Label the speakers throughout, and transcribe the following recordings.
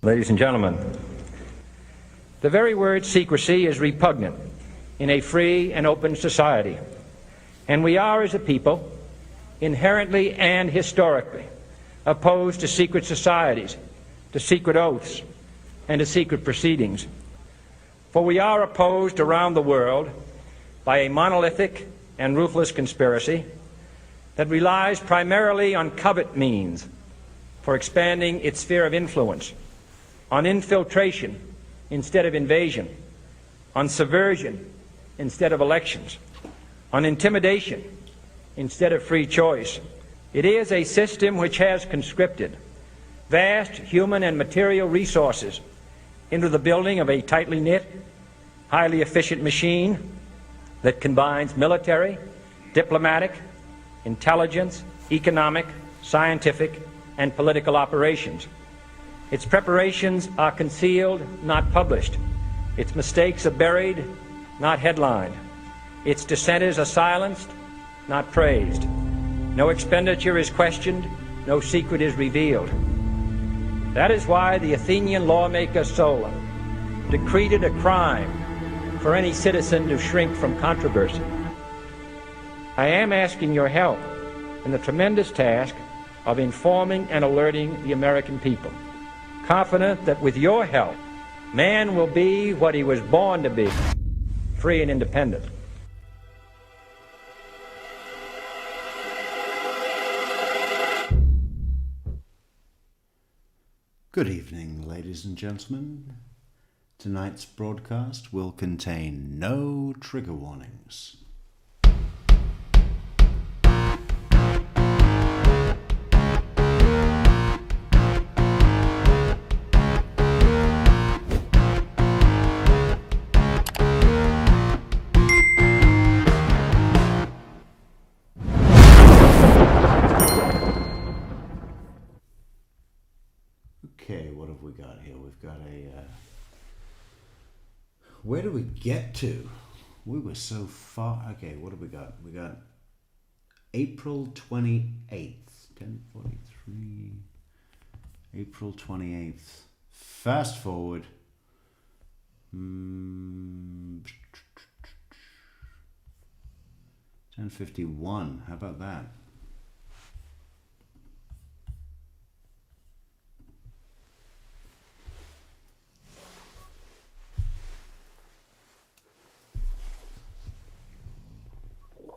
Speaker 1: Ladies and gentlemen, the very word secrecy is repugnant in a free and open society, and we are, as a people, inherently and historically opposed to secret societies, to secret oaths, and to secret proceedings. For we are opposed around the world by a monolithic and ruthless conspiracy that relies primarily on covert means for expanding its sphere of influence, on infiltration instead of invasion, on subversion instead of elections, on intimidation instead of free choice. It is a system which has conscripted vast human and material resources into the building of a tightly knit, highly efficient machine that combines military, diplomatic, intelligence, economic, scientific, and political operations. Its preparations are concealed, not published. Its mistakes are buried, not headlined. Its dissenters are silenced, not praised. No expenditure is questioned, no secret is revealed. That is why the Athenian lawmaker Solon decreed it a crime for any citizen to shrink from controversy. I am asking your help in the tremendous task of informing and alerting the American people, confident that with your help, man will be what he was born to be, free and independent.
Speaker 2: Good evening, ladies and gentlemen. Tonight's broadcast will contain no trigger warnings. Okay, what have we got here? We've got where do we get to? We were so far. Okay, what have we got? We got April 28th, 10:43. April 28th. Fast forward. 10:51. How about that?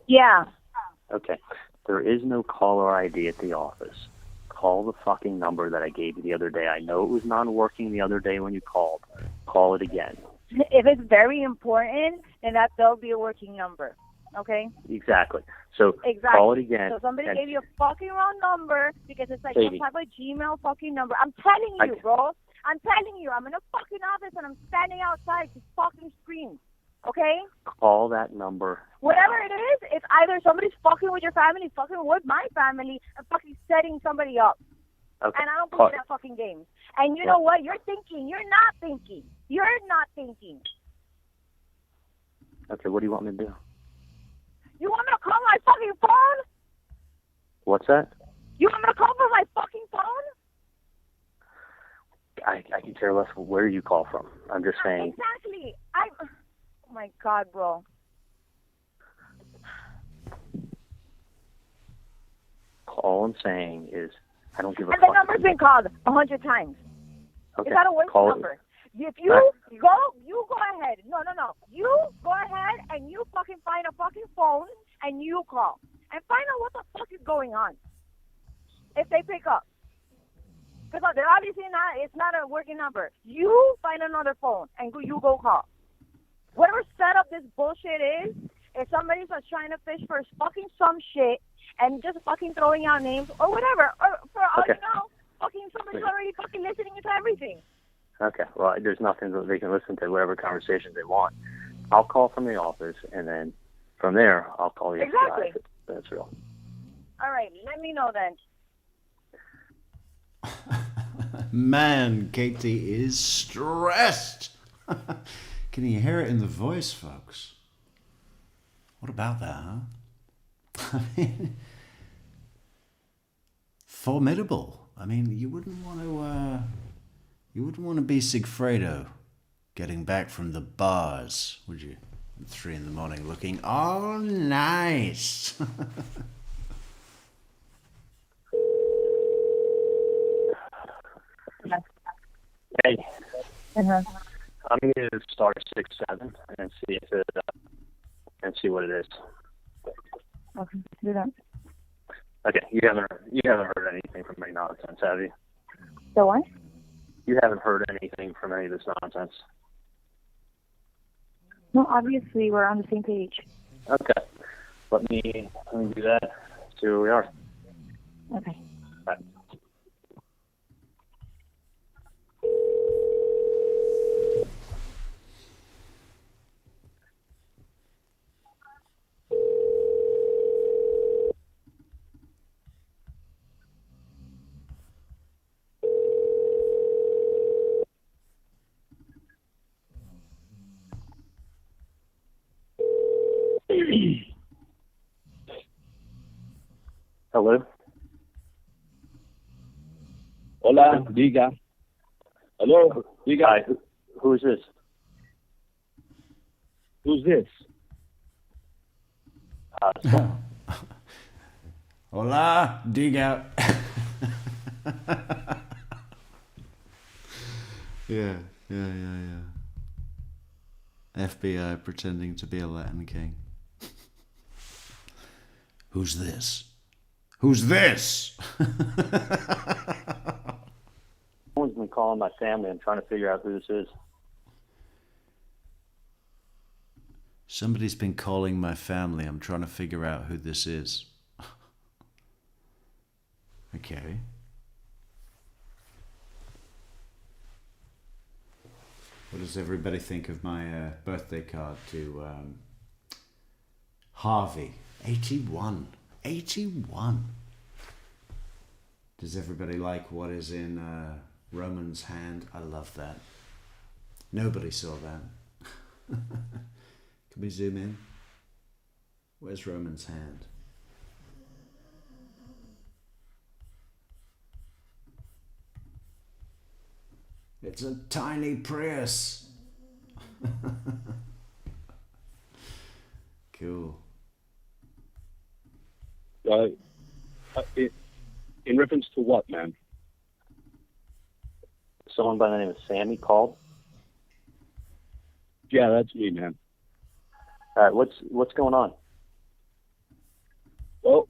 Speaker 3: Yeah.
Speaker 4: Okay. There is no caller ID at the office. Call the fucking number that I gave you the other day. I know it was non-working the other day when you called. Call it again.
Speaker 3: If it's very important, then that'll be a working number. Okay?
Speaker 4: Exactly. So call it again.
Speaker 3: So somebody gave you a fucking wrong number because it's like
Speaker 4: Katie.
Speaker 3: some type of Gmail fucking number. I'm telling you, bro. I'm telling you. I'm in a fucking office and I'm standing outside to fucking scream. Okay?
Speaker 4: Call that number.
Speaker 3: Whatever it is, it's either somebody's fucking with your family, fucking with my family, and fucking setting somebody up.
Speaker 4: Okay.
Speaker 3: And I don't believe that fucking games. And you know what? You're thinking. You're not thinking. You're not thinking.
Speaker 4: Okay, what do you want me to do?
Speaker 3: You want me to call my fucking phone?
Speaker 4: What's that?
Speaker 3: You want me to call from my fucking phone?
Speaker 4: I can care less where you call from. I'm just saying.
Speaker 3: Exactly. Oh my God, bro.
Speaker 4: All I'm saying is I don't give a fuck.
Speaker 3: And the number's been called 100 times.
Speaker 4: Okay.
Speaker 3: Is that a waste number? If you go ahead. No. You go ahead and you fucking find a fucking phone and you call. And find out what the fuck is going on. If they pick up. Because they're obviously it's not a working number. You find another phone and you go call. Whatever setup this bullshit is, if somebody's trying to fish for fucking some shit and just fucking throwing out names or whatever, or for all you know, fucking somebody's already fucking listening to everything.
Speaker 4: Okay, well, there's nothing that they can listen to whatever conversations they want. I'll call from the office, and then from there, I'll call you.
Speaker 3: Exactly.
Speaker 4: If that's real.
Speaker 3: All right, let me know then.
Speaker 2: Man, Katie is stressed. Can you hear it in the voice, folks? What about that, huh? I mean, formidable. I mean, you wouldn't want You wouldn't want to be Sigfredo getting back from the bars, would you? At 3 in the morning looking all nice.
Speaker 4: Hey,
Speaker 3: Uh-huh.
Speaker 4: I'm going to start 6-7 and see if it and see what it is.
Speaker 3: Okay, do that.
Speaker 4: Okay, you haven't heard anything from any nonsense, have you?
Speaker 3: So what?
Speaker 4: You haven't heard anything from any of this nonsense.
Speaker 3: No, obviously we're on the same page.
Speaker 4: Okay, let me do that. See where we are.
Speaker 3: Okay.
Speaker 4: Bye. Hello?
Speaker 5: Hola, diga. Hello, diga.
Speaker 4: Hi, who is this?
Speaker 5: Who's this?
Speaker 2: Hola, dig out. Yeah. FBI pretending to be a Latin king. Who's this? Who's this?
Speaker 4: Someone's been calling my family. I'm trying to figure out who this is.
Speaker 2: Somebody's been calling my family. I'm trying to figure out who this is. Okay. What does everybody think of my birthday card to Harvey? 81. 81. Does everybody like what is in Roman's hand? I love that. Nobody saw that. Can we zoom in? Where's Roman's hand? It's a tiny Prius. Cool.
Speaker 5: In reference to what, man?
Speaker 4: Someone by the name of Sammy called.
Speaker 5: Yeah, that's me, man.
Speaker 4: All right, what's going on?
Speaker 5: Well,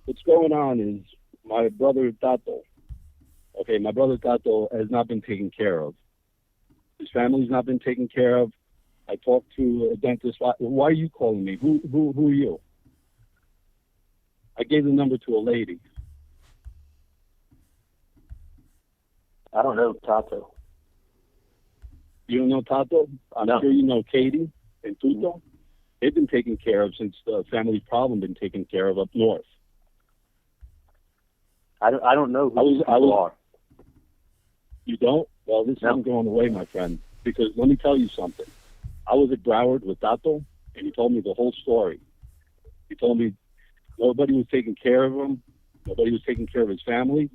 Speaker 5: what's going on is my brother Tato. Okay, my brother Tato has not been taken care of. His family's not been taken care of. I talked to a dentist. Why are you calling me? Who are you? I gave the number to a lady.
Speaker 4: I don't know Tato.
Speaker 5: You don't know Tato? I'm
Speaker 4: No.
Speaker 5: sure you know Katie and Tuto. They've been taken care of since the family problem been taken care of up north.
Speaker 4: I don't know who these people are.
Speaker 5: You don't? Well, this
Speaker 4: No.
Speaker 5: isn't going away, my friend. Because let me tell you something. I was at Broward with Tato, and he told me the whole story. He told me nobody was taking care of him. Nobody was taking care of his family.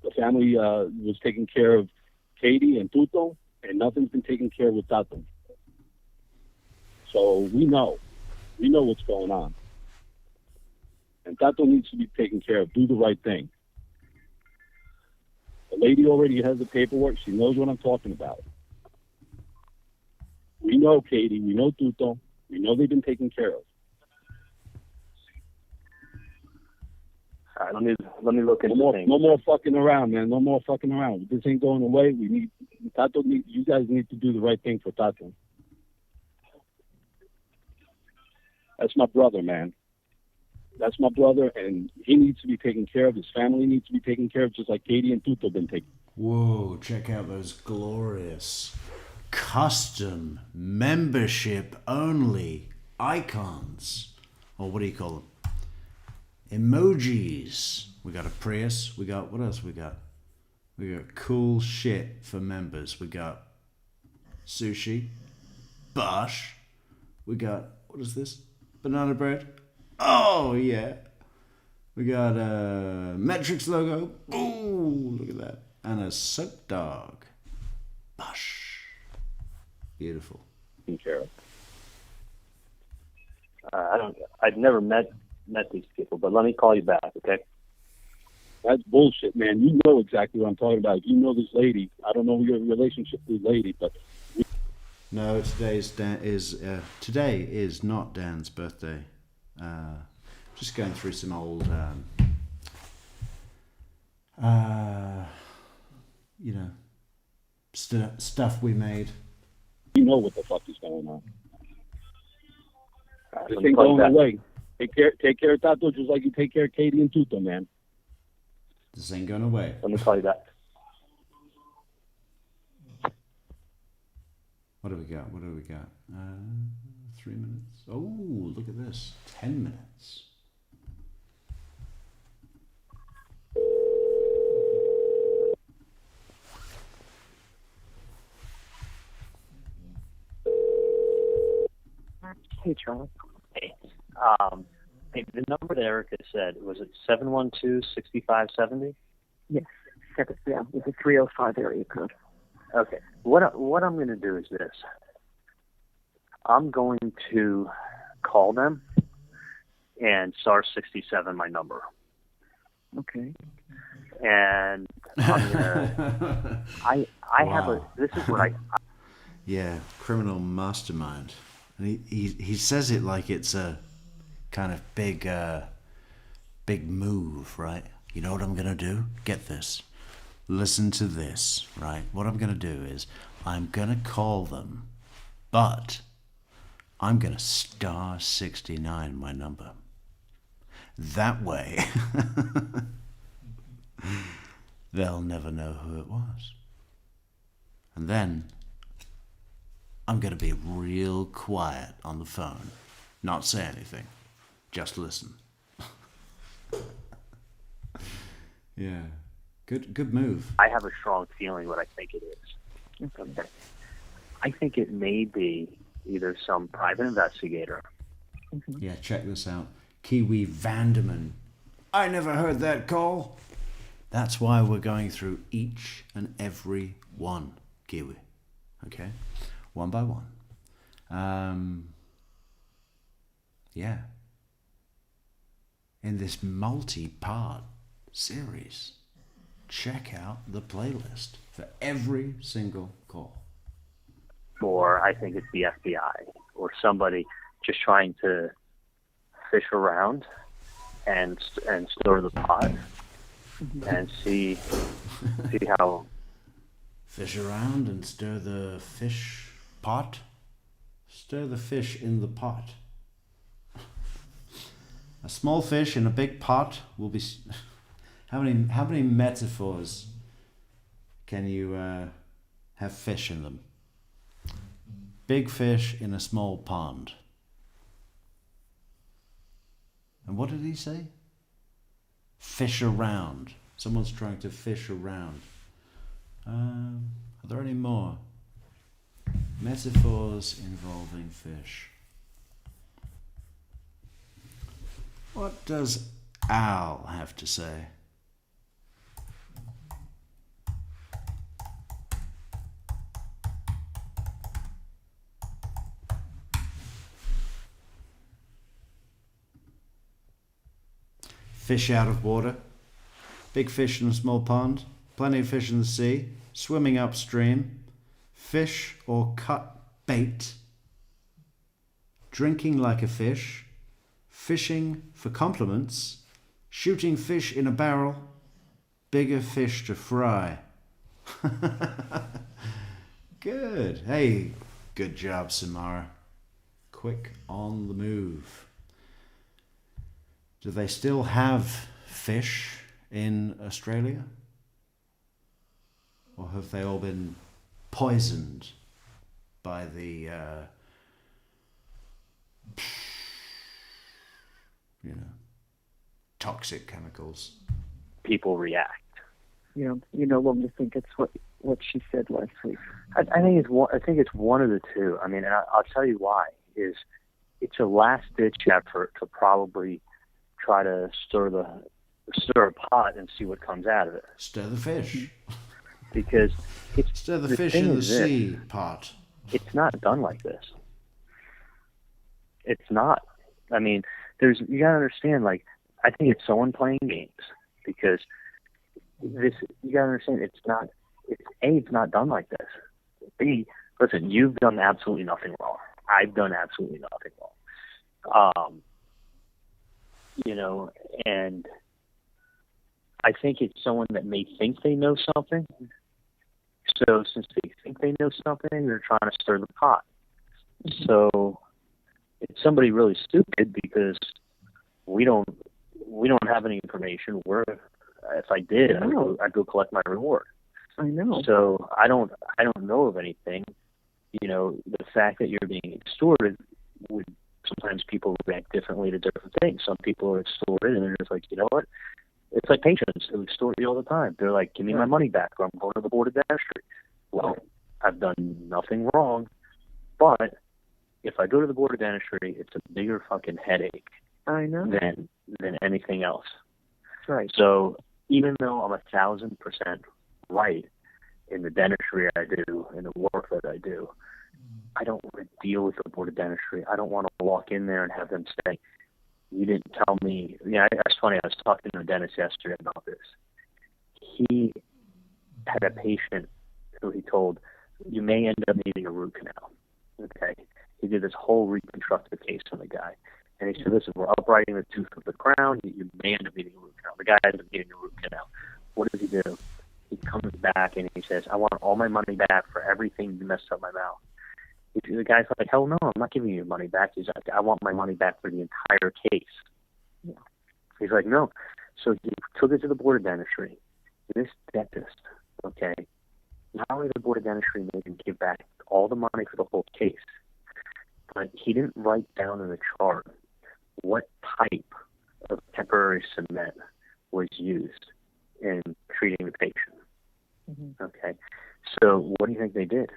Speaker 5: The family was taking care of Katie and Tuto, and nothing's been taken care of with Tato. So we know what's going on. And Tato needs to be taken care of. Do the right thing. The lady already has the paperwork. She knows what I'm talking about. We know Katie. We know Tuto. We know they've been taken care of.
Speaker 4: All right, let me look into things.
Speaker 5: No more fucking around, man. No more fucking around. This ain't going away. You guys need to do the right thing for Tato. That's my brother, man. That's my brother, and he needs to be taken care of. His family needs to be taken care of, just like Katie and Tuto have been taken.
Speaker 2: Whoa, check out those glorious custom membership only icons. Or what do you call them? Emojis. We got a Prius. We got, what else we got? We got cool shit for members. We got sushi. Bosh. We got, what is this? Banana bread. Oh, yeah. We got a Metrix logo. Ooh, look at that. and a soap dog. Bush. Beautiful.
Speaker 5: Taken care of.
Speaker 4: I've never met these people, but let me call you back, okay?
Speaker 5: That's bullshit, man. You know exactly what I'm talking about. You know this lady. I don't know your relationship with this lady, but
Speaker 2: No, today is not Dan's birthday. Just going through some old, stuff we made.
Speaker 5: you know what the fuck is going on. This
Speaker 4: Let me
Speaker 5: ain't
Speaker 4: call you
Speaker 5: going
Speaker 4: back.
Speaker 5: away. Take care of Tato just like you take care of Katie and Tuto, man.
Speaker 2: This ain't going away.
Speaker 4: Let me call you back.
Speaker 2: What do we got? 3 minutes. Oh, look at this. 10 minutes.
Speaker 3: Hey, Charlie.
Speaker 4: Hey, hey, the number that Erica said, was it 712-6570?
Speaker 3: Yes, yeah, with the 305 area code.
Speaker 4: Okay. What I'm going to do is this. I'm going to call them and star 67 my number.
Speaker 3: Okay.
Speaker 4: And I'm gonna, I have
Speaker 2: Wow.
Speaker 4: this is what I
Speaker 2: Yeah, criminal mastermind. And he says it like it's a kind of big move, right? You know what I'm going to do? Get this. Listen to this, right? What I'm going to do is I'm going to call them, but I'm going to star 69 my number. That way, they'll never know who it was. And then I'm going to be real quiet on the phone, not say anything, just listen. Yeah, good move.
Speaker 4: I have a strong feeling what I think it is. Okay. I think it may be either some private investigator.
Speaker 2: Yeah, check this out. Kiwi Vanderman. I never heard that call. That's why we're going through each and every one, Kiwi. Okay? One by one. Yeah. In this multi-part series, check out the playlist for every single call.
Speaker 4: Or I think it's the FBI or somebody just trying to fish around and stir the pot and see how.
Speaker 2: Fish around and stir the fish pot. Stir the fish in the pot. A small fish in a big pot will be. How many metaphors can you have fish in them? Big fish in a small pond. And what did he say? Fish around. Someone's trying to fish around. Are there any more metaphors involving fish? What does Al have to say? Fish out of water, big fish in a small pond, plenty of fish in the sea, swimming upstream, fish or cut bait, drinking like a fish, fishing for compliments, shooting fish in a barrel, bigger fish to fry. Good. Hey, good job, Samara. Quick on the move. Do they still have fish in Australia? Or have they all been poisoned by the, toxic chemicals?
Speaker 4: People react.
Speaker 3: You know, William, I think it's what she said last week.
Speaker 4: I think it's one of the two. I mean, and I'll tell you why. It's a last ditch effort to probably try to stir a pot and see what comes out of it.
Speaker 2: Stir the fish.
Speaker 4: because it's
Speaker 2: Instead of the
Speaker 4: the
Speaker 2: fish
Speaker 4: thing
Speaker 2: in the
Speaker 4: is this,
Speaker 2: sea part.
Speaker 4: it's not done like this. It's not. I mean, you gotta understand. Like, I think it's someone playing games because this. You gotta understand. It's not. It's not done like this. B, listen. You've done absolutely nothing wrong. I've done absolutely nothing wrong. You know, and I think it's someone that may think they know something. So since they think they know something, they're trying to stir the pot. So it's somebody really stupid because we don't have any information. If I did, I'd go collect my reward.
Speaker 6: I know.
Speaker 4: So I don't know of anything. You know, the fact that you're being extorted would sometimes people react differently to different things. Some people are extorted and they're just like, you know what? It's like patients who extort you all the time. They're like, give me my money back or I'm going to the board of dentistry. Well, I've done nothing wrong, but if I go to the board of dentistry, it's a bigger fucking headache.
Speaker 6: I know.
Speaker 4: Than anything else.
Speaker 6: Right.
Speaker 4: So even though I'm 1,000% right in the dentistry I do, in the work that I do, I don't want to deal with the board of dentistry. I don't want to walk in there and have them say, you didn't tell me. Yeah, it's funny. I was talking to a dentist yesterday about this. He had a patient who he told, you may end up needing a root canal. Okay. He did this whole reconstructive case on the guy. And he said, listen, we're uprighting the tooth of the crown. You may end up needing a root canal. The guy ends up needing a root canal. What does he do? He comes back and he says, I want all my money back for everything you messed up my mouth. The guy's like, hell no, I'm not giving you your money back. He's like, I want my money back for the entire case. Yeah. He's like, no. So he took it to the board of dentistry. This dentist, okay, not only the board of dentistry made him give back all the money for the whole case, but he didn't write down in the chart what type of temporary cement was used in treating the patient. Mm-hmm. Okay. So what do you think they did?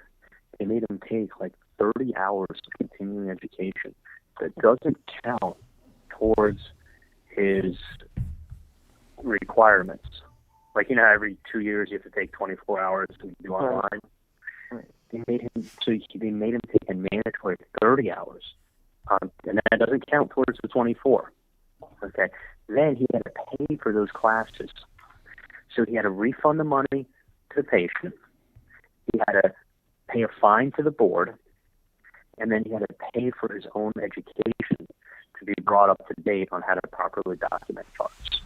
Speaker 4: They made him take like 30 hours of continuing education that doesn't count towards his requirements. Like, you know, every 2 years you have to take 24 hours to do online. Right. They made him take a mandatory 30 hours, and that doesn't count towards the 24. Okay. Then he had to pay for those classes, so he had to refund the money to the patient. He had to pay a fine to the board, and then he had to pay for his own education to be brought up to date on how to properly document charts.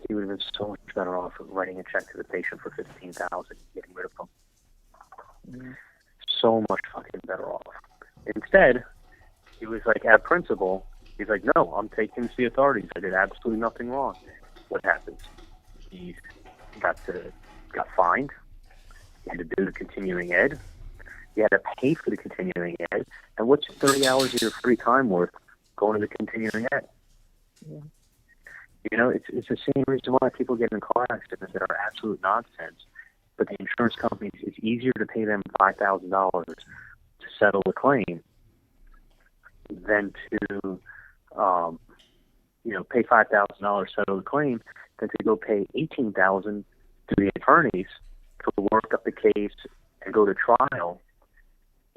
Speaker 4: He would have been so much better off writing a check to the patient for $15,000 and getting rid of them. So much fucking better off. Instead, he was like, at principle, he's like, no, I'm taking this to the authorities. I did absolutely nothing wrong. What happens? He got fined. He had to do the continuing ed. You had to pay for the continuing ed. And what's 30 hours of your free time worth going to the continuing ed? Yeah. You know, it's the same reason why people get in car accidents that are absolute nonsense. But the insurance companies, it's easier to pay them $5,000 to settle the claim than to, pay $5,000 to settle the claim than to go pay $18,000 to the attorneys to work up the case and go to trial.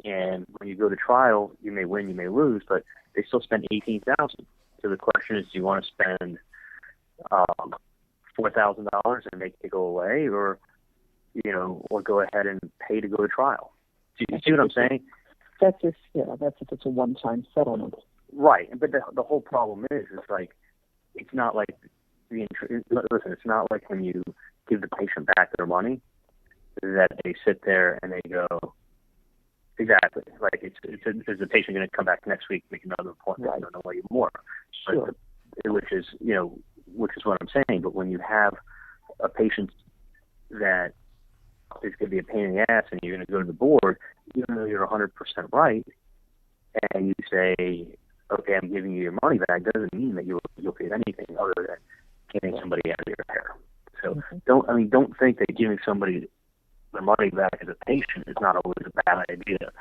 Speaker 4: And when you go to trial, you may win, you may lose, but they still spend $18,000. So the question is, do you want to spend $4,000 and make it go away, or go ahead and pay to go to trial? Do you see what I'm saying?
Speaker 6: That's if it's a one-time settlement.
Speaker 4: Right, but the whole problem is like, it's not like it's not like when you give the patient back their money that they sit there and they go, exactly, like is the patient going to come back next week, make another appointment, I don't know you more. Sure. Which is what I'm saying. But when you have a patient that is going to be a pain in the ass and you're going to go to the board, even though you're 100% right, and you say, okay, I'm giving you your money back, doesn't mean that you'll get anything other than getting somebody out of your hair. So don't think that giving somebody their money back as a patient is not always a bad idea.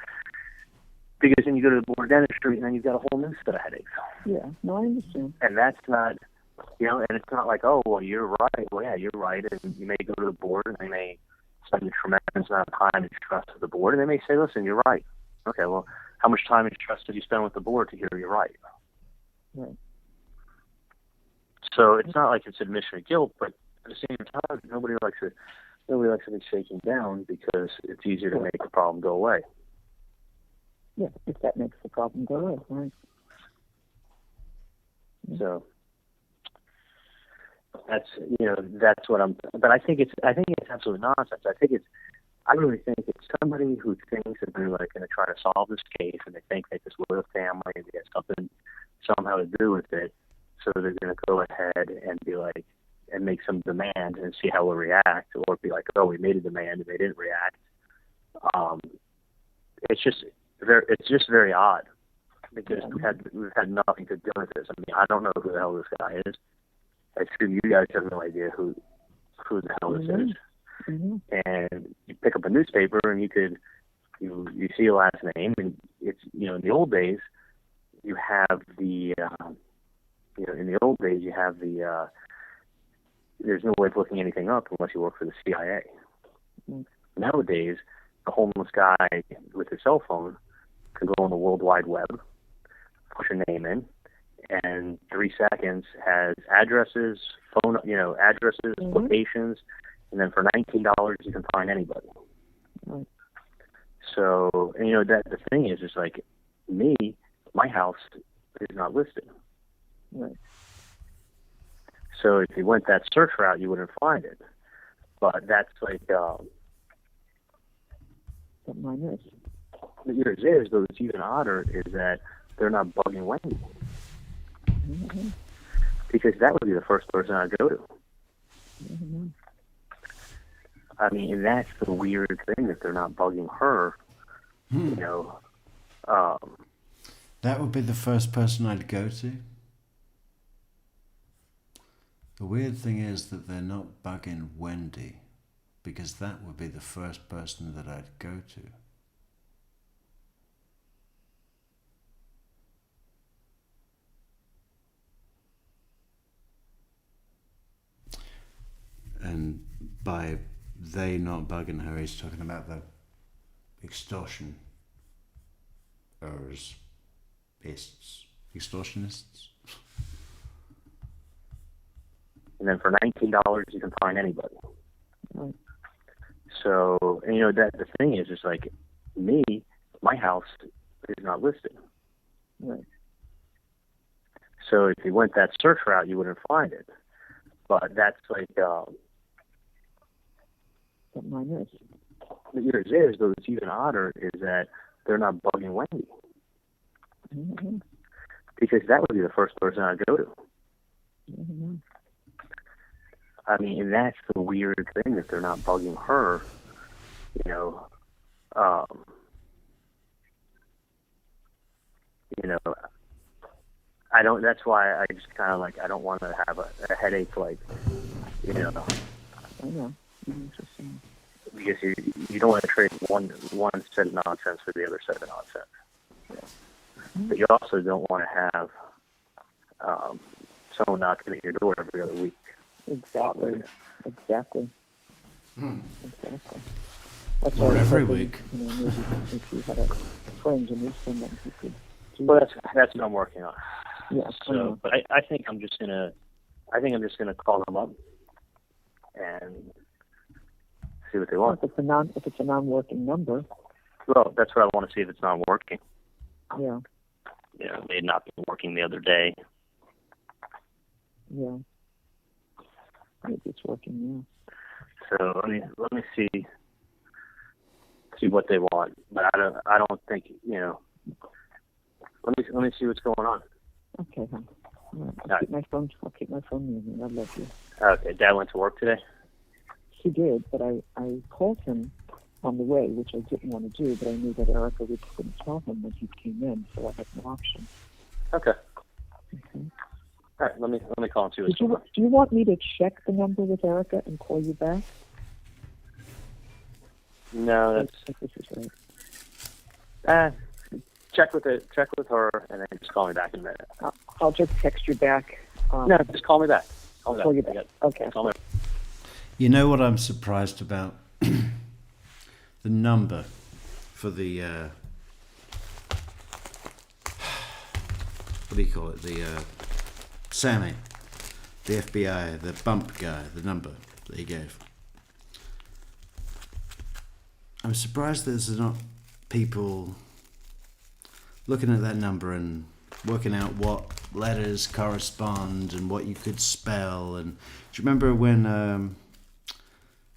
Speaker 4: Because then you go to the board of dentistry and then you've got a whole new set of headaches.
Speaker 6: Yeah, no, I understand.
Speaker 4: And that's not You know, and it's not like, oh, well, you're right. Well, yeah, you're right. And you may go to the board and they may spend a tremendous amount of time and trust with the board. And they may say, listen, you're right. Okay, well, how much time and trust did you spend with the board to hear you're right?
Speaker 6: Right.
Speaker 4: So it's not like it's admission of guilt, but at the same time, nobody likes to be shaken down because it's easier to make the problem go away.
Speaker 6: Yeah, if that makes the problem go away, right?
Speaker 4: So that's what I'm. But I think it's absolute nonsense. I really think it's somebody who thinks that they're like going to try to solve this case, and they think that this will family and they have something somehow to do with it. So they're going to go ahead and be like, and make some demand and see how we'll react, or be like, oh, we made a demand and they didn't react. It's just very odd because we've had nothing to do with this. I mean, I don't know who the hell this guy is. I assume you guys have no idea who the hell this is.
Speaker 6: Mm-hmm.
Speaker 4: And you pick up a newspaper and you see a last name, and it's, you know, in the old days you have the there's no way of looking anything up unless you work for the CIA.
Speaker 6: Mm-hmm.
Speaker 4: Nowadays, the homeless guy with his cell phone can go on the World Wide Web, push a name in, and 3 seconds has addresses, locations, and then for $19 you can find anybody.
Speaker 6: Right.
Speaker 4: So, and, you know, that the thing is like me, my house is not listed.
Speaker 6: Right.
Speaker 4: So if you went that search route, you wouldn't find it. But that's like,
Speaker 6: But mine is.
Speaker 4: yours is, though it's even odder, is that they're not bugging Wendy.
Speaker 6: Mm-hmm.
Speaker 4: Because that would be the first person I'd go to.
Speaker 6: Mm-hmm.
Speaker 4: I mean, and that's the weird thing, that they're not bugging her. You know,
Speaker 2: that would be the first person I'd go to. The weird thing is that they're not bugging Wendy, because that would be the first person that I'd go to. And by they not bugging her, he's talking about the extortionists.
Speaker 4: and then for $19 you can find anybody.
Speaker 6: Right.
Speaker 4: So, and, you know, that the thing is like me, my house is not listed.
Speaker 6: Right.
Speaker 4: So if you went that search route, you wouldn't find it. But that's like,
Speaker 6: But mine is.
Speaker 4: yours is, though it's even odder, is that they're not bugging Wendy.
Speaker 6: Mm-hmm.
Speaker 4: Because that would be the first person I'd go to.
Speaker 6: Mm-hmm.
Speaker 4: I mean, and that's the weird thing, that they're not bugging her. You know, I don't. That's why I just kind of like, I don't want to have a headache, like, you know.
Speaker 6: I know. Interesting.
Speaker 4: Because you don't want to trade one set of nonsense for the other set of nonsense.
Speaker 6: Yeah.
Speaker 4: But you also don't want to have someone knocking at your door every other week.
Speaker 6: Exactly. Exactly. Exactly. That's
Speaker 2: Or
Speaker 6: why I was
Speaker 2: every
Speaker 6: hoping,
Speaker 2: week.
Speaker 6: You know, maybe if you had a friend in Houston that you could do.
Speaker 4: Well, that's what I'm working on.
Speaker 6: Yeah. I
Speaker 4: So,
Speaker 6: know.
Speaker 4: but I think I'm just gonna call them up and see what they want.
Speaker 6: If it's a non-working number.
Speaker 4: Well, that's what I want to see, if it's not working.
Speaker 6: Yeah.
Speaker 4: You know, it may not be working the other day.
Speaker 6: Yeah. Maybe it's working. Yeah.
Speaker 4: So let me see what they want. But I don't think, you know. Let me see what's going on.
Speaker 6: Okay, hon. All right.
Speaker 4: All right.
Speaker 6: I'll keep my phone near me. I love you.
Speaker 4: Okay, Dad went to work today.
Speaker 6: He did, but I called him on the way, which I didn't want to do, but I knew that Erica was going to tell him when he came in, so I had no option.
Speaker 4: Okay.
Speaker 6: Okay.
Speaker 4: All right. Let me call and see what's going on.
Speaker 6: Do you want me to check the number with Erica and call you back?
Speaker 4: No,
Speaker 6: I think this is
Speaker 4: that's
Speaker 6: right.
Speaker 4: check with her, and then just call me back in a minute.
Speaker 6: I'll just text you back
Speaker 4: No, just call me back. Call me
Speaker 6: Call you
Speaker 4: back.
Speaker 6: back. Okay.
Speaker 4: Call me.
Speaker 2: You know what I'm surprised about? The number for the what do you call it? The Sammy, the FBI, the bump guy, the number that he gave. I'm surprised there's not people looking at that number and working out what letters correspond and what you could spell. And do you remember when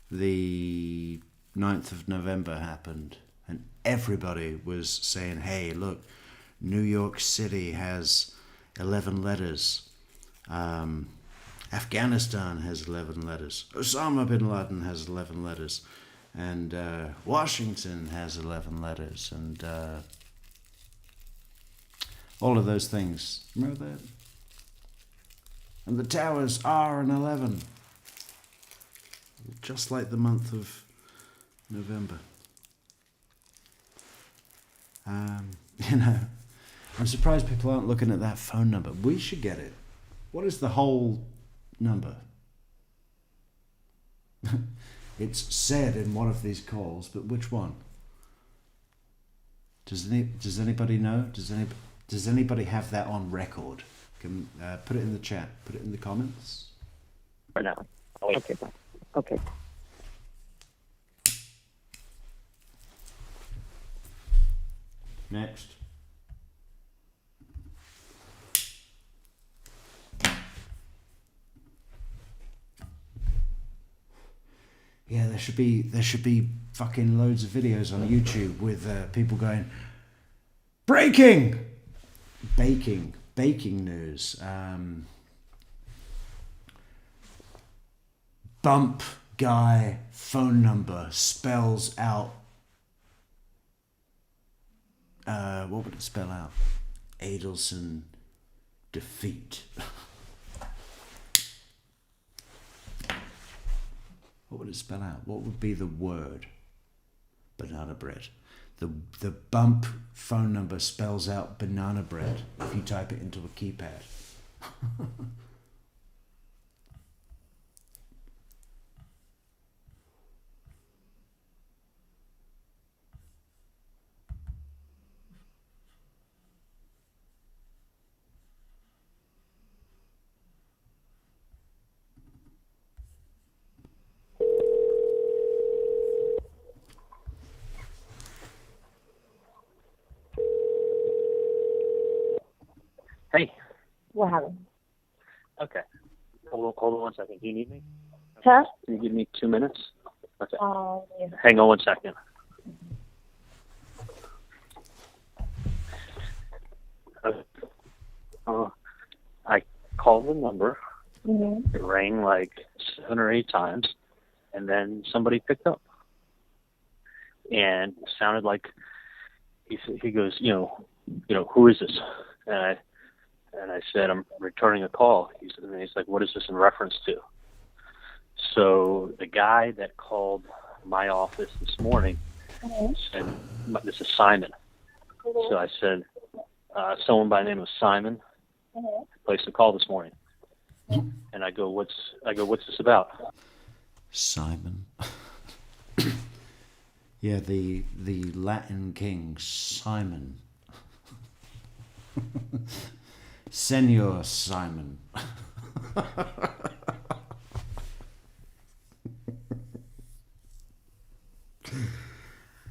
Speaker 2: the 9th of November happened and everybody was saying, hey, look, New York City has 11 letters. Afghanistan has 11 letters. Osama bin Laden has 11 letters. And Washington has 11 letters. And all of those things. Remember that? And the towers are an 11. Just like the month of November. You know, I'm surprised people aren't looking at that phone number. We should get it. What is the whole number? It's said in one of these calls, but which one? Does anybody know? Does anybody have that on record? Can put it in the chat. Put it in the comments.
Speaker 4: Right now.
Speaker 6: Okay. Bye. Okay.
Speaker 2: Next. Yeah, there should be fucking loads of videos on YouTube with people going, breaking, baking news. Bump guy phone number spells out. What would it spell out? Adelson defeat. What would it spell out? What would be the word? Banana bread. The bump phone number spells out banana bread if you type it into a keypad.
Speaker 4: Hey.
Speaker 3: What happened?
Speaker 4: Okay. Hold on 1 second. Do you need me?
Speaker 3: Huh?
Speaker 4: Can you give me 2 minutes? Okay.
Speaker 3: Yeah.
Speaker 4: Hang on 1 second. I called the number.
Speaker 3: Mm-hmm.
Speaker 4: It rang like 7 or 8 times, and then somebody picked up. And it sounded like he goes, you know, who is this? And I said, I'm returning a call. He's like, what is this in reference to? So the guy that called my office this morning said, this is Simon. So I said, someone by the name of Simon placed a call this morning. And I go, what's this about?
Speaker 2: Simon. Yeah, the Latin king, Simon. Senor Simon.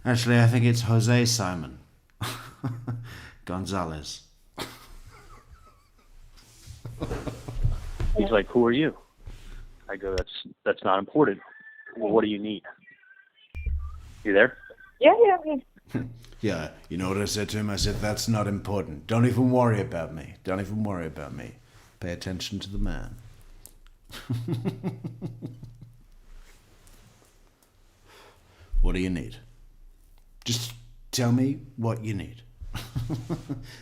Speaker 2: Actually, I think it's Jose Simon Gonzalez.
Speaker 4: He's like, who are you? I go, that's not important. Well, what do you need? You there?
Speaker 3: Yeah.
Speaker 2: Yeah, you know what I said to him? I said, that's not important. Don't even worry about me. Don't even worry about me. Pay attention to the man. What do you need? Just tell me what you need.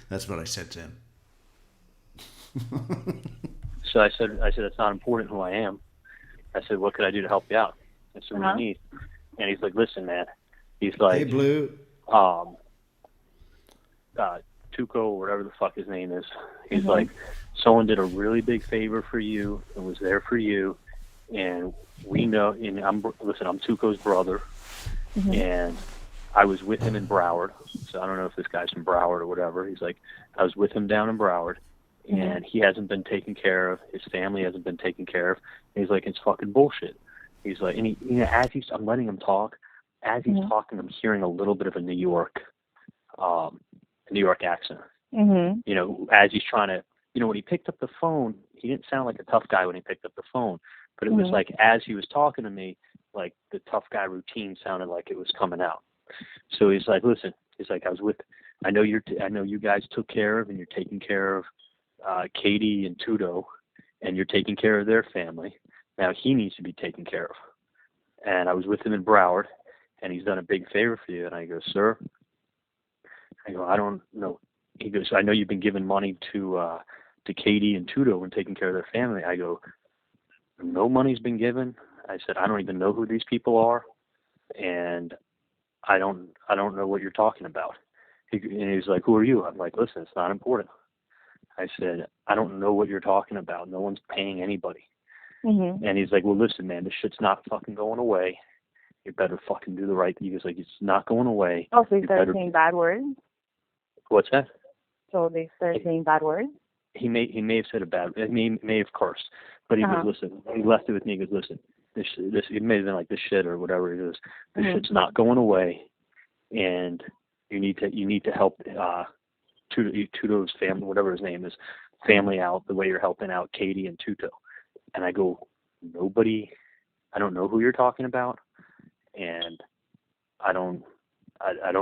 Speaker 2: That's what I said to him.
Speaker 4: So I said, it's not important who I am. I said, what could I do to help you out? I said, what do you need? And he's like, listen, man. He's like,
Speaker 2: Hey, Blue.
Speaker 4: Tuco, or whatever the fuck his name is. He's like, someone did a really big favor for you and was there for you, and we know. And I'm Tuco's brother, and I was with him in Broward. So I don't know if this guy's from Broward or whatever. He's like, I was with him down in Broward, and he hasn't been taken care of. His family hasn't been taken care of. And he's like, it's fucking bullshit. He's like, and he, I'm letting him talk. As he's talking, I'm hearing a little bit of a New York accent. You know, as he's trying to, you know, when he picked up the phone, he didn't sound like a tough guy when he picked up the phone, but it was like as he was talking to me, like the tough guy routine sounded like it was coming out. So he's like, listen, he's like, I know you guys took care of and you're taking care of Katie and Tudo, and you're taking care of their family. Now he needs to be taken care of. And I was with him in Broward, and he's done a big favor for you. And I go, sir, I go, I don't know. He goes, I know you've been giving money to Katie and Tudo and taking care of their family. I go, no money's been given. I said, I don't even know who these people are, and I don't know what you're talking about. And he's like, who are you? I'm like, listen, it's not important. I said, I don't know what you're talking about. No one's paying anybody. And he's like, well, listen, man, this shit's not fucking going away. You better fucking do the right thing. He was like, it's not going away.
Speaker 3: Oh, so he started saying bad words?
Speaker 4: What's that?
Speaker 3: So they started saying bad words?
Speaker 4: He may have said a bad, he may have cursed, but he goes, listen, he left it with me. He goes, listen, this, it may have been like this shit or whatever it is. This shit's not going away, and you need to help Tuto's family, whatever his name is, family out the way you're helping out Katie and Tuto. And I go, I don't know who you're talking about, and I don't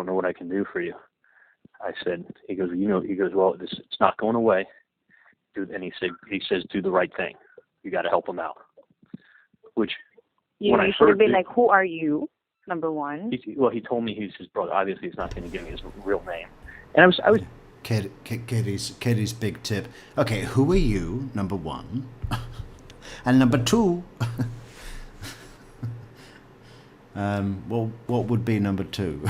Speaker 4: know what I can do for you. I said, he goes, well, it's not going away. And he says, do the right thing. You got to help him out. Which,
Speaker 3: you should have been like, who are you? Number one.
Speaker 4: He told me he's his brother. Obviously, he's not going to give me his real name. And I was.
Speaker 2: Katie's big tip. Okay, who are you? Number one, and number two. Well, what would be number two?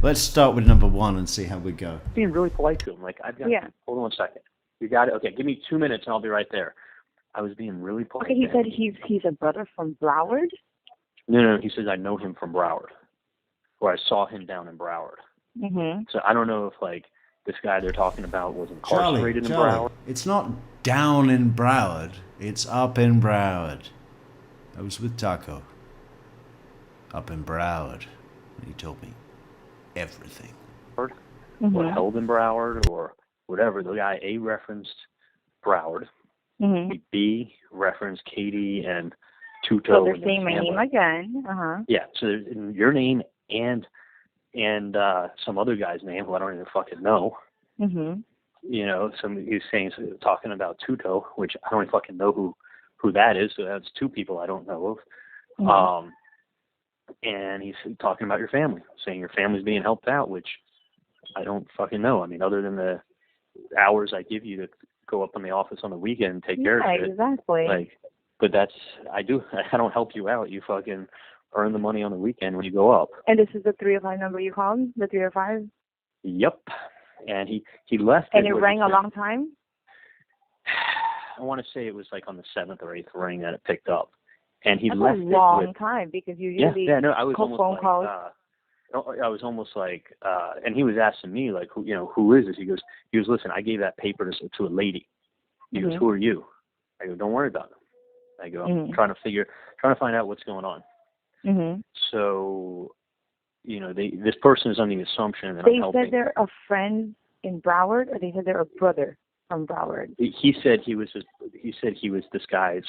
Speaker 2: Let's start with number one and see how we go.
Speaker 4: Being really polite to him, like I've got. Yeah. Hold on 1 second. You got it. Okay, give me 2 minutes and I'll be right there. I was being really polite.
Speaker 3: Okay, he said he's a brother from Broward.
Speaker 4: No. He says I know him from Broward, or I saw him down in Broward. So I don't know if like this guy they're talking about was incarcerated in Broward.
Speaker 2: It's not down in Broward. It's up in Broward. I was with Taco. Up in Broward. He told me everything.
Speaker 4: Or held in Broward or whatever. The guy A referenced Broward. B referenced Katie and Tuto.
Speaker 3: So they're saying my name again.
Speaker 4: Yeah, so your name and some other guy's name who I don't even fucking know. You know, he's talking about Tuto, which I don't even fucking know who that is. So that's two people I don't know of. And he's talking about your family, saying your family's being helped out, which I don't fucking know. I mean, other than the hours I give you to go up in the office on the weekend and take care of it.
Speaker 3: Exactly.
Speaker 4: Like, but I don't help you out. You fucking earn the money on the weekend when you go up.
Speaker 3: And this is the 305 number you called? The 305?
Speaker 4: Yep. And he left.
Speaker 3: And it rang a long time?
Speaker 4: I want to say it was like on the 7th or 8th ring that it picked up. And he
Speaker 3: That's
Speaker 4: left
Speaker 3: a long time because you usually
Speaker 4: I was
Speaker 3: call phone calls.
Speaker 4: I was almost like, and he was asking me like, who is this? He goes, listen, I gave that paper to a lady. He goes, who are you? I go, don't worry about it. I go, I'm trying to find out what's going on. So, this person is on the assumption that I'm helping.
Speaker 3: They said they're a friend in Broward, or they said they're a brother from Broward.
Speaker 4: He said he was this guy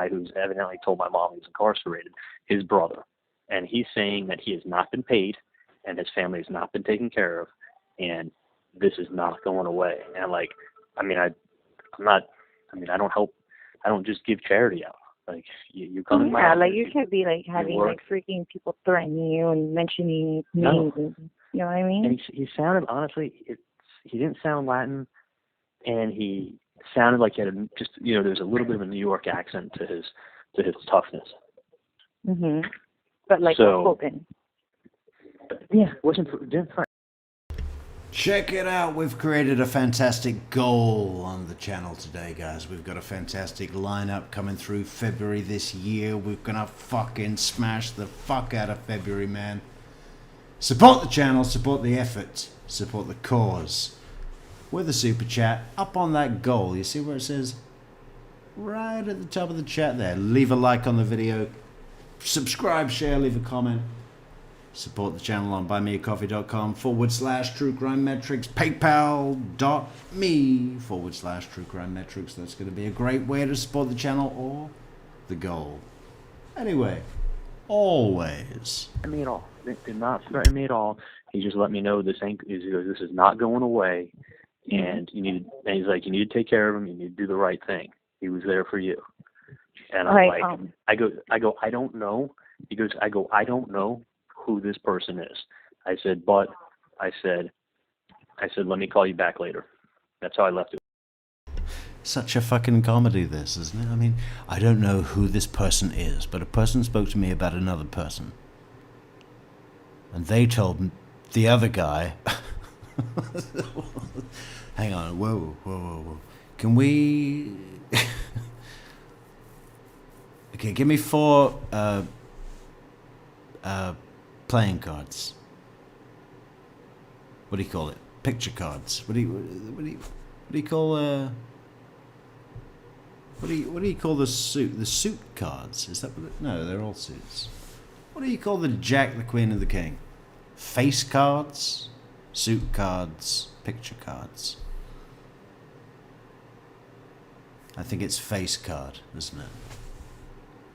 Speaker 4: who's evidently told my mom he's incarcerated, his brother. And he's saying that he has not been paid and his family has not been taken care of, and this is not going away. And like, I don't help. I don't just give charity out. Like you come in my office,
Speaker 3: like you can't be like having like freaking people threatening you and mentioning names. You know what I mean?
Speaker 4: And he sounded, honestly, he didn't sound Latin, and he sounded like he had there's a little bit of a New York accent to his toughness.
Speaker 3: But like spoken.
Speaker 4: Yeah, didn't.
Speaker 2: Check it out. We've created a fantastic goal on the channel today, guys. We've got a fantastic lineup coming through February this year. We're gonna fucking smash the fuck out of February, man. Support the channel, support the effort, support the cause. With a super chat up on that goal. You see where it says right at the top of the chat there. Leave a like on the video. Subscribe, share, leave a comment. Support the channel on buymeacoffee.com/True Crime Metrix, paypal.me/True Crime Metrix. That's going to be a great way to support the channel or the goal. Anyway, always.
Speaker 4: Me at all. They did not threaten me at all. He just let me know this ain't. He goes, this is not going away, and you need. And he's like, you need to take care of him. You need to do the right thing. He was there for you. And I'm
Speaker 3: Right,
Speaker 4: like, I go, I don't know. He goes, I don't know who this person is. I said, let me call you back later. That's how I left it.
Speaker 2: Such a fucking comedy, this, isn't it? I mean, I don't know who this person is, but a person spoke to me about another person. And they told the other guy... Hang on, whoa. Can we... Okay, give me 4 playing cards. What do you call it? Picture cards. What do you call what do you call the suit? The suit cards? Is that what it, no, they're all suits. What do you call the Jack, the Queen, and the King? Face cards, suit cards, picture cards. I think it's face card, isn't it?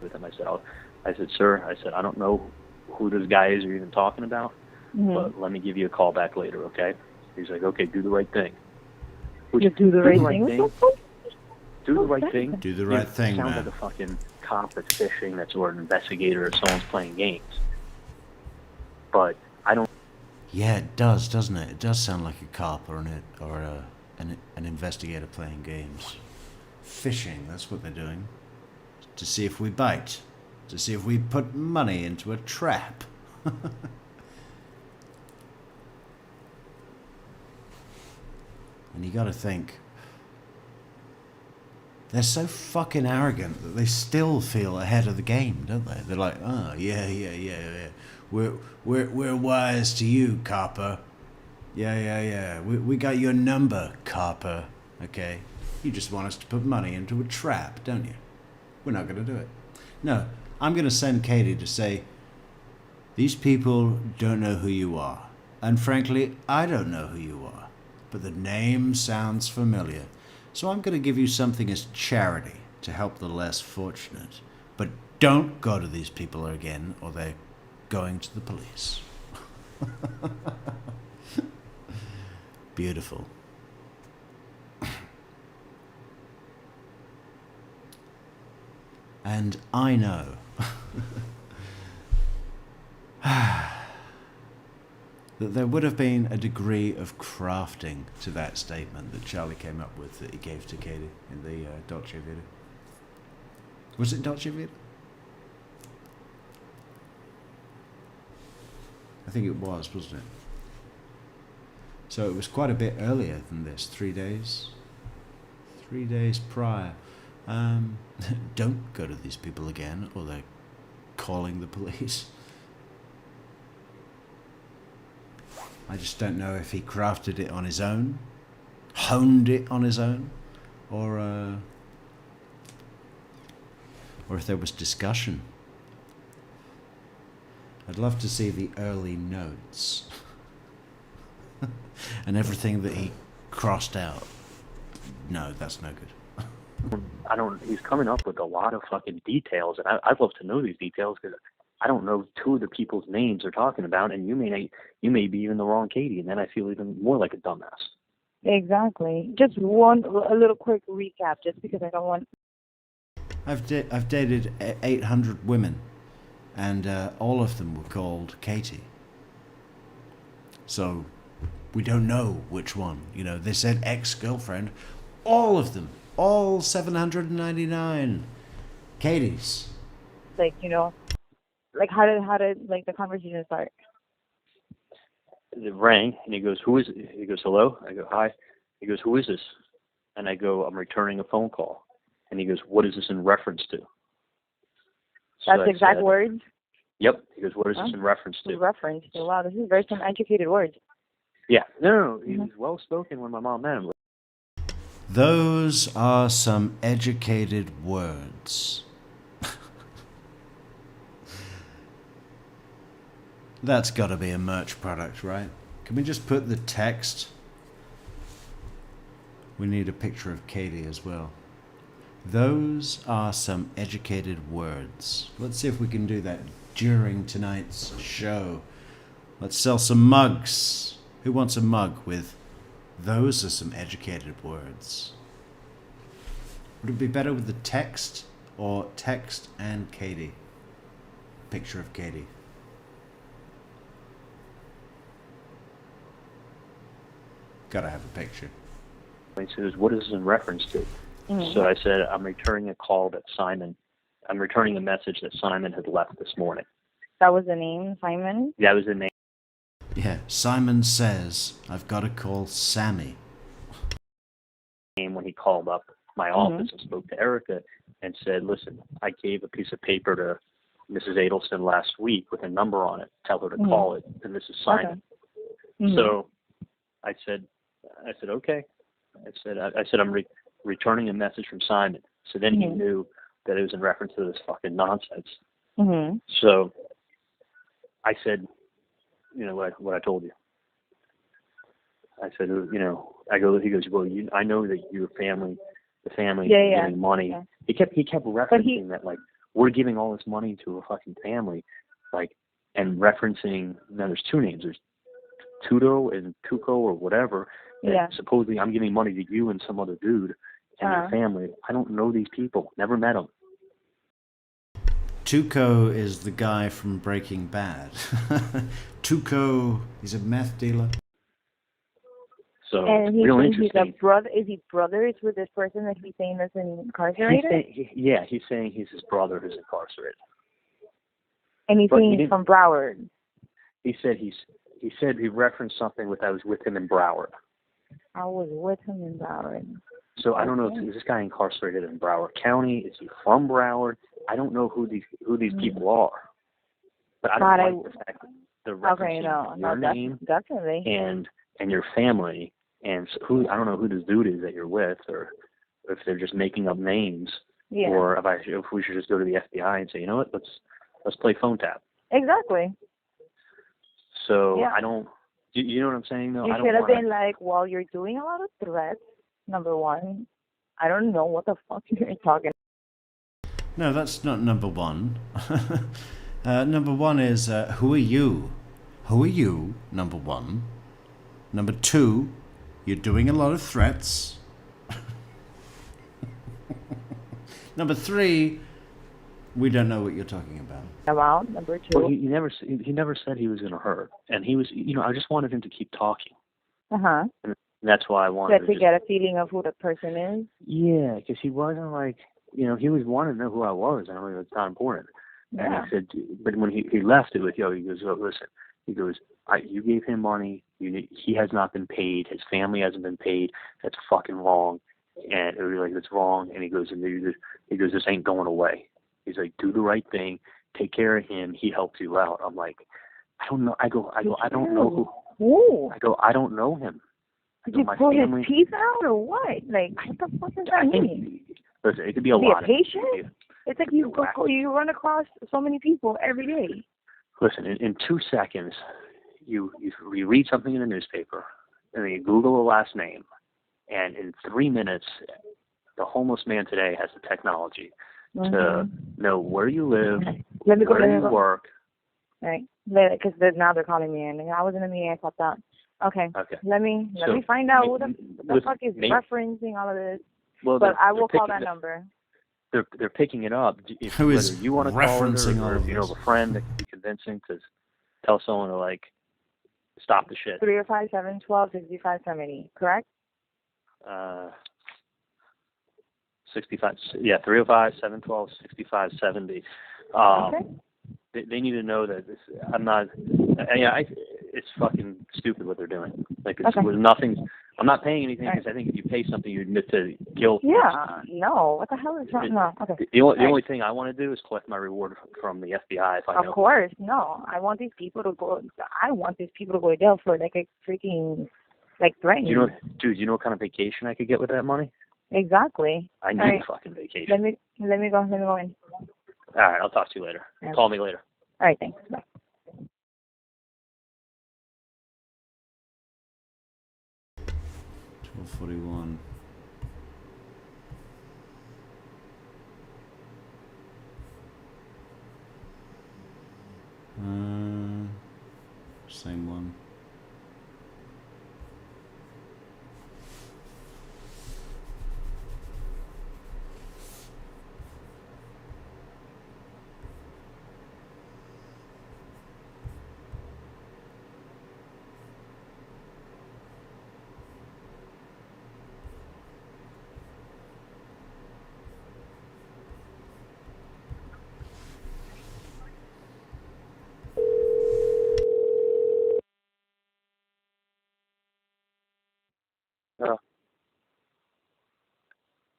Speaker 4: With him, I said, sir, I don't know who this guy is you're even talking about, but let me give you a call back later, okay? He's like, okay, do the right thing.
Speaker 3: You do the right thing.
Speaker 4: Do the right thing.
Speaker 2: Do the right thing,
Speaker 4: sounds
Speaker 2: man.
Speaker 4: like a fucking cop that's fishing, that's or an investigator, or someone's playing games. But I don't.
Speaker 2: Yeah, it does, doesn't it? It does sound like a cop or an investigator playing games. Fishing, that's what they're doing. To see if we bite. To see if we put money into a trap. And you gotta think, they're so fucking arrogant that they still feel ahead of the game, don't they? They're like, oh, yeah. We're wise to you, copper. Yeah. We got your number, copper. Okay? You just want us to put money into a trap, don't you? We're not gonna do it. No, I'm gonna send Katie to say, these people don't know who you are. And frankly, I don't know who you are. But the name sounds familiar. So I'm going to give you something as charity to help the less fortunate. But don't go to these people again, or they're going to the police. Beautiful. And I know that there would have been a degree of crafting to that statement that Charlie came up with that he gave to Katie in the Dolce Vita. Was it Dolce Vita? I think it was, wasn't it? So it was quite a bit earlier than this, 3 days. 3 days prior. Don't go to these people again, or they're calling the police. I just don't know if he crafted it on his own, honed it on his own, or if there was discussion. I'd love to see the early notes and everything that he crossed out. No, that's no good.
Speaker 4: He's coming up with a lot of fucking details, and I'd love to know these details because I don't know 2 of the people's names they're talking about, and you may be even the wrong Katie, and then I feel even more like a dumbass.
Speaker 3: Exactly. Just a little quick recap, just because I don't want.
Speaker 2: I've dated 800 women, and all of them were called Katie. So we don't know which one. You know, they said ex-girlfriend. All of them, all 799 Katies.
Speaker 3: Like, you know, like how did like the conversation start?
Speaker 4: it rang, and he goes, "Who is it?" He goes, "Hello." I go, "Hi." He goes, "Who is this?" And I go, "I'm returning a phone call." And he goes, "What is this in reference to?"
Speaker 3: That's
Speaker 4: I
Speaker 3: exact
Speaker 4: said,
Speaker 3: words.
Speaker 4: Yep. He goes, "What is this in reference to?"
Speaker 3: Reference. Wow, this is very some educated words.
Speaker 4: Yeah. No. He was well spoken when my mom met him.
Speaker 2: Those are some educated words. That's got to be a merch product, right? Can we just put the text? We need a picture of Katie as well. Those are some educated words. Let's see if we can do that during tonight's show. Let's sell some mugs. Who wants a mug with "Those are some educated words"? Would it be better with the text or text and Katie? Picture of Katie. Gotta have a picture.
Speaker 4: He says, "What is this in reference to?" So I said, "I'm returning a call that I'm returning a message that Simon had left this morning."
Speaker 3: That was the name, Simon?
Speaker 4: That was the name.
Speaker 2: Yeah, Simon says, "I've got to call Sammy."
Speaker 4: When he called up my office and spoke to Erica and said, "Listen, I gave a piece of paper to Mrs. Adelson last week with a number on it. Tell her to call it, and this is Simon."
Speaker 3: Okay.
Speaker 4: So I said, "Okay." I said, "I'm returning a message from Simon." So then he knew that it was in reference to this fucking nonsense. So I said, "You know what I told you." I said, he goes, "Well, I know that your family, the family is giving money."
Speaker 3: Yeah.
Speaker 4: He kept referencing that, like, we're giving all this money to a fucking family, like, and referencing, now there's two names. There's Tudo and Tuco or whatever.
Speaker 3: Yeah.
Speaker 4: And supposedly I'm giving money to you and some other dude and your family. I don't know these people. Never met them.
Speaker 2: Tuco is the guy from Breaking Bad. Tuco, he's a meth dealer.
Speaker 4: So
Speaker 3: And
Speaker 4: real
Speaker 3: he's
Speaker 4: interesting.
Speaker 3: a brother. Is he brothers with this person that he's saying is incarcerated?
Speaker 4: He's saying he's his brother who's incarcerated.
Speaker 3: And he's saying he's from Broward.
Speaker 4: He said he referenced something I was with him in Broward.
Speaker 3: I was with him in Broward.
Speaker 4: So I don't know, is this guy incarcerated in Broward County? Is he from Broward? I don't know who these people are. But I don't like the fact that they're referencing your name
Speaker 3: definitely.
Speaker 4: and your family, and I don't know who this dude is that you're with, or if they're just making up names, or if we should just go to the FBI and say, "You know what, let's play phone tap."
Speaker 3: Exactly.
Speaker 4: So I don't. You know what I'm saying, though?
Speaker 3: You should have been like, "Well, you're doing a lot of threats. Number one, I don't know what the fuck you're talking."
Speaker 2: No, that's not number one. Number one is, who are you? Who are you, number one? Number two, you're doing a lot of threats. Number three, we don't know what you're talking about.
Speaker 3: About number two.
Speaker 4: Well, he never said he was going to hurt, and he was. I just wanted him to keep talking.
Speaker 3: And
Speaker 4: that's why I wanted
Speaker 3: to get a feeling of who the person is.
Speaker 4: Yeah, because he wasn't like, he was wanting to know who I was. I mean, it's not important.
Speaker 3: Yeah.
Speaker 4: And I said, but when he left it with, he goes, "Oh, listen," he goes, "You gave him money. He has not been paid. His family hasn't been paid. That's fucking wrong." And it was like, "That's wrong." And he goes, "This ain't going away." He's like, "Do the right thing. Take care of him. He helped you out." I'm like, "I don't know." I go, "I don't know who." I go, "I don't know him."
Speaker 3: Did you pull his teeth out or what? Like, what the fuck does that mean?
Speaker 4: Listen, it could be a lot.
Speaker 3: Be a patient? It's like you run across so many people every day.
Speaker 4: Listen, in 2 seconds, you read something in the newspaper, and then you Google the last name, and in 3 minutes, the homeless man today has the technology to know where you live, where you work.
Speaker 3: Right, because now they're calling me in. I was in a meeting, I popped out. Okay. Let me find out who the fuck is referencing all of this.
Speaker 4: Well,
Speaker 3: but I will call that number.
Speaker 4: They're picking it up.
Speaker 2: Who is
Speaker 4: you want to
Speaker 2: referencing
Speaker 4: call it, or if you know of a friend that can be convincing to tell someone to, like, stop the shit.
Speaker 3: 305-712-6570, correct?
Speaker 4: 65. Yeah, 305-712-6570.
Speaker 3: Okay.
Speaker 4: They need to know that this. I'm not. it's fucking stupid what they're doing. Like, it was nothing. I'm not paying anything because I think if you pay something, you admit to guilt.
Speaker 3: Yeah, no. What the hell is wrong? No, okay.
Speaker 4: The only thing I want to do is collect my reward from the FBI if I know.
Speaker 3: Of course, no. I want these people to go to jail for like a freaking, like, threatening.
Speaker 4: Dude, you know what kind of vacation I could get with that money?
Speaker 3: Exactly.
Speaker 4: I need a fucking vacation.
Speaker 3: Let me go in.
Speaker 4: All right, I'll talk to you later.
Speaker 3: Yeah.
Speaker 4: Call me later.
Speaker 3: All right, thanks. Bye.
Speaker 2: 12:41. Same one.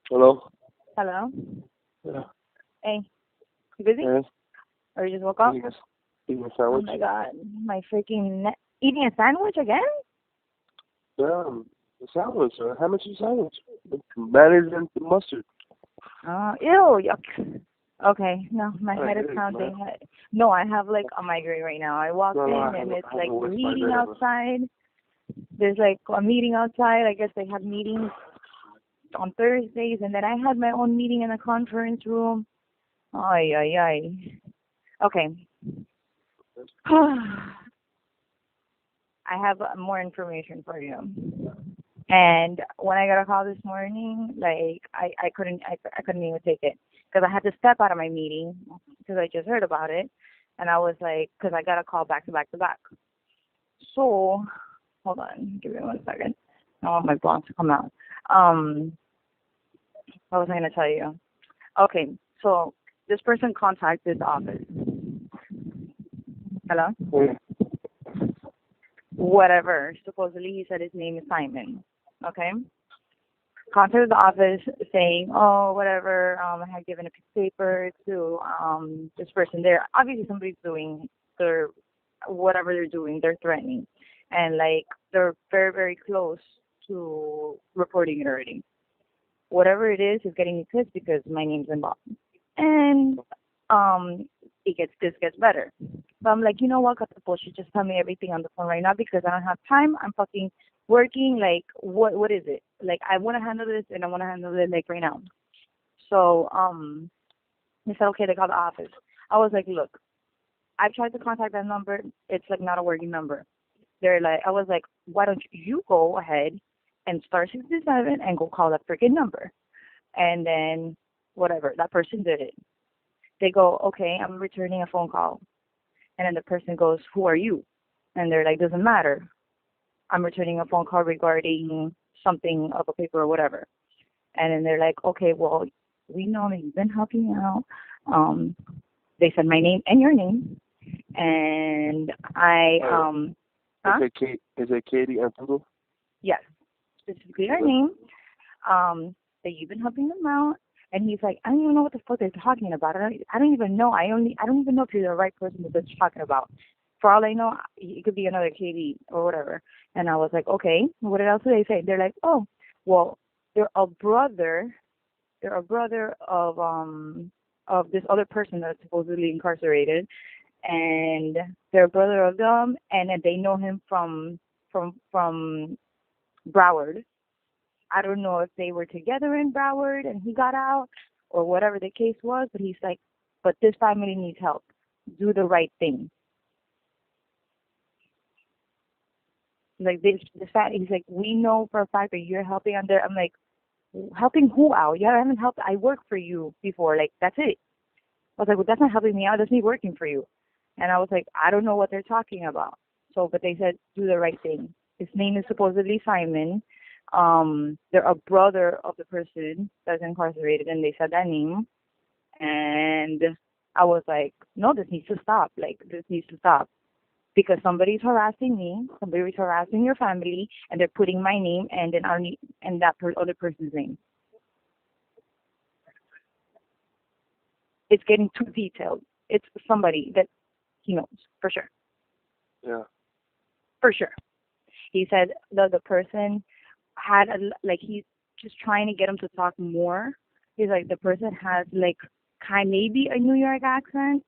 Speaker 7: Hello?
Speaker 3: Hello?
Speaker 7: Yeah.
Speaker 3: Hey, you busy?
Speaker 7: Yes.
Speaker 3: Or you just woke up?
Speaker 7: Yes. Eating a
Speaker 3: Oh
Speaker 7: sandwich?
Speaker 3: my god, my freaking eating a sandwich again?
Speaker 7: Yeah, a sandwich. How much is a sandwich? Mayonnaise and mustard.
Speaker 3: Ew, yuck. Okay, no, my head is
Speaker 7: Hey,
Speaker 3: pounding. No, I have like a migraine right now. I walked in and it's like meeting outside. There's like a meeting outside. I guess they have meetings on Thursdays, and then I had my own meeting in the conference room. Ay, ay, ay. Okay. I have more information for you. And when I got a call this morning, like I couldn't even take it because I had to step out of my meeting because I just heard about it, and I was like, because I got a call back to back to back. So hold on, give me 1 second. I want my boss to come out. What was I going to tell you? Okay, so this person contacted the office. Hello?
Speaker 7: Yeah.
Speaker 3: Whatever. Supposedly he said his name is Simon. Okay? Contacted the office saying, oh, whatever, I had given a piece of paper to this person there. Obviously somebody's doing whatever they're doing, they're threatening. And like they're very, very close to reporting it already. Whatever it is getting me pissed because my name's involved. And this gets better. So I'm like, you know what, cut the bullshit, just tell me everything on the phone right now because I don't have time. I'm fucking working. Like, what is it? Like, I want to handle this and I want to handle it like right now. So they said, okay, they called the office. I was like, look, I've tried to contact that number. It's like not a working number. I was like, why don't you go ahead and star 67 and go call that freaking number. And then whatever, that person did it. They go, okay, I'm returning a phone call. And then the person goes, who are you? And they're like, doesn't matter. I'm returning a phone call regarding something of a paper or whatever. And then they're like, okay, well, we know that you've been helping out. They said my name and your name. And
Speaker 7: Is it Katie Antigo?
Speaker 3: Yes, specifically her name. That you've been helping them out. And he's like, I don't even know what the fuck they're talking about. I don't even know. I don't even know if you're the right person that they're talking about. For all I know, it could be another Katie or whatever. And I was like, okay, what else do they say? They're like, oh, well, they're a brother of this other person that's supposedly incarcerated, and they're a brother of them, and they know him from Broward. I don't know if they were together in Broward and he got out or whatever the case was, but he's like, but this family needs help. Do the right thing. Like this fact, he's like, we know for a fact that you're helping on there. I'm like, helping who out? You haven't helped. I worked for you before. Like, that's it. I was like, well, that's not helping me out. That's me working for you. And I was like, I don't know what they're talking about. So, but they said, do the right thing. His name is supposedly Simon. They're a brother of the person that's incarcerated, and they said that name. And I was like, no, this needs to stop. Like, this needs to stop. because somebody's harassing me, somebody's harassing your family, and they're putting my name and then and that other person's name. It's getting too detailed. It's somebody that he knows for sure.
Speaker 7: Yeah.
Speaker 3: For sure. He said the person had he's just trying to get him to talk more. He's like, the person has like maybe a New York accent.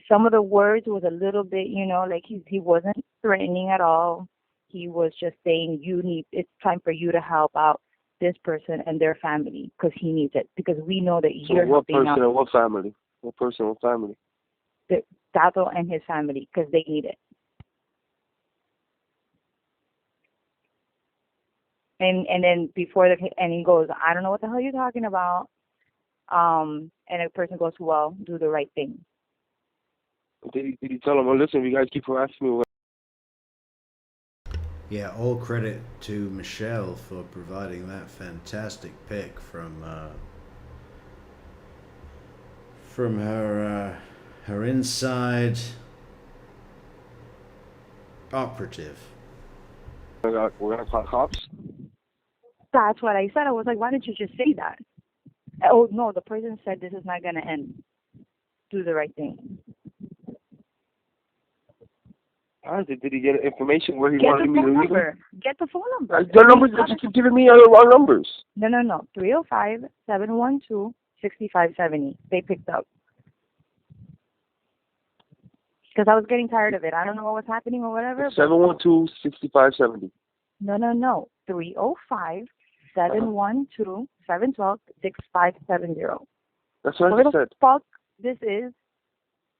Speaker 3: Some of the words was a little bit, like he wasn't threatening at all. He was just saying, it's time for you to help out this person and their family because he needs it, because we know that
Speaker 7: So
Speaker 3: you're
Speaker 7: what
Speaker 3: helping
Speaker 7: person
Speaker 3: out
Speaker 7: and what family? What person, what family?
Speaker 3: the Tato and his family because they need it. And then and he goes, I don't know what the hell you're talking about. And a person goes, well, do the right thing.
Speaker 7: Did he tell him, well, listen, if you guys keep harassing me,
Speaker 2: Yeah, all credit to Michelle for providing that fantastic pic from her inside operative.
Speaker 7: we're gonna call cops?
Speaker 3: That's what I said. I was like, why didn't you just say that? Oh, no, the person said this is not going to end. Do the right thing.
Speaker 7: Did he get information where he
Speaker 3: Get
Speaker 7: wanted
Speaker 3: the
Speaker 7: me to
Speaker 3: phone
Speaker 7: leave him?
Speaker 3: number. Get the phone number.
Speaker 7: The numbers that you keep giving me are the wrong numbers.
Speaker 3: No. 305-712-6570. They picked up. Because I was getting tired of it. I don't know what was happening or whatever.
Speaker 7: 712-6570.
Speaker 3: No. 305-712-712-6570.
Speaker 7: That's what I
Speaker 3: Whatever
Speaker 7: said.
Speaker 3: the fuck this is,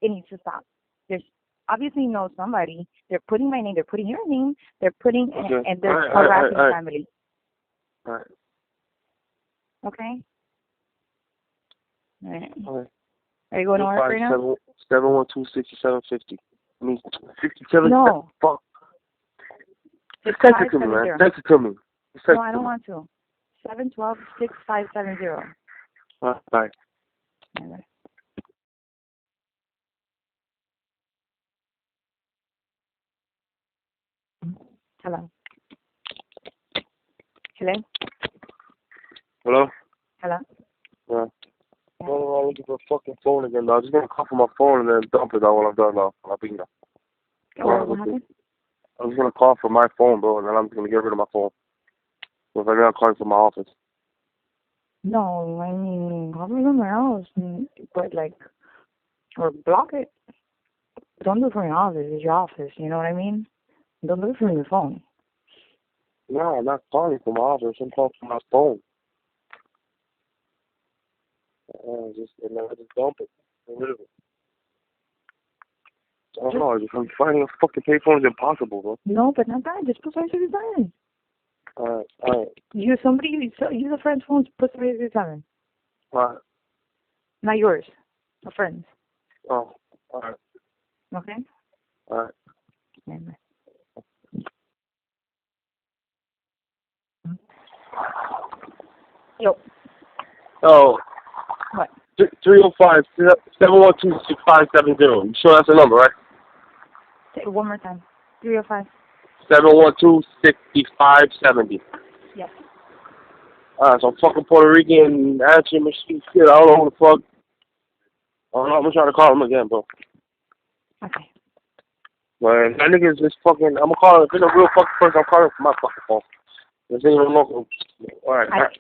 Speaker 3: it needs to stop. There's obviously know somebody. They're putting my name. They're putting your name. They're putting and they're harassing the family.
Speaker 7: All right.
Speaker 3: Okay. All right.
Speaker 7: Okay.
Speaker 3: Are you going to work right now?
Speaker 7: 712-6750. I mean, 67.
Speaker 3: No.
Speaker 7: Fuck. Just text it to me, man. Text it to me.
Speaker 3: No, I don't want to. 712-6570.
Speaker 7: Bye.
Speaker 3: Bye. Hello. Hello.
Speaker 7: Hello?
Speaker 3: Hello.
Speaker 7: Yeah. I'm looking for a fucking phone again, though. I'm just gonna call for my phone and then dump it out when I'm done, though. I'll be here.
Speaker 3: What happened?
Speaker 7: I'm just gonna call for my phone, bro, and then I'm just gonna get rid of my phone. So if I'm not calling from my office.
Speaker 3: No, I mean, call me somewhere else, but or block it. Don't do it from your office. It's your office. You know what I mean? Don't do it from your phone.
Speaker 7: No, I'm not calling from my office. I'm calling from my phone. Just dump it. Get rid of it. I don't know. I'm finding a fucking payphone is impossible, bro.
Speaker 3: No, but not that. Just put somebody to the time.
Speaker 7: All right.
Speaker 3: Use a friend's phone to put somebody to the time.
Speaker 7: Alright.
Speaker 3: Not yours. A friend's.
Speaker 7: Oh, alright.
Speaker 3: Okay?
Speaker 7: Alright.
Speaker 3: Yo.
Speaker 7: Oh.
Speaker 3: What?
Speaker 7: 305-712-6570. You sure that's the number, right?
Speaker 3: Say it one more time. 305.
Speaker 7: 712-6570.
Speaker 3: Yes.
Speaker 7: So I'm fucking Puerto Rican answering machine shit. I don't know who the fuck. I don't know. I'm gonna try to call him again, bro.
Speaker 3: Okay.
Speaker 7: But that nigga's just fucking. I'm gonna call him. If it's a real fucking person, I'm calling from my fucking phone. This ain't even local. Alright.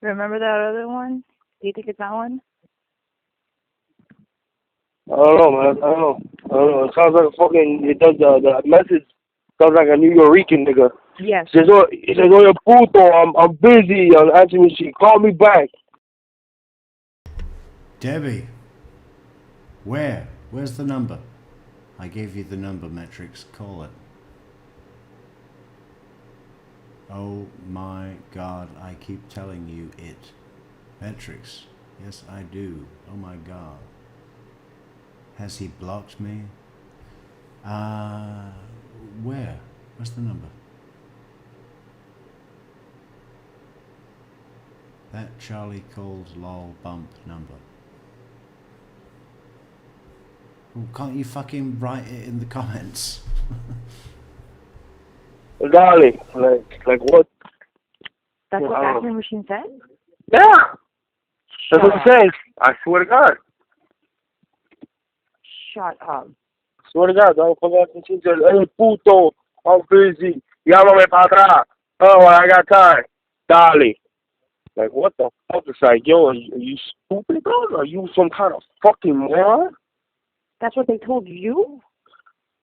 Speaker 3: Remember that other one? Do you think it's that one?
Speaker 7: I don't know, man. I don't know. It sounds like a fucking. It does the message. Sounds like a New Yorican nigga.
Speaker 3: Yes.
Speaker 7: It says, "Oye, puto, I'm busy on answering machine. Call me back."
Speaker 2: Debbie, where's the number? I gave you the number, Metrix. Call it. Oh my God, I keep telling you it. Metrix. Yes, I do. Oh my God. Has he blocked me? Where? What's the number? That Charlie calls lol bump number. Well, can't you fucking write it in the comments?
Speaker 7: Darling, like what?
Speaker 3: That's what the
Speaker 7: I don't know.
Speaker 3: answering machine said?
Speaker 7: Yeah. That's what I'm saying. I swear to God.
Speaker 3: Shut up.
Speaker 7: Swear to God, don't forget to teach her, hey, puto, I'm busy. Llámame para atrás. Oh, I got time. Dale. Like, what the fuck? It's like, yo, are you stupid, bro? Are you some kind of fucking moron?
Speaker 3: That's what they told you?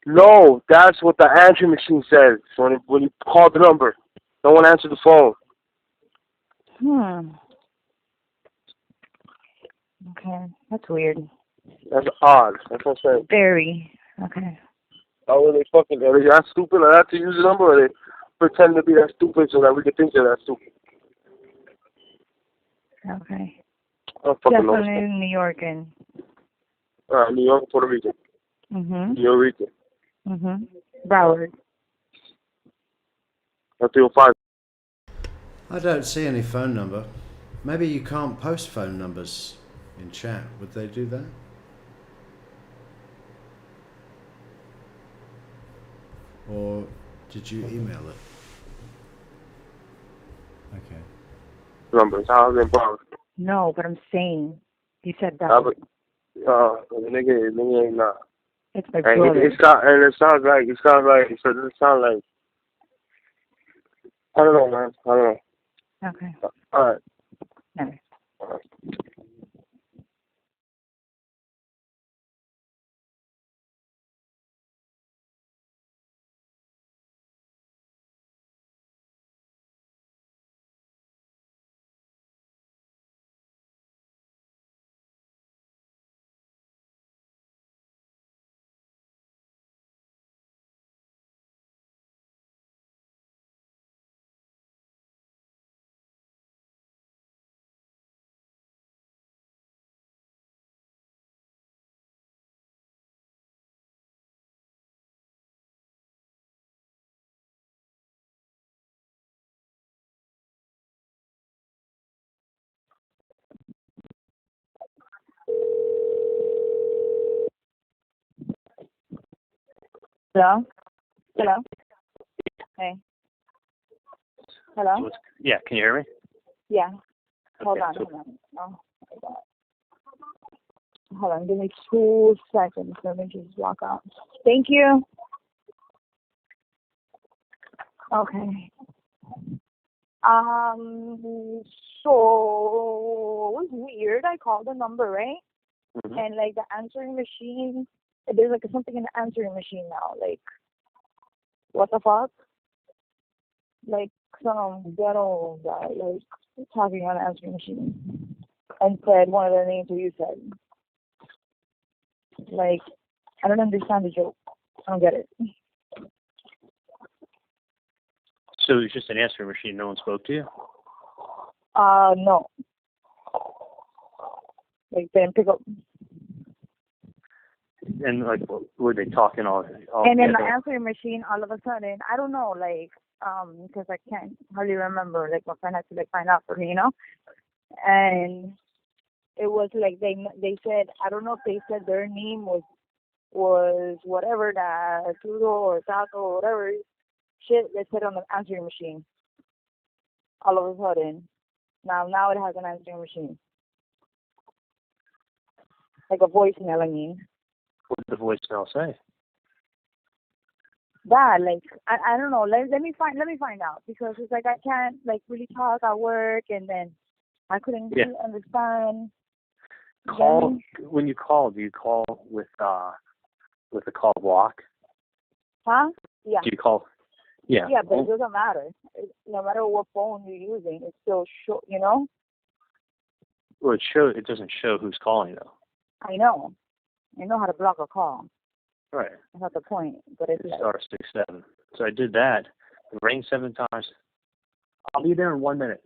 Speaker 7: No, that's what the answering machine says when you call the number. No one answered the phone.
Speaker 3: Okay, that's weird.
Speaker 7: That's odd. That's what I'm saying.
Speaker 3: Very. Okay.
Speaker 7: Are they fucking, are they that stupid or that to use the number, or they pretend to be that stupid so that we can think they're that stupid?
Speaker 3: Okay.
Speaker 7: I don't fucking know.
Speaker 3: Definitely New York and.
Speaker 7: New York, Puerto Rico. New York.
Speaker 3: Broward.
Speaker 7: Until 5.
Speaker 2: I don't see any phone number. Maybe you can't post phone numbers in chat. Would they do that? Or did you email it? Okay.
Speaker 7: Numbers. I was in Broward.
Speaker 3: No, but I'm saying. You said that.
Speaker 7: The nigga ain't not.
Speaker 3: It's my
Speaker 7: And
Speaker 3: brother.
Speaker 7: it sounds like, I don't know, man. I don't know.
Speaker 3: Okay.
Speaker 7: All right.
Speaker 3: All right. Hello? Hello? Hey. Hello?
Speaker 4: Yeah, can you hear me?
Speaker 3: Yeah. Hold
Speaker 4: Okay,
Speaker 3: on,
Speaker 4: so-
Speaker 3: hold on. Oh, my God. Hold on, give me 2 seconds. Let me just walk out. Thank you. Okay. So it was weird. I called the number, right?
Speaker 4: Mhm.
Speaker 3: And like the answering machine, there's like something in the answering machine now. Like, what the fuck? Like some ghetto guy, like talking on the answering machine, and said one of the names that you said. Like, I don't understand the joke. I don't get it.
Speaker 4: So it was just an answering machine. No one spoke to you?
Speaker 3: No. Like, they didn't pick up.
Speaker 4: And like, were they talking all
Speaker 3: And then the
Speaker 4: together?
Speaker 3: answering machine, all of a sudden, I don't know, like, because I can't hardly remember. Like, my friend had to like find out for me, you know. And it was like they said, I don't know if they said their name was whatever, that Tudo or Taco or whatever shit they said on the answering machine. All of a sudden, now it has an answering machine, like a voicemail. I mean,
Speaker 4: What did the voicemail say?
Speaker 3: that like I don't know. Let me find out, because it's like I can't like really talk at work, and then I couldn't really understand.
Speaker 4: Call when you call. Do you call with the call block?
Speaker 3: Huh? Yeah.
Speaker 4: Do you call? Yeah.
Speaker 3: Yeah, but it doesn't matter. No matter what phone you're using, it's still show. You know.
Speaker 4: Well, it doesn't show who's calling though.
Speaker 3: I know how to block a call.
Speaker 4: Right.
Speaker 3: That's not the point. But it's like,
Speaker 4: Star 67. So I did that. It rang 7 times. I'll be there in 1 minute.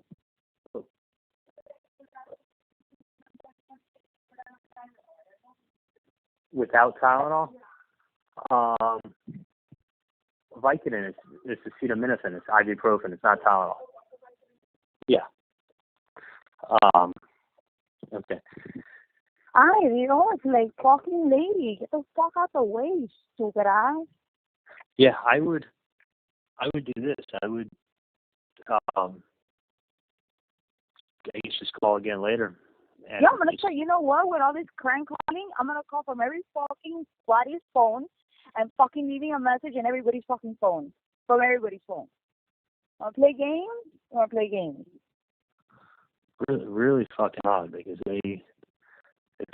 Speaker 4: Without Tylenol, Vicodin is acetaminophen. It's ibuprofen. It's not Tylenol. Yeah. Okay.
Speaker 3: It's like fucking lady. Get the fuck out the way, stupid ass.
Speaker 4: Yeah, I would do this. I would, I guess just call again later. And
Speaker 3: Yeah, I'm gonna try. You know what? With all this crank calling, I'm gonna call from every fucking body's phone and fucking leaving a message in everybody's fucking phone. From everybody's phone. Wanna play games? Wanna play games?
Speaker 4: really, really fucking odd because they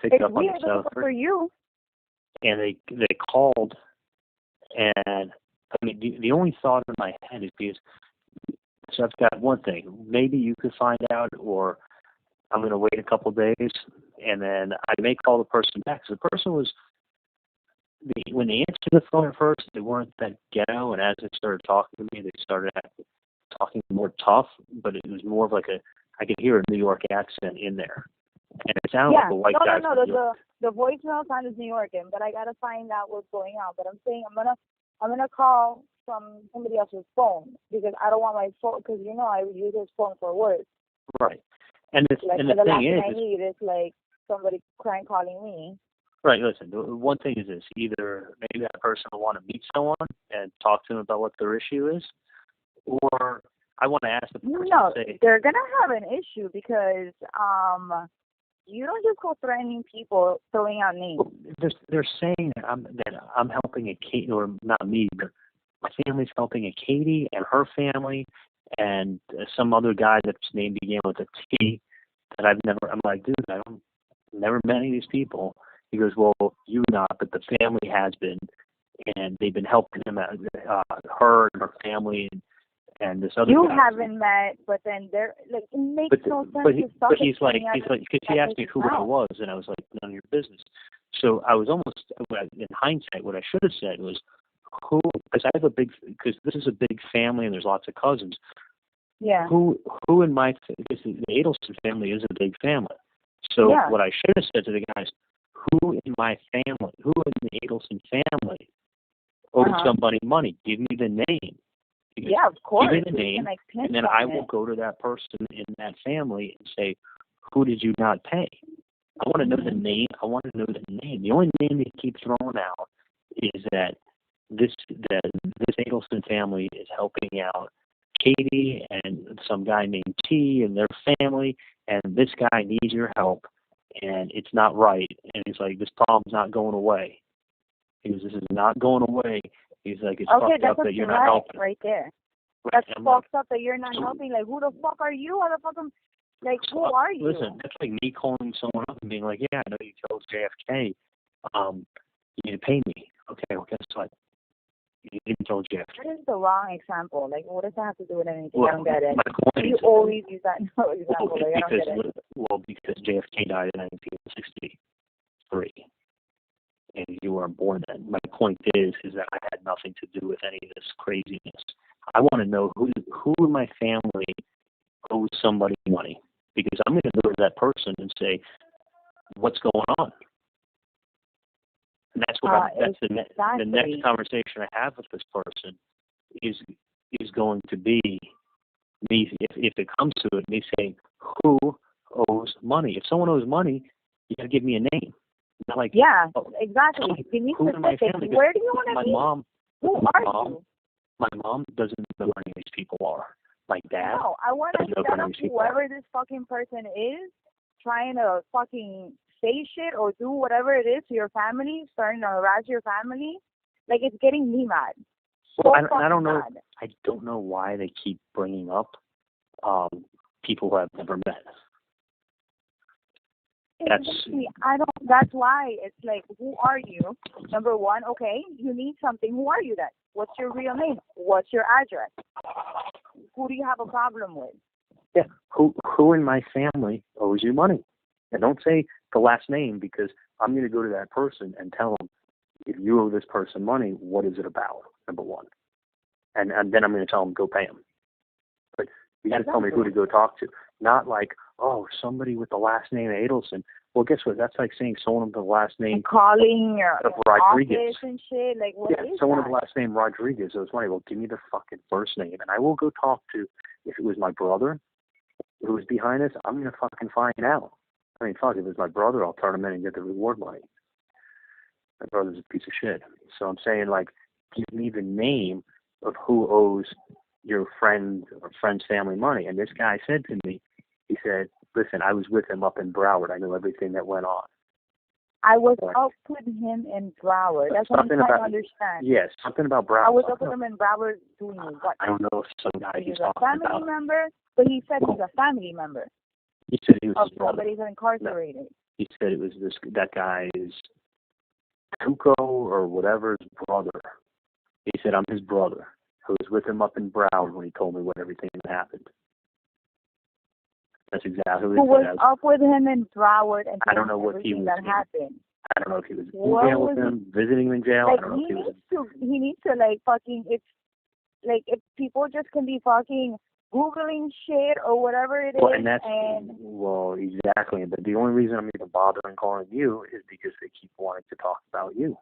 Speaker 4: picked
Speaker 3: It's
Speaker 4: up on
Speaker 3: weird
Speaker 4: themselves
Speaker 3: for you.
Speaker 4: and they called, and I mean the only thought in my head is because so I've got one thing. Maybe you could find out, or I'm going to wait a couple of days, and then I may call the person back. So the person was, when they answered the phone at first, they weren't that ghetto, and as they started talking to me, they started talking more tough, but it was more of like I could hear a New York accent in there. And it sounded like a white guy.
Speaker 3: No. The voicemail sound is New Yorker, but I gotta find out what's going on. But I'm saying I'm gonna call from somebody else's phone because I don't want my phone because I use his phone for work.
Speaker 4: Right. And the
Speaker 3: Like,
Speaker 4: thing
Speaker 3: the last
Speaker 4: is,
Speaker 3: thing I need is like somebody crying calling me.
Speaker 4: right. Listen, the one thing is this: either maybe that person will want to meet someone and talk to them about what their issue is, or I want to ask the person.
Speaker 3: No,
Speaker 4: say,
Speaker 3: they're gonna have an issue because you don't just go threatening people, throwing out names.
Speaker 4: they're saying that I'm helping a Katie, or not me, but my family's helping a Katie and her family, and some other guy that's name began with a T that I'm like, dude, never met any of these people. He goes, well, you not, but the family has been, and they've been helping him, her and her family, and this other.
Speaker 3: You
Speaker 4: guy.
Speaker 3: haven't met, but then they're like, it makes no sense to stop.
Speaker 4: But he's like, because he asked me who I was, and I was like, none of your business. So I was almost, in hindsight, what I should have said was, who? Because because this is a big family, and there's lots of cousins.
Speaker 3: Yeah.
Speaker 4: Who in my, because the Adelson family is a big family. So what I should have said to the guys, who in my family, who in the Adelson family owes somebody money? Give me the name. Because
Speaker 3: yeah, of course.
Speaker 4: Give me the name, and then I will go to that person in that family and say, who did you not pay? I want to know the name. I want to know the name. The only name they keep throwing out is that this Adelson family is helping out Katie and some guy named T and their family, and this guy needs your help, and it's not right. And he's like, this problem's not going away. He goes, this is not going away. He's like, it's fucked up that you're not helping.
Speaker 3: Right there.
Speaker 4: Right.
Speaker 3: That's fucked up that you're not helping. Like, who the fuck are you? How the fuck who are you?
Speaker 4: Listen, that's like me calling someone up and being like, yeah, I know you killed JFK. You need to pay me. Okay, well, guess what? You didn't kill JFK.
Speaker 3: That is the wrong example. Like, what does that have to do with anything?
Speaker 4: Well,
Speaker 3: I don't get it.
Speaker 4: My point
Speaker 3: You
Speaker 4: is,
Speaker 3: always use that example. Like, I don't get it.
Speaker 4: Because JFK died in 1963. And you weren't born then. My point is that I had nothing to do with any of this craziness. I want to know who in my family owes somebody money, because I'm going to go to that person and say, "What's going on?" And that's what the next conversation I have with this person is going to be me, if it comes to it, me saying, "Who owes money?" If someone owes money, you got to give me a name. Not like,
Speaker 3: exactly. Give me
Speaker 4: who in my family?
Speaker 3: Where do you want to be? Who are you?
Speaker 4: My mom doesn't know who any of these people are. My dad.
Speaker 3: No, I want to set up whoever this fucking person is trying to fucking say shit or do whatever it is to your family, starting to harass your family. Like, it's getting me mad.
Speaker 4: Well, I don't know. Mad. I don't know why they keep bringing up people who I've never met.
Speaker 3: That's why it's like, who are you? Number one, okay, you need something. Who are you then? What's your real name? What's your address? Who do you have a problem with?
Speaker 4: Yeah, who in my family owes you money? And don't say the last name, because I'm going to go to that person and tell them, if you owe this person money, what is it about? Number one, and then I'm going to tell them, go pay them. But you got to tell me who to go talk to. Not like, oh, somebody with the last name Adelson. Well, guess what? That's like saying someone with the last name
Speaker 3: and calling your
Speaker 4: Rodriguez
Speaker 3: office and shit. Like, what is
Speaker 4: someone
Speaker 3: that?
Speaker 4: with the last name Rodriguez. Owes money. Well, give me the fucking first name, and I will go talk to. If it was my brother who was behind this, I'm gonna fucking find out. I mean, fuck, if it's my brother, I'll turn him in and get the reward money. My brother's a piece of shit. So I'm saying, like, give me the name of who owes your friend or friend's family money. And this guy said to me, he said, listen, I was with him up in Broward. I knew everything that went on.
Speaker 3: I was up with him in Broward. That's what I'm trying to understand.
Speaker 4: Yes, something about Broward.
Speaker 3: I was up with him in Broward doing what?
Speaker 4: I don't know if some guy he's
Speaker 3: a family member, but he said he's a family member.
Speaker 4: He said he was
Speaker 3: of
Speaker 4: his brother.
Speaker 3: Somebody's incarcerated.
Speaker 4: No. He said it was that guy's Tuco or whatever's brother. He said, I'm his brother. I was with him up in Broward when he told me what everything happened. That's exactly what he said.
Speaker 3: Who was up with him in Broward and
Speaker 4: I don't know what he was
Speaker 3: that happened.
Speaker 4: I don't know if he was in jail with him, visiting him in jail.
Speaker 3: Like,
Speaker 4: I don't know
Speaker 3: he needs to like fucking, if people just can be fucking Googling shit or whatever it is.
Speaker 4: Well, exactly. But the only reason I'm even bothering calling you is because they keep wanting to talk about you.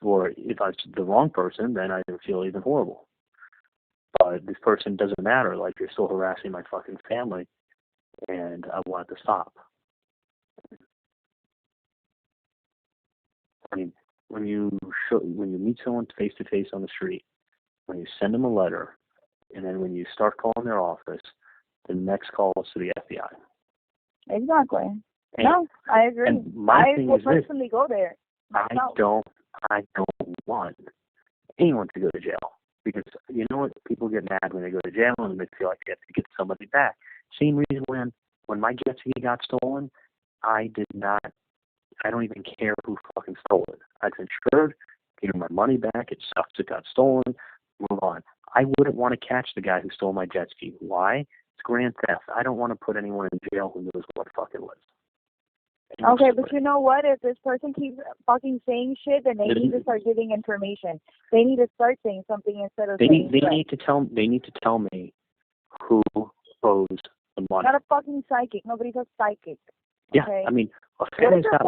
Speaker 4: Or if I'm the wrong person, then I feel even horrible. But this person doesn't matter. Like, you're still harassing my fucking family, and I want it to stop. I mean, when you meet someone face to face on the street, when you send them a letter, and then when you start calling their office, the next call is to the FBI.
Speaker 3: Exactly. No, I agree.
Speaker 4: And my thing
Speaker 3: would
Speaker 4: is
Speaker 3: personally go there.
Speaker 4: I don't want anyone to go to jail, because you know what? People get mad when they go to jail and they feel like they have to get somebody back. Same reason when my jet ski got stolen, I don't even care who fucking stole it. I was insured, gave my money back. It sucks it got stolen. Move on. I wouldn't want to catch the guy who stole my jet ski. Why? It's grand theft. I don't want to put anyone in jail who knows what fuck it was.
Speaker 3: Okay, but you know what? If this person keeps fucking saying shit, then they need to start giving information. They need to start saying something instead of saying
Speaker 4: they need to tell me who owes the money.
Speaker 3: Not a fucking psychic. Nobody's a psychic.
Speaker 4: Yeah,
Speaker 3: okay?
Speaker 4: I mean, a
Speaker 3: family's
Speaker 4: got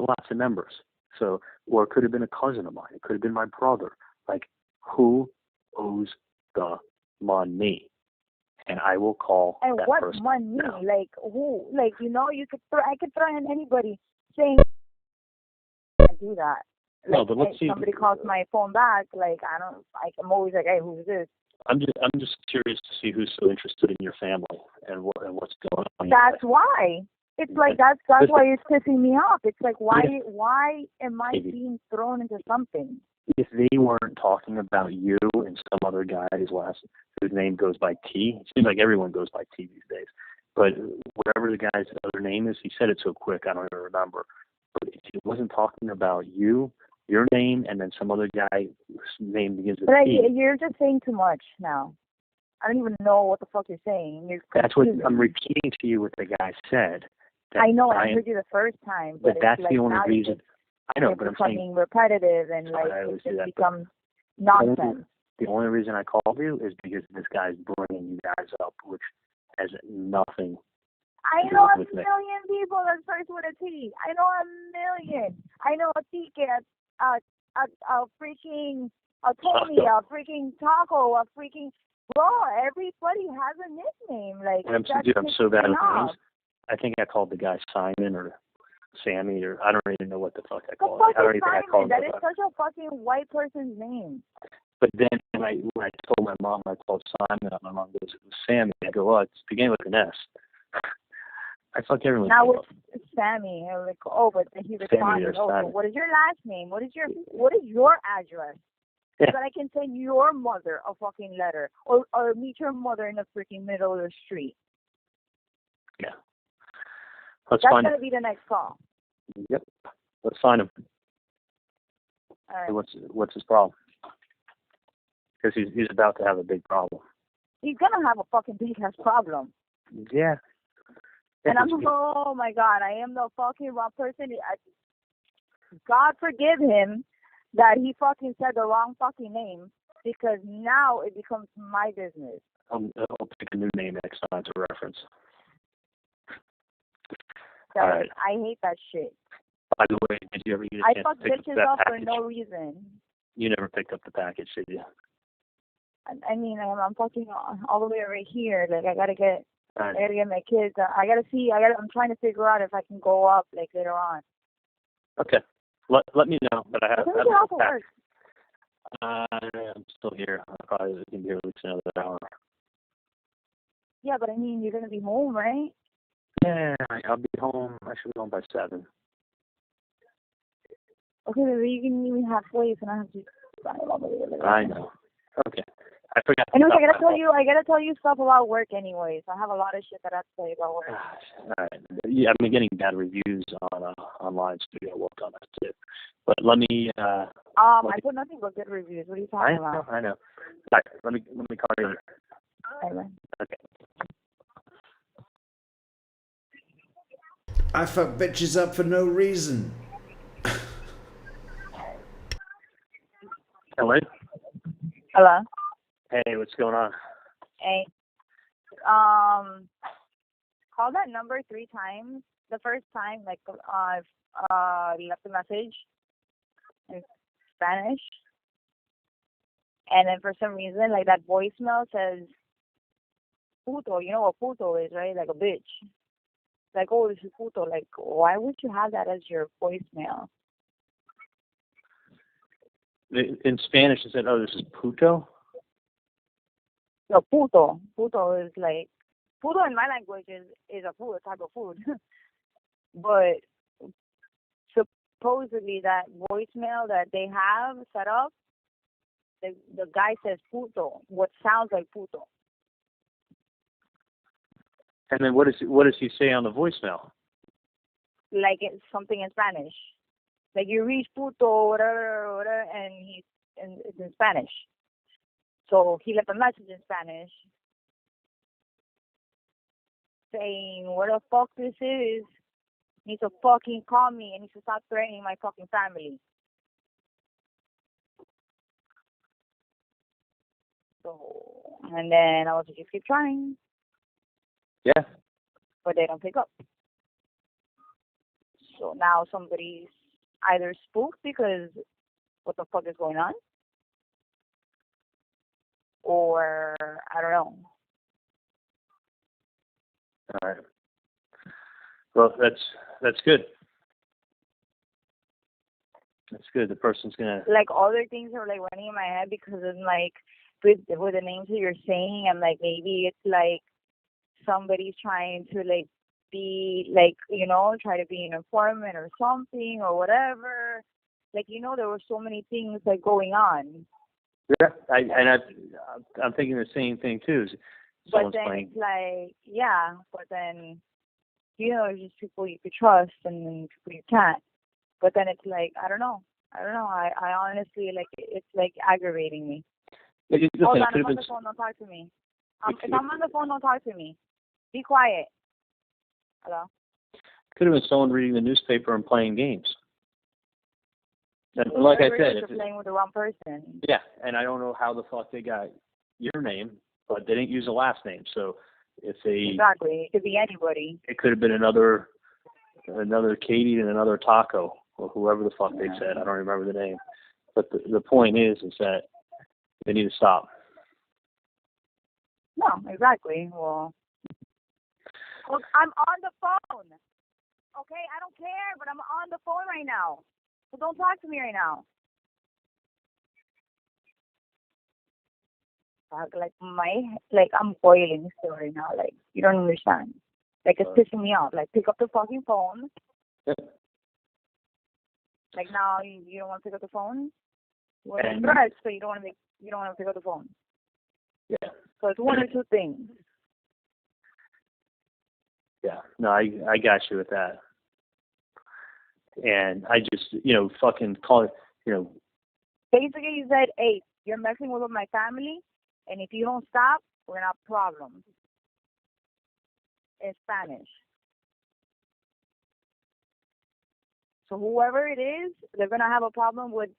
Speaker 4: lots of members. So, or it could have been a cousin of mine. It could have been my brother. Like, who owes the money? And I will call
Speaker 3: and
Speaker 4: that
Speaker 3: what
Speaker 4: person.
Speaker 3: Money?
Speaker 4: Now.
Speaker 3: Like who? Like, you know, I could threaten anybody saying do that. Like,
Speaker 4: no, but let's see.
Speaker 3: Somebody calls my phone back. Like, I'm always like, hey, who's this?
Speaker 4: I'm just curious to see who's so interested in your family and what's going on.
Speaker 3: That's why. It's like that's why it's pissing me off. It's like why am I being thrown into something?
Speaker 4: If they weren't talking about you and some other guy whose name goes by T, it seems like everyone goes by T these days. But whatever the guy's other name is, he said it so quick I don't even remember. But if he wasn't talking about you, your name, and then some other guy whose name begins with T.
Speaker 3: You're just saying too much now. I don't even know what the fuck you're saying.
Speaker 4: That's what I'm repeating to you. What the guy said.
Speaker 3: I know. I heard you the first time,
Speaker 4: but that's the only reason. I know, but I'm saying
Speaker 3: repetitive and like it just becomes nonsense.
Speaker 4: The only reason I called you is because this guy's bringing you guys up, which has nothing.
Speaker 3: I know a million people that starts with a T. I know a million. I know a Tique, a freaking Tony, a freaking Taco, a freaking bro. Everybody has a nickname. Like
Speaker 4: I'm so bad with names. I think I called the guy Simon or Sammy, or I don't even know what the fuck I called him. I don't even think I called him.
Speaker 3: That is such a fucking white person's name.
Speaker 4: But then when I told my mom I called Simon, my mom goes, it was Sammy. I go, well, it's beginning with an S. I fuck everyone.
Speaker 3: Now it's Sammy. I'm like, oh, but then he responded, oh, so what is your last name? What is your address?
Speaker 4: Yeah.
Speaker 3: So that I can send your mother a fucking letter, or meet your mother in the freaking middle of the street.
Speaker 4: Yeah.
Speaker 3: That's going to be the next call.
Speaker 4: Yep. Let's find him.
Speaker 3: All right.
Speaker 4: What's his problem? Because he's about to have a big problem.
Speaker 3: He's going to have a fucking big-ass problem.
Speaker 4: Yeah.
Speaker 3: And oh my God, I am the fucking wrong person. God forgive him that he fucking said the wrong fucking name, because now it becomes my business.
Speaker 4: I'll pick a new name next time to reference.
Speaker 3: All right. I hate that shit.
Speaker 4: By the way, did you ever get a chance to pick up that package?
Speaker 3: I fuck bitches up for no reason.
Speaker 4: You never picked up the package, did you?
Speaker 3: I mean, I'm fucking all the way right here. Like, I gotta get I gotta get my kids. I gotta see. I'm trying to figure out if I can go up like later on.
Speaker 4: Okay. Let me know. But I have.
Speaker 3: When do you also work?
Speaker 4: I'm still here. I'll probably be here at least another hour.
Speaker 3: Yeah, but I mean, you're gonna be home, right?
Speaker 4: Yeah, I'll be home. I should be home by 7.
Speaker 3: Okay, but you can meet me halfway, so I have to.
Speaker 4: I know. Okay. I forgot.
Speaker 3: Anyways, I gotta tell you stuff about work. Anyways, I have a lot of shit that I have to tell you about work.
Speaker 4: Gosh, all right. Yeah, I've been getting bad reviews on online studio. Work on that too. But let me.
Speaker 3: I put nothing but good reviews. What are you talking about?
Speaker 4: I know. All right. Let me call you.
Speaker 3: Anyway.
Speaker 4: Okay.
Speaker 2: I fuck bitches up for no reason.
Speaker 4: Hello.
Speaker 3: Hello.
Speaker 4: Hey, what's going on?
Speaker 3: Hey. Call that number 3 times. The first time, like, I've left a message in Spanish, and then for some reason, like, that voicemail says puto. You know what puto is, right? Like a bitch. Like, oh, this is puto. Like, why would you have that as your voicemail?
Speaker 4: In Spanish, it said, "Oh, this is puto."
Speaker 3: No, puto. Puto is like, puto in my language is a food, a type of food. But supposedly that voicemail that they have set up, the guy says puto, what sounds like puto.
Speaker 4: And then what does he say on the voicemail?
Speaker 3: Like it's something in Spanish. Like you reach puto, whatever, and it's in Spanish. So he left a message in Spanish saying, what the fuck this is? Needs to fucking call me and needs to stop threatening my fucking family. So, and then I was like, just keep trying.
Speaker 4: Yeah.
Speaker 3: But they don't pick up. So now somebody's either spooked because what the fuck is going on? Or I don't know.
Speaker 4: All right. Well, that's good. That's good. The person's gonna.
Speaker 3: Like other things are like running in my head because I'm like with the names that you're saying, I'm like maybe it's like somebody's trying to like be like, you know, try to be an informant or something or whatever. Like, you know, there were so many things like going on.
Speaker 4: Yeah, I'm thinking the same thing too.
Speaker 3: But then it's like, yeah, but then, you know, there's just people you could trust and then people you can't. But then it's like, I don't know. I honestly, like, it's like aggravating me.
Speaker 4: Listen,
Speaker 3: Hold on, I'm on the phone, don't talk to me. If I'm on the phone, don't talk to me. Be quiet. Hello?
Speaker 4: Could have been someone reading the newspaper and playing games. And like I said,
Speaker 3: you're playing with the wrong person.
Speaker 4: Yeah, and I don't know how the fuck they got your name, but they didn't use a last name. So if they
Speaker 3: exactly, it could be anybody.
Speaker 4: It could have been another Katie and another Taco or whoever the fuck they said. I don't remember the name. But the point is that they need to stop.
Speaker 3: No, exactly. Well, look, I'm on the phone. Okay, I don't care, but I'm on the phone right now. So don't talk to me right now. Like I'm boiling still right now. Like you don't understand. Like it's pissing me off. Like pick up the fucking phone.
Speaker 4: Yeah.
Speaker 3: Like now you don't want to pick up the phone. Well, threats, so you don't want to pick up the phone.
Speaker 4: Yeah.
Speaker 3: So it's one or two things.
Speaker 4: Yeah. No, I got you with that. And I just, fucking call it,
Speaker 3: Basically, he said, hey, you're messing with my family, and if you don't stop, we're gonna have problems. In Spanish. So whoever it is, they're gonna have a problem with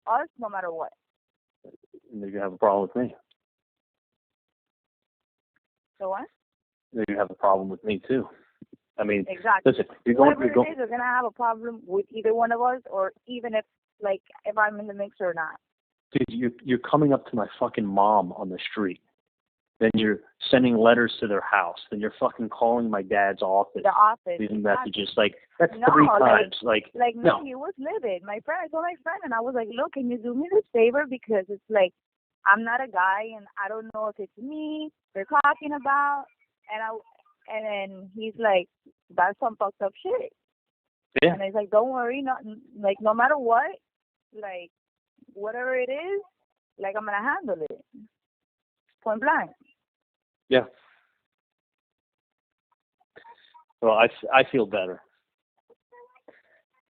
Speaker 3: us no matter what.
Speaker 4: They're gonna have a problem with me.
Speaker 3: So what?
Speaker 4: They're gonna have a problem with me too. I mean,
Speaker 3: exactly.
Speaker 4: Listen,
Speaker 3: whoever it is, they're gonna have a problem with either one of us, or even if I'm in the mix or not.
Speaker 4: Dude, you're coming up to my fucking mom on the street. Then you're sending letters to their house. Then you're fucking calling my dad's office.
Speaker 3: The office.
Speaker 4: Leaving messages. Like, that's
Speaker 3: No,
Speaker 4: 3 times.
Speaker 3: No, he was livid. I told my friend, and I was like, look, can you do me this favor? Because it's like, I'm not a guy, and I don't know if it's me they're talking about. And then he's like, that's some fucked up shit.
Speaker 4: Yeah.
Speaker 3: And he's like, don't worry, no matter what, like, whatever it is, like, I'm going to handle it. Point blank.
Speaker 4: Yeah. Well, I feel better.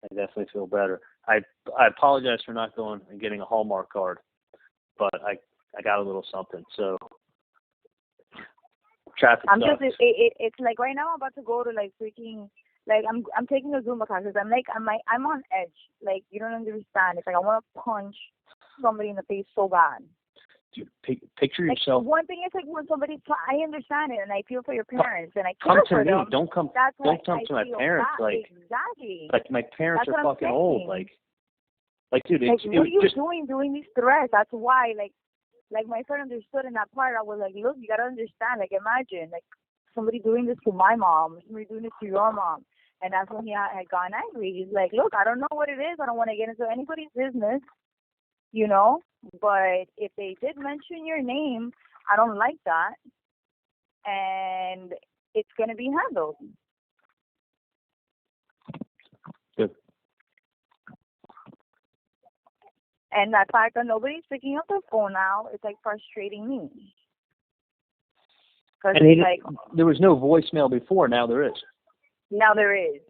Speaker 4: I definitely feel better. I apologize for not going and getting a Hallmark card, but I got a little something. So traffic sucks.
Speaker 3: It's like right now I'm about to go to like freaking, like I'm taking a Zumba class because I'm on edge. Like, you don't understand. It's like I want to punch somebody in the face so bad.
Speaker 4: Dude, picture yourself.
Speaker 3: Like, one thing is like when somebody, I understand it and I feel for your parents and I
Speaker 4: come
Speaker 3: care
Speaker 4: to
Speaker 3: for
Speaker 4: me.
Speaker 3: them.
Speaker 4: Don't come to my parents.
Speaker 3: Bad.
Speaker 4: Like,
Speaker 3: exactly.
Speaker 4: Like, my parents
Speaker 3: That's
Speaker 4: are
Speaker 3: what I'm
Speaker 4: fucking
Speaker 3: saying.
Speaker 4: old. Like, dude,
Speaker 3: like,
Speaker 4: it
Speaker 3: what are you
Speaker 4: just
Speaker 3: doing these threats? That's why, like my friend understood in that part. I was like, look, you gotta understand. Like, imagine like somebody doing this to my mom, somebody doing this to your mom, and that's when he had gone angry. He's like, look, I don't know what it is. I don't want to get into anybody's business, you know. But if they did mention your name, I don't like that, and it's gonna be handled.
Speaker 4: Good.
Speaker 3: And that fact that nobody's picking up the phone now, it's like frustrating me. Because it's like,
Speaker 4: there was no voicemail before. Now there is.
Speaker 3: Now there is.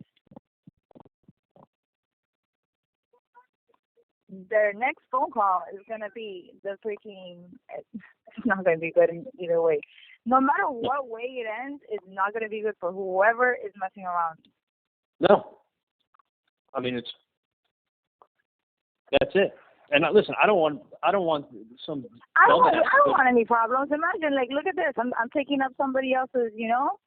Speaker 3: Their next phone call is going to be the freaking, it's not going to be good in either way. No matter what way it ends, it's not going to be good for whoever is messing around.
Speaker 4: No. I mean, that's it. And listen, I don't want some.
Speaker 3: I don't want any problems. Imagine, like, look at this. I'm taking up somebody else's, you know?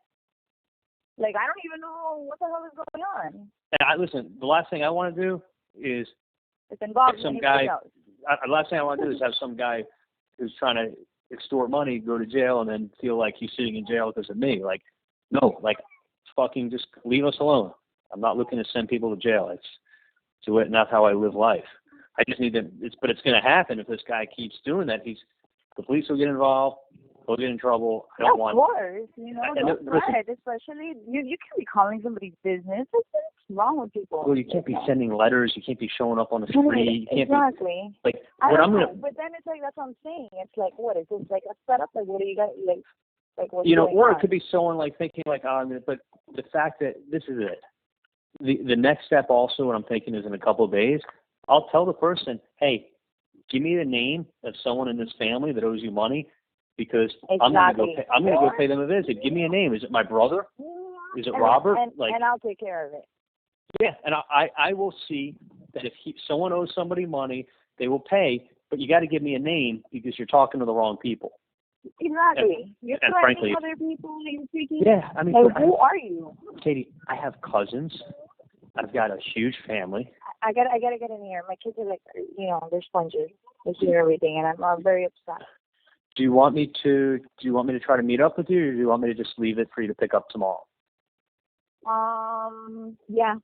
Speaker 3: Like, I don't even know what the hell is going on.
Speaker 4: And listen, the last thing I want to do is
Speaker 3: it's involved
Speaker 4: some guy. The last thing I want to do is have some guy who's trying to extort money go to jail and then feel like he's sitting in jail because of me. Like, no, like, fucking just leave us alone. I'm not looking to send people to jail. It's not how I live life. I just need to. But it's going to happen if this guy keeps doing that. The police will get involved. They'll get in trouble. I don't want.
Speaker 3: Of course, you know. Don't threat, especially you can't be calling somebody's business. What's wrong with people?
Speaker 4: Well, you can't be sending letters. You can't be showing up on the street. You can't
Speaker 3: exactly.
Speaker 4: Be, like, what I'm gonna.
Speaker 3: But then it's like, that's what I'm saying. It's like, what is this, like a setup? Like, what do you got? Like what's
Speaker 4: you know,
Speaker 3: going
Speaker 4: or
Speaker 3: on?
Speaker 4: it could be someone like thinking like, but the fact that this is it. The next step also, what I'm thinking is in a couple of days, I'll tell the person, hey, give me the name of someone in this family that owes you money, because I'm going to go pay them a visit. Give me a name. Is it my brother? Is it Robert?
Speaker 3: And I'll take care of it.
Speaker 4: Yeah, and I will see that if someone owes somebody money, they will pay, but you got to give me a name because you're talking to the wrong people.
Speaker 3: Exactly. You're threatening other people. You're freaking.
Speaker 4: Yeah, I mean,
Speaker 3: like, who are you?
Speaker 4: Katie, I have cousins. I've got a huge family.
Speaker 3: I gotta get in here. My kids are like, you know, they're sponges. They see everything, and I'm very upset.
Speaker 4: Do you want me to try to meet up with you, or do you want me to just leave it for you to pick up tomorrow?
Speaker 3: Yeah,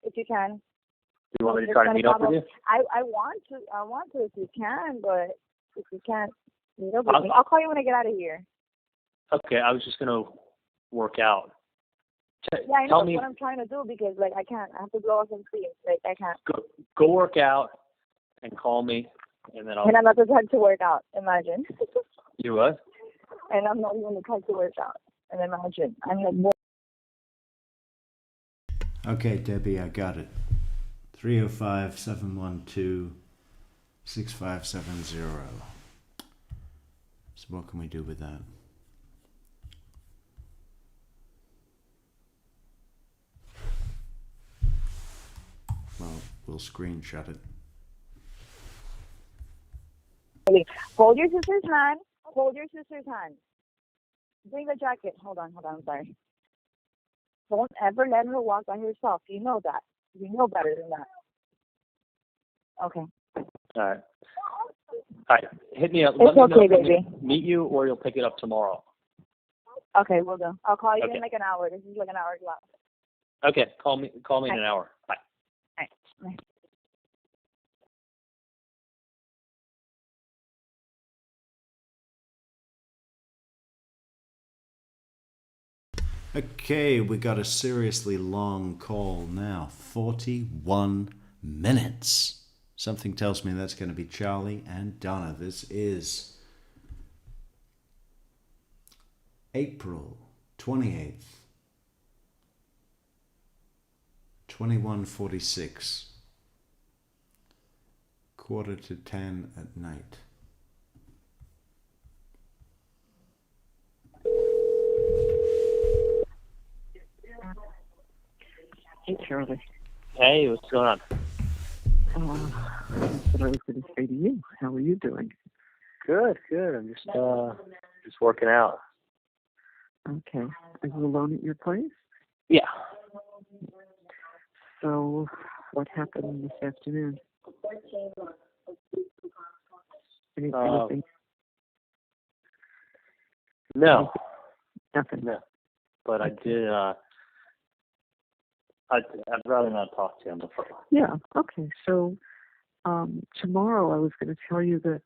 Speaker 3: if you can.
Speaker 4: Do you want me to try to meet up with you?
Speaker 3: I want to if you can, but if you can't, meet up with me. I'll call you when I get out of here.
Speaker 4: Okay, I was just gonna work out.
Speaker 3: Yeah, I know. That's what I'm trying to do, because like I can't. I have to blow off some steam. Like I can't.
Speaker 4: Go work out and call me, and then I'll.
Speaker 3: And I'm not the type to work out. Imagine.
Speaker 4: You what?
Speaker 3: And I'm not even the type to work out. And imagine I'm like.
Speaker 2: Okay, Debbie, I got it. 305-712-6570. So what can we do with that? Well, we'll screenshot it.
Speaker 3: Hold your sister's hand. Hold your sister's hand. Bring the jacket. Hold on. I'm sorry. Don't ever let her walk by herself. You know that. You know better than that. Okay.
Speaker 4: All right. All right, hit me up.
Speaker 3: It's
Speaker 4: Let me know
Speaker 3: okay,
Speaker 4: if I
Speaker 3: baby.
Speaker 4: meet you, or you'll pick it up tomorrow.
Speaker 3: Okay, we'll do. I'll call you
Speaker 4: Okay.
Speaker 3: in like an hour. This is like an hour's left.
Speaker 4: Okay, call me in an hour. Bye.
Speaker 3: All right. Bye.
Speaker 2: Okay, we got a seriously long call now. 41 minutes. Something tells me that's going to be Charlie and Donna. This is April 28th, 21:46, 9:45 at night.
Speaker 6: Hey, Charlie.
Speaker 4: Hey, what's going on?
Speaker 6: That's what I was going to say to you. How are you doing?
Speaker 4: Good. I'm just working out.
Speaker 6: Okay. Are you alone at your place?
Speaker 4: Yeah.
Speaker 6: So, what happened this afternoon? Anything?
Speaker 4: No.
Speaker 6: Nothing.
Speaker 4: No. But I did. I'd rather not talk to him before.
Speaker 6: Yeah. Okay. So, tomorrow I was going to tell you that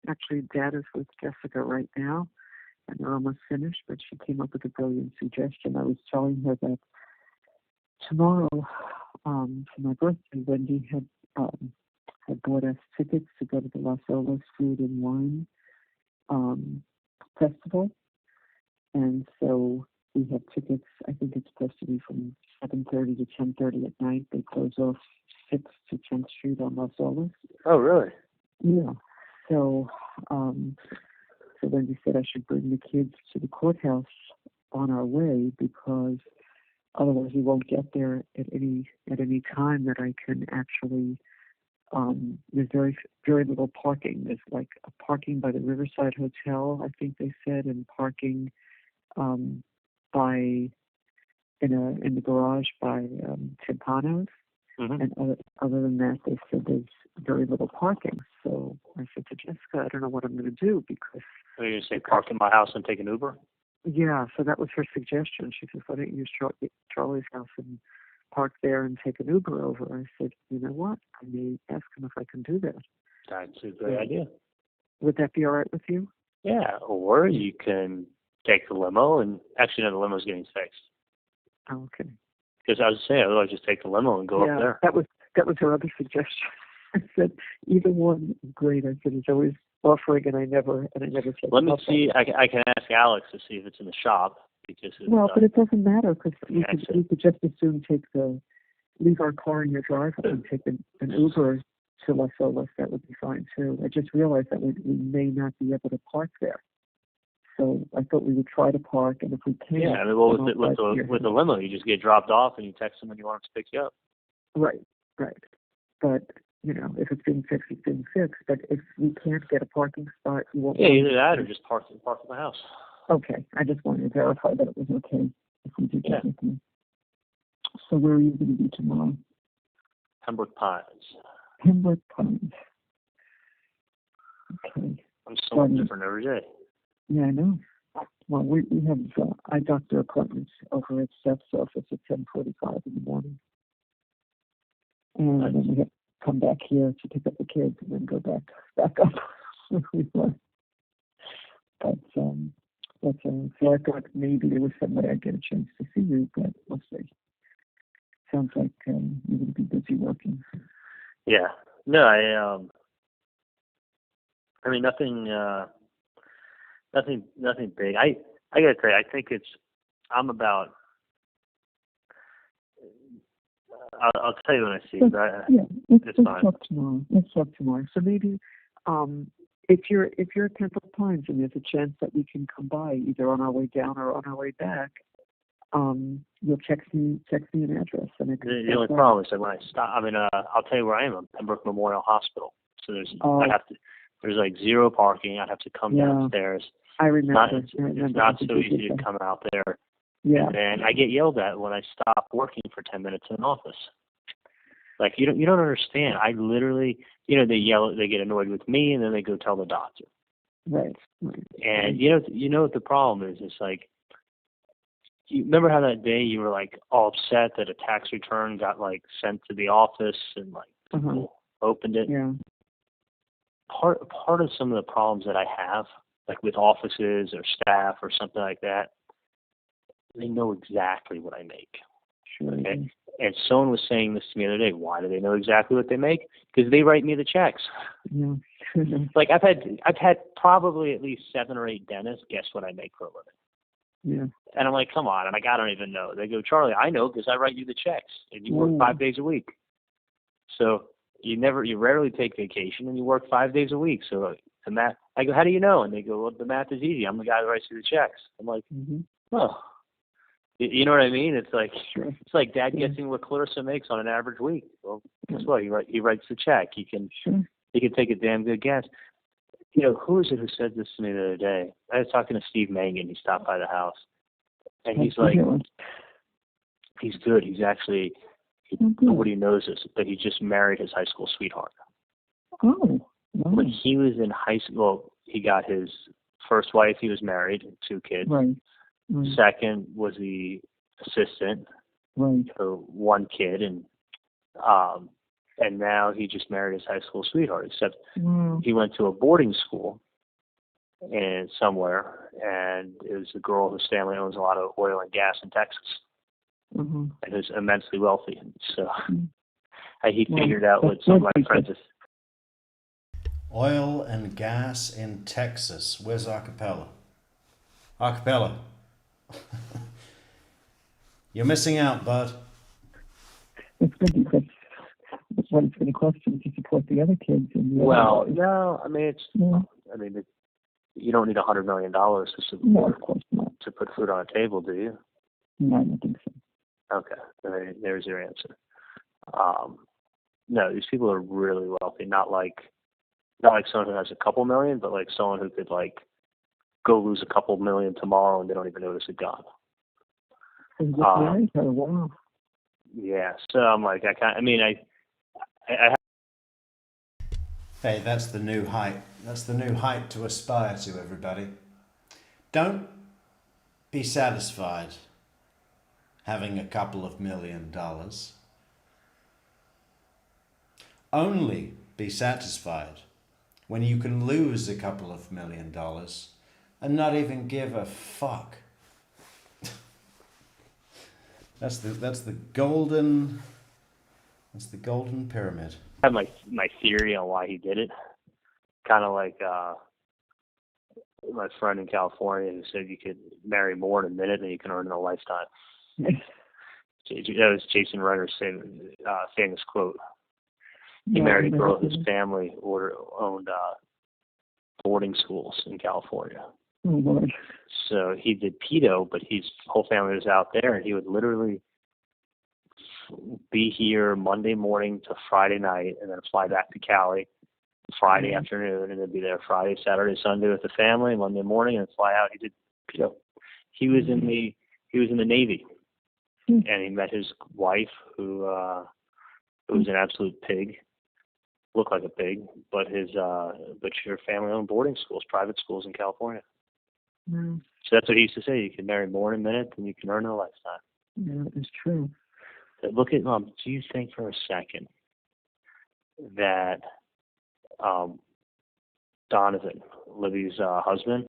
Speaker 6: actually Dad is with Jessica right now, and they're almost finished. But she came up with a brilliant suggestion. I was telling her that tomorrow, for my birthday, Wendy had bought us tickets to go to the Las Olas Food and Wine Festival, and so we have tickets. I think it's supposed to be from 7:30 to 10:30 at night. They close off 6th to 10th Street on Las Olas.
Speaker 4: Oh, really?
Speaker 6: Yeah. So, so Wendy said I should bring the kids to the courthouse on our way because otherwise we won't get there at any time that I can actually. There's very little parking. There's like a parking by the Riverside Hotel, I think they said, and parking in the garage by Timpano's.
Speaker 4: Mm-hmm.
Speaker 6: And other than that, they said there's very little parking. So I said to Jessica, I don't know what I'm going to do because.
Speaker 4: Are you going to say park in my house and take an Uber?
Speaker 6: Yeah, so that was her suggestion. She says, why don't you use Charlie's house and park there and take an Uber over? I said, you know what? I may ask him if I can do that.
Speaker 4: That's a great idea.
Speaker 6: Would that be all right with you?
Speaker 4: Yeah, or you can take the limo, and actually, no, the limo's getting fixed.
Speaker 6: Oh, okay.
Speaker 4: Because I was saying, otherwise, just take the limo and go up there.
Speaker 6: that was her other suggestion. I said, either one, great. I said, it's always offering, and I never take.
Speaker 4: Let me see. I can ask Alex to see if it's in the shop because.
Speaker 6: But it doesn't matter because we could just as soon leave our car in your driveway and take an Uber to Las Olas. That would be fine too. I just realized that we may not be able to park there. So I thought we would try to park, and if we can.
Speaker 4: Yeah, well, with the limo, you just get dropped off, and you text them when you want them to pick you up.
Speaker 6: Right. But if it's being fixed, it's being fixed. But if we can't get a parking spot, you won't.
Speaker 4: Yeah, either that or just park at my house.
Speaker 6: Okay, I just wanted to verify that it was okay if we did that with you. So where are you going to be tomorrow?
Speaker 4: Pembroke Pines.
Speaker 6: Pembroke Pines. Okay.
Speaker 4: I'm so different every day.
Speaker 6: Yeah, I know. Well, we have eye doctor appointments over at Steph's office at 10:45 in the morning. And then we have to come back here to pick up the kids and then go back up where we were. But so I thought maybe there was some way I'd get a chance to see you, but we'll see. Sounds like you're going to be busy working.
Speaker 4: Yeah. No, I mean nothing big. I gotta tell you, I think I'm about. I'll tell you when I see it. Let's
Speaker 6: talk tomorrow. Let's talk tomorrow. So maybe if you're at Pembroke Pines and there's a chance that we can come by either on our way down or on our way back, you'll text me an address. And
Speaker 4: the only problem is that when I stop, I'll tell you where I am. I'm Pembroke Memorial Hospital. So there's like zero parking. I'd have to come downstairs.
Speaker 6: I remember.
Speaker 4: It's not so easy to come out there.
Speaker 6: Yeah.
Speaker 4: And I get yelled at when I stop working for 10 minutes in an office. Like you don't understand. I literally, they yell, they get annoyed with me, and then they go tell the doctor.
Speaker 6: Right.
Speaker 4: And you know what the problem is? It's like, you remember how that day you were like all upset that a tax return got like sent to the office and like people opened it?
Speaker 6: Yeah.
Speaker 4: Part of some of the problems that I have, like with offices or staff or something like that, they know exactly what I make.
Speaker 6: Sure.
Speaker 4: Okay? And someone was saying this to me the other day. Why do they know exactly what they make? Because they write me the checks.
Speaker 6: Yeah.
Speaker 4: Like I've had probably at least 7 or 8 dentists guess what I make for a living.
Speaker 6: Yeah.
Speaker 4: And I'm like, come on. And like, I don't even know. They go, Charlie, I know because I write you the checks and you work 5 days a week. So you rarely take vacation and you work 5 days a week. So the math, I go, how do you know? And they go, well, the math is easy. I'm the guy that writes you the checks. I'm like, oh, you know what I mean? It's like, it's like dad guessing what Clarissa makes on an average week. Well, guess what? He writes the check. He can take a damn good guess. Who is it who said this to me the other day? I was talking to Steve Mangan. He stopped by the house. And he's like, he's good. He's actually, nobody knows this, but he just married his high school sweetheart.
Speaker 6: Oh.
Speaker 4: When he was in high school, he got his first wife. He was married, 2 kids.
Speaker 6: Right.
Speaker 4: Second was the assistant.
Speaker 6: Right.
Speaker 4: So 1 kid, and now he just married his high school sweetheart. Except he went to a boarding school and somewhere, and it was a girl whose family owns a lot of oil and gas in Texas, and who's immensely wealthy. So he figured out what some of my friends.
Speaker 2: Oil and gas in Texas. Where's Archipelago? Archipelago. You're missing out, bud.
Speaker 6: It's good because it's what it's going to cost you to support the other kids.
Speaker 4: Well, no, I mean you don't need $100 million to support,
Speaker 6: no, of course not.
Speaker 4: to put food on a table, do you?
Speaker 6: No, I don't think so.
Speaker 4: Okay, there's your answer. No, these people are really wealthy. Not like someone who has a couple million, but like someone who could like go lose a couple million tomorrow and they don't even notice it gone.
Speaker 6: Wow.
Speaker 4: Yeah, so I'm like,
Speaker 2: Hey, that's the new height. That's the new height to aspire to, everybody. Don't be satisfied having a couple of $1 million. Only be satisfied when you can lose a couple of $1 million and not even give a fuck. That's the golden pyramid.
Speaker 4: I have my theory on why he did it. Kind of like my friend in California who said you could marry more in a minute than you can earn in a lifetime. That was Jason Renner's famous quote. He married a girl whose family owned boarding schools in California.
Speaker 6: Oh, Lord.
Speaker 4: So he did pedo, but his whole family was out there, and he would literally be here Monday morning to Friday night, and then fly back to Cali Friday afternoon, and then be there Friday, Saturday, Sunday with the family, Monday morning, and fly out. He did pedo. He was in the Navy, and he met his wife, who was an absolute pig. Looked like a pig, but your family owned boarding schools, private schools in California. So that's what he used to say. You can marry more in a minute than you can earn in a lifetime.
Speaker 6: Yeah, it's true.
Speaker 4: Look at do you think for a second that Donovan, Libby's husband,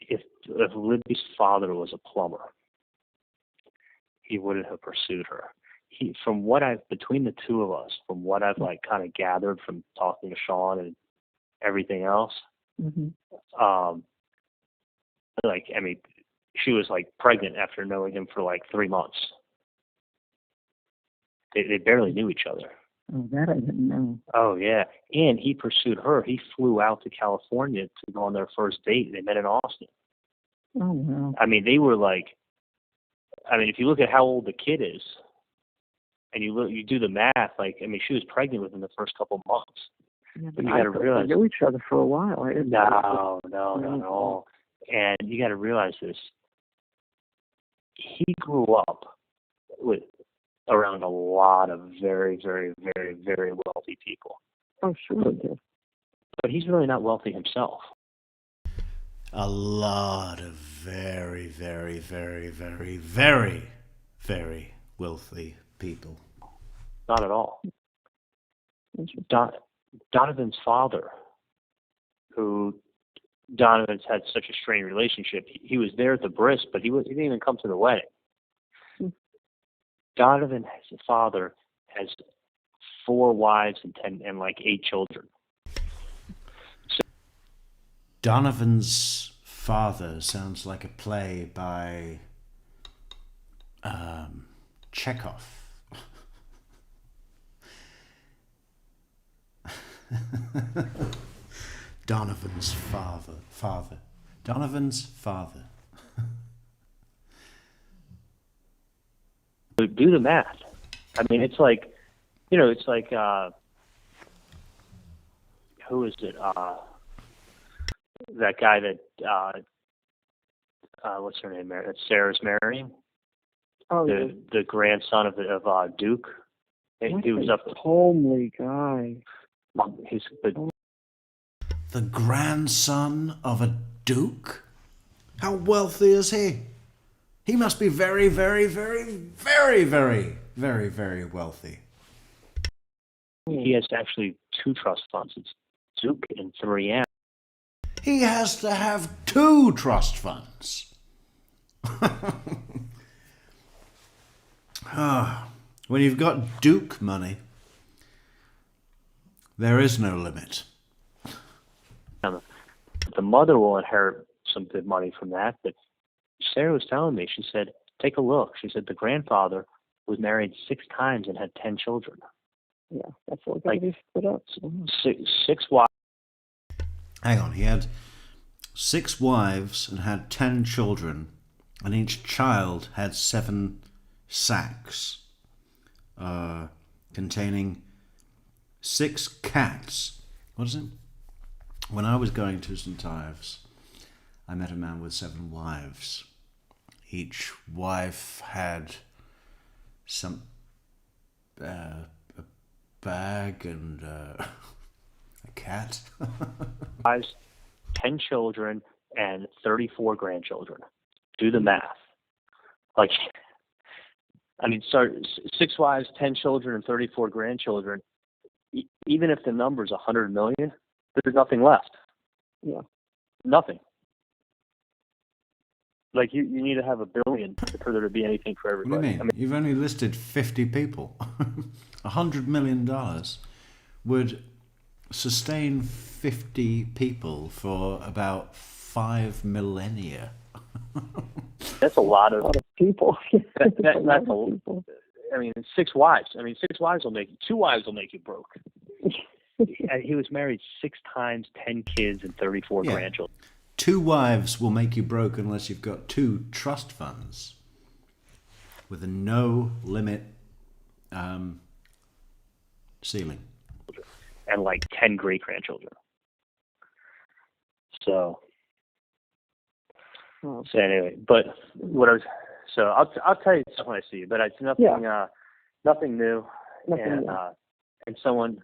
Speaker 4: if Libby's father was a plumber, he wouldn't have pursued her. Between the two of us, from what I've like kind of gathered from talking to Sean and everything else, she was like pregnant after knowing him for like 3 months. They barely knew each other.
Speaker 6: Oh, that I didn't know.
Speaker 4: Oh yeah, and he pursued her. He flew out to California to go on their first date. They met in Austin.
Speaker 6: Oh wow.
Speaker 4: They were like, if you look at how old the kid is, and you do the math, she was pregnant within the first couple of months.
Speaker 6: Yeah,
Speaker 4: but you got to realize
Speaker 6: they knew each other for a while.
Speaker 4: No, not at all. And you got to realize this. He grew up with around a lot of very, very, very, very wealthy people.
Speaker 6: Oh, sure they do.
Speaker 4: But he's really not wealthy himself.
Speaker 2: A lot of very, very, very, very, very, very wealthy people.
Speaker 4: Not at all.
Speaker 6: Interesting.
Speaker 4: Donovan's father, who Donovan's had such a strained relationship, he was there at the bris, but he didn't even come to the wedding. Donovan's father has 4 wives and like 8 children.
Speaker 2: Donovan's father sounds like a play by Chekhov. Donovan's father. Donovan's father.
Speaker 4: Do the math. I mean, it's like, it's like, who is it? That guy that, what's her name? That Sarah's marrying.
Speaker 6: Oh,
Speaker 4: The grandson of Duke. He was up.
Speaker 6: Homely guy.
Speaker 2: The grandson of a duke? How wealthy is he? He must be very, very, very, very, very, very, very wealthy.
Speaker 4: He has actually 2 trust funds. It's Duke and 3M.
Speaker 2: He has to have 2 trust funds. When you've got Duke money, there is no limit.
Speaker 4: The mother will inherit some good money from that, but Sarah was telling me, she said, take a look. She said the grandfather was married 6 times and had 10 children.
Speaker 6: Yeah, that's all got to be split up.
Speaker 4: 6 wives.
Speaker 2: Hang on, he had 6 wives and had 10 children, and each child had 7 sacks containing 6 cats. What is it? When I was going to St. Ives, I met a man with 7 wives. Each wife had some a bag and a cat.
Speaker 4: 10 children and 34 grandchildren. Do the math. Like, I mean, 6 wives, 10 children, and 34 grandchildren. Even if the number is 100 million, there's nothing left.
Speaker 6: Yeah.
Speaker 4: Nothing. Like, you need to have $1 billion for there to be anything for everybody.
Speaker 2: What do you mean? I mean, you've only listed 50 people. $100 million would sustain 50 people for about 5 millennia.
Speaker 4: That's a lot of
Speaker 6: people.
Speaker 4: that's a people. I mean, 6 wives. I mean, 6 wives will make you. 2 wives will make you broke. He was married 6 times, 10 kids, and 34 grandchildren.
Speaker 2: 2 wives will make you broke unless you've got 2 trust funds with a no limit ceiling.
Speaker 4: And like 10 great grandchildren. So anyway, but what I was, so I'll tell you stuff when I see you, but it's nothing, nothing new. And someone,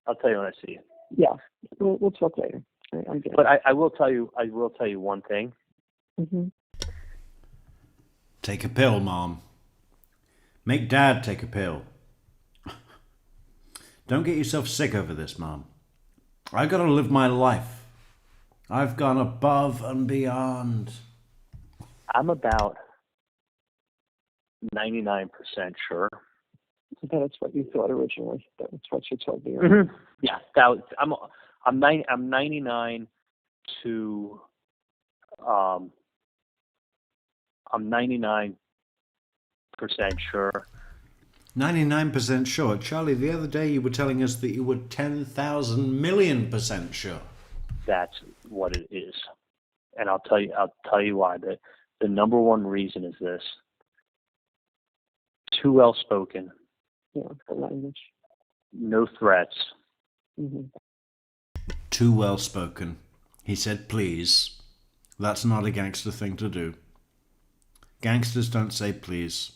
Speaker 4: I'll tell you when I see you.
Speaker 6: Yeah, we'll talk later. I get
Speaker 4: but I will tell you one thing.
Speaker 6: Mm-hmm.
Speaker 2: Take a pill, Mom. Make Dad take a pill. Don't get yourself sick over this, Mom. I gotta live my life. I've gone above and beyond.
Speaker 4: I'm about 99% sure.
Speaker 6: That's what you thought originally. That's what you told me.
Speaker 4: Mm-hmm. Yeah, I'm 99 to I'm 99% sure.
Speaker 2: 99% sure. Charlie, the other day you were telling us that you were 10,000 million% sure.
Speaker 4: That's what it is. And I'll tell you why. The number one reason is this. Too well spoken.
Speaker 6: Yeah, the language.
Speaker 4: No threats.
Speaker 6: Mm-hmm.
Speaker 2: Too well spoken. He said please. That's not a gangster thing to do. Gangsters don't say please.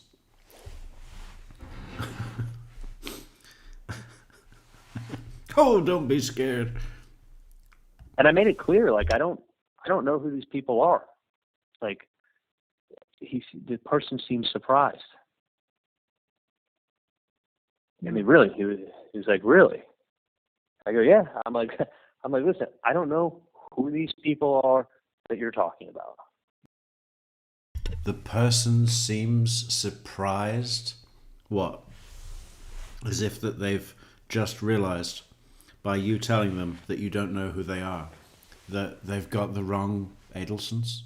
Speaker 2: Oh, don't be scared.
Speaker 4: And I made it clear, like, I don't know who these people are. Like, the person seemed surprised. I mean, really, he was like, really? I go, yeah. I'm like, listen, I don't know who these people are that you're talking about.
Speaker 2: The person seems surprised. What? As if that they've just realized by you telling them that you don't know who they are, that they've got the wrong Adelsons.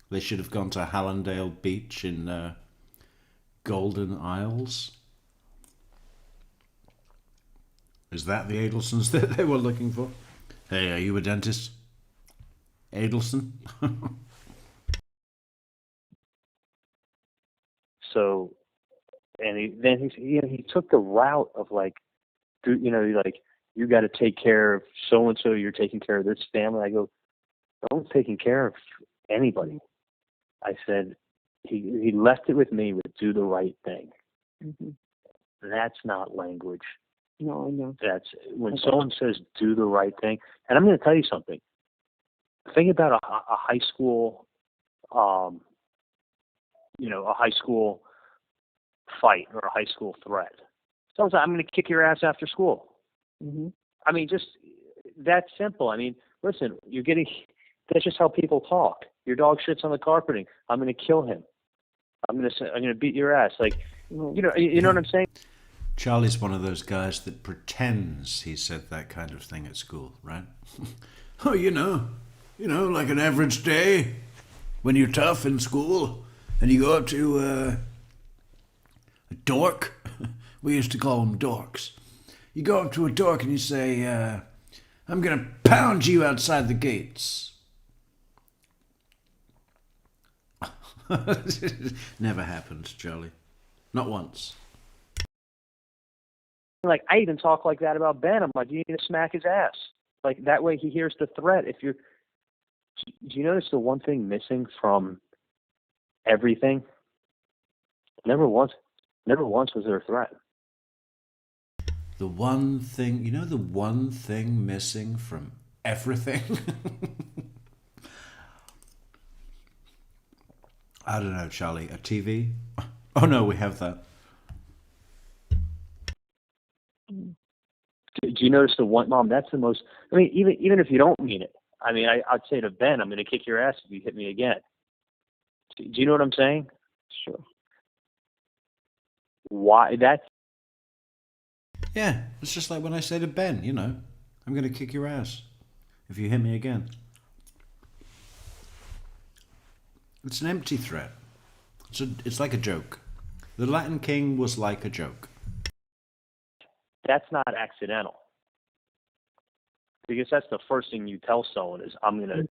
Speaker 2: They should have gone to Hallandale Beach in Golden Isles. Is that the Adelsons that they were looking for? Hey, are you a dentist? Adelson?
Speaker 4: So, and he took the route of like, like, you got to take care of so and so. You're taking care of this family. I go, no one's taking care of anybody. I said, he left it with me with do the right thing.
Speaker 6: Mm-hmm.
Speaker 4: That's not language.
Speaker 6: No, I know.
Speaker 4: That's when someone says do the right thing. And I'm going to tell you something. Think about a high school, a high school fight or a high school threat. Someone says, I'm going to kick your ass after school.
Speaker 6: Mm-hmm.
Speaker 4: I mean, just that simple. I mean, listen, that's just how people talk. Your dog shits on the carpeting. I'm going to kill him. I'm going to beat your ass. Like, you know what I'm saying?
Speaker 2: Charlie's one of those guys that pretends he said that kind of thing at school, right? Oh, you know, like an average day when you're tough in school and you go up to a dork. We used to call them dorks. You go up to a dork and you say, I'm going to pound you outside the gates. Never happened, Charlie. Not once.
Speaker 4: Like, I even talk like that about Ben. I'm like, you need to smack his ass. Like, that way he hears the threat. Do you notice the one thing missing from everything? Never once was there a threat.
Speaker 2: The one thing missing from everything? I don't know, Charlie. A TV? Oh no, we have that.
Speaker 4: Do you notice the one, Mom? That's the most. I mean, even if you don't mean it, I mean, I'd say to Ben, I'm going to kick your ass if you hit me again. Do you know what I'm saying?
Speaker 6: Sure.
Speaker 4: Why that?
Speaker 2: Yeah, it's just like when I say to Ben, I'm going to kick your ass if you hit me again. It's an empty threat. It's like a joke. The Latin King was like a joke.
Speaker 4: That's not accidental. Because that's the first thing you tell someone is, I'm going to...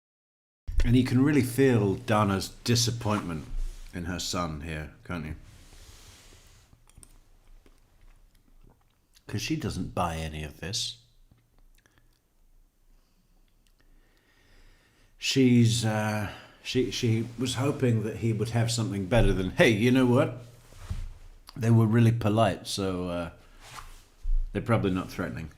Speaker 2: And you can really feel Donna's disappointment in her son here, can't you? Because she doesn't buy any of this. She's... She was hoping that he would have something better than, hey, you know what? They were really polite, so they're probably not threatening.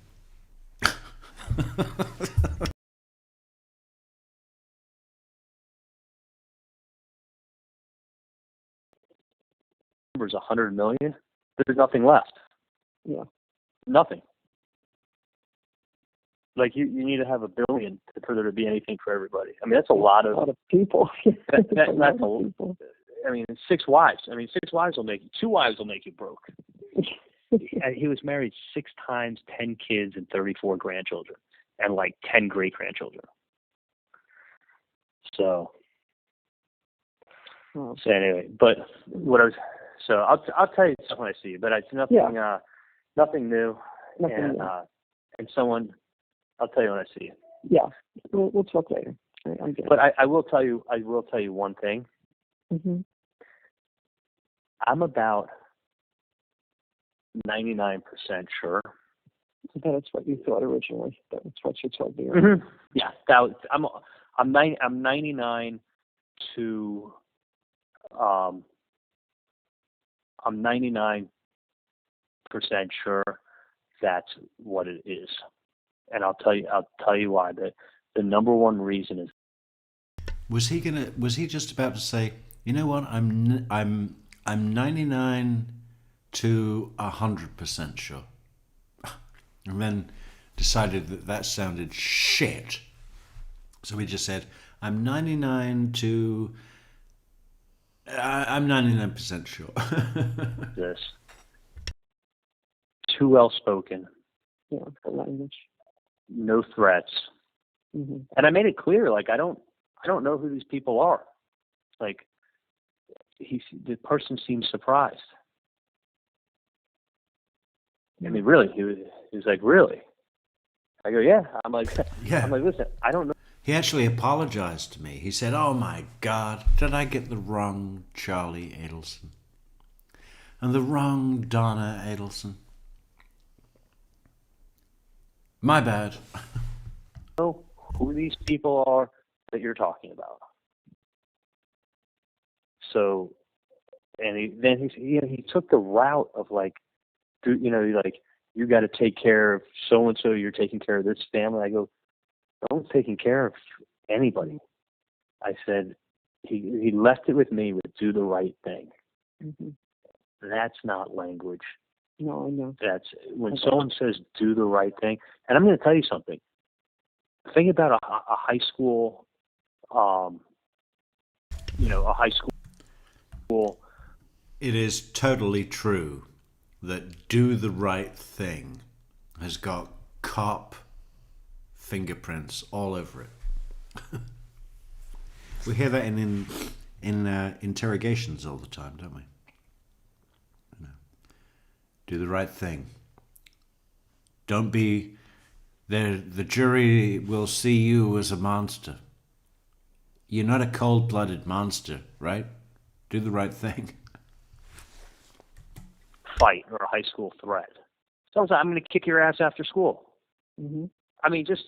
Speaker 4: Numbers 100 million. There's nothing left.
Speaker 6: Yeah.
Speaker 4: Nothing. Like you need to have 1 billion for there to be anything for everybody. I mean, that's a lot of
Speaker 6: people.
Speaker 4: That's a lot of people. I mean, 6 wives. I mean, 6 wives will make you. 2 wives will make you broke. He was married 6 times, 10 kids, and 34 grandchildren, and like 10 great grandchildren. So anyway, but what I was. So I'll tell you stuff when I see you, but it's nothing.
Speaker 6: Yeah.
Speaker 4: Nothing new.
Speaker 6: Nothing new.
Speaker 4: And someone. I'll tell you when I see you.
Speaker 6: Yeah, we'll talk later. I get
Speaker 4: But I will tell you. I will tell you one thing.
Speaker 6: Mm-hmm.
Speaker 4: I'm about 99% sure.
Speaker 6: That's what you thought originally. That's what you told me.
Speaker 4: Mm-hmm. Yeah, I'm 99 to I'm 99 99% sure that's what it is. And I'll tell you why. The number one reason is,
Speaker 2: Was he just about to say, you know what, I'm 99 to 100% sure, and then decided that sounded shit, so he just said, I'm 99 to I'm 99% sure.
Speaker 4: this too well spoken,
Speaker 6: Yeah, the language.
Speaker 4: no threats.
Speaker 6: Mm-hmm.
Speaker 4: And I made it clear, like, I don't know who these people are. Like, the person seems surprised. I mean, really, he was like, really? I go, yeah. I'm like,
Speaker 2: Yeah.
Speaker 4: Listen, I don't know.
Speaker 2: He actually apologized to me. He said, oh my God, did I get the wrong Charlie Adelson? And the wrong Donna Adelson? My bad.
Speaker 4: Who these people are that you're talking about. So, and he took the route of like, you got to take care of so and so. You're taking care of this family. I go, no one's taking care of anybody. I said, he left it with me with do the right thing.
Speaker 6: Mm-hmm.
Speaker 4: That's not language.
Speaker 6: No, I know.
Speaker 4: That's when someone says do the right thing. And I'm going to tell you something. Think about a high school, a high school.
Speaker 2: It is totally true that do the right thing has got cop fingerprints all over it. We hear that in interrogations all the time, don't we? Do the right thing. Don't be... The jury will see you as a monster. You're not a cold-blooded monster, right? Do the right thing.
Speaker 4: Fight or a high school threat. Sounds like I'm going to kick your ass after school.
Speaker 6: Mm-hmm.
Speaker 4: I mean, just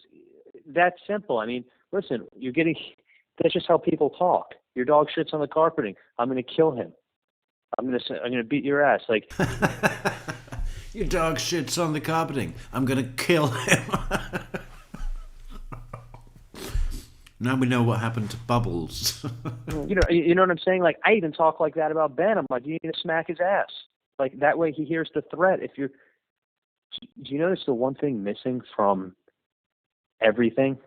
Speaker 4: that simple. I mean, listen, that's just how people talk. Your dog shits on the carpeting. I'm going to kill him. I'm going to beat your ass. Like,
Speaker 2: your dog shits on the carpeting. I'm going to kill him. Now we know what happened to Bubbles.
Speaker 4: you know what I'm saying? Like, I even talk like that about Ben. I'm like, you need to smack his ass. Like, that way he hears the threat. Do you notice the one thing missing from everything?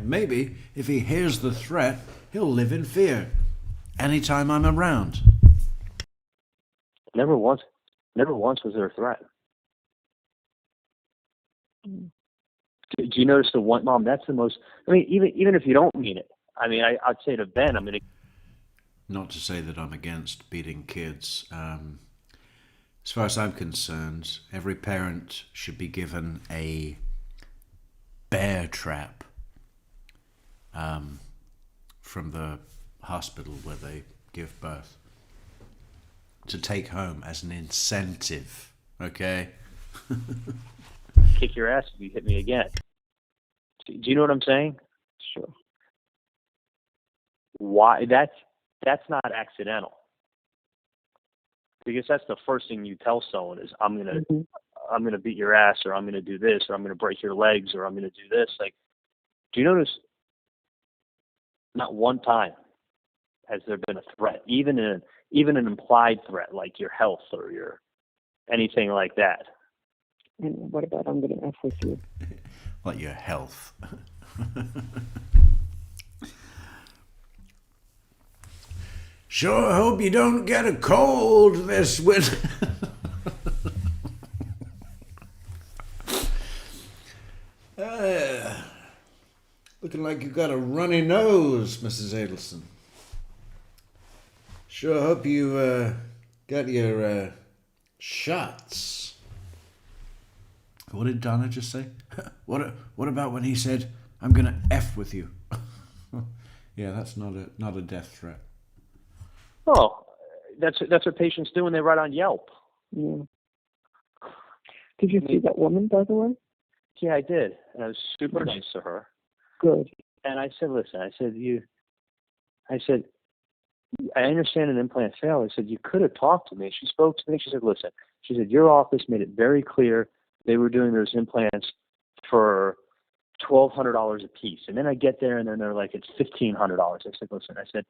Speaker 2: Maybe if he hears the threat, he'll live in fear anytime I'm around.
Speaker 4: Never once was there a threat. Do you notice the one, Mom? That's the most. I mean, even if you don't mean it. I mean, I'd say to Ben, I'm going to.
Speaker 2: Not to say that I'm against beating kids. As far as I'm concerned, every parent should be given a bear trap from the hospital where they give birth to take home as an incentive, okay?
Speaker 4: Kick your ass if you hit me again. Do you know what I'm saying?
Speaker 6: Sure.
Speaker 4: Why? That's not accidental. Because that's the first thing you tell someone is I'm gonna beat your ass, or I'm gonna do this, or I'm gonna break your legs, or I'm gonna do this. Like, do you notice? Not one time has there been a threat, even an implied threat, like your health or your anything like that.
Speaker 6: And what about I'm going to F with you?
Speaker 2: Like your health. Sure hope you don't get a cold this winter. Looking like you got a runny nose, Mrs. Adelson. Sure hope you got your shots. What did Donna just say? What about when he said, "I'm gonna F with you"? Yeah, that's not a death threat.
Speaker 4: Oh, that's what patients do when they write on Yelp.
Speaker 6: Yeah. Did you see that woman, by the way?
Speaker 4: Yeah, I did. And I was super nice to her.
Speaker 6: Good.
Speaker 4: And I said, listen, I said, I understand an implant failed. I said, you could have talked to me. She spoke to me. She said, listen, she said, your office made it very clear they were doing those implants for $1,200 a piece. And then I get there and then they're like, it's $1,500. I said, listen, I said,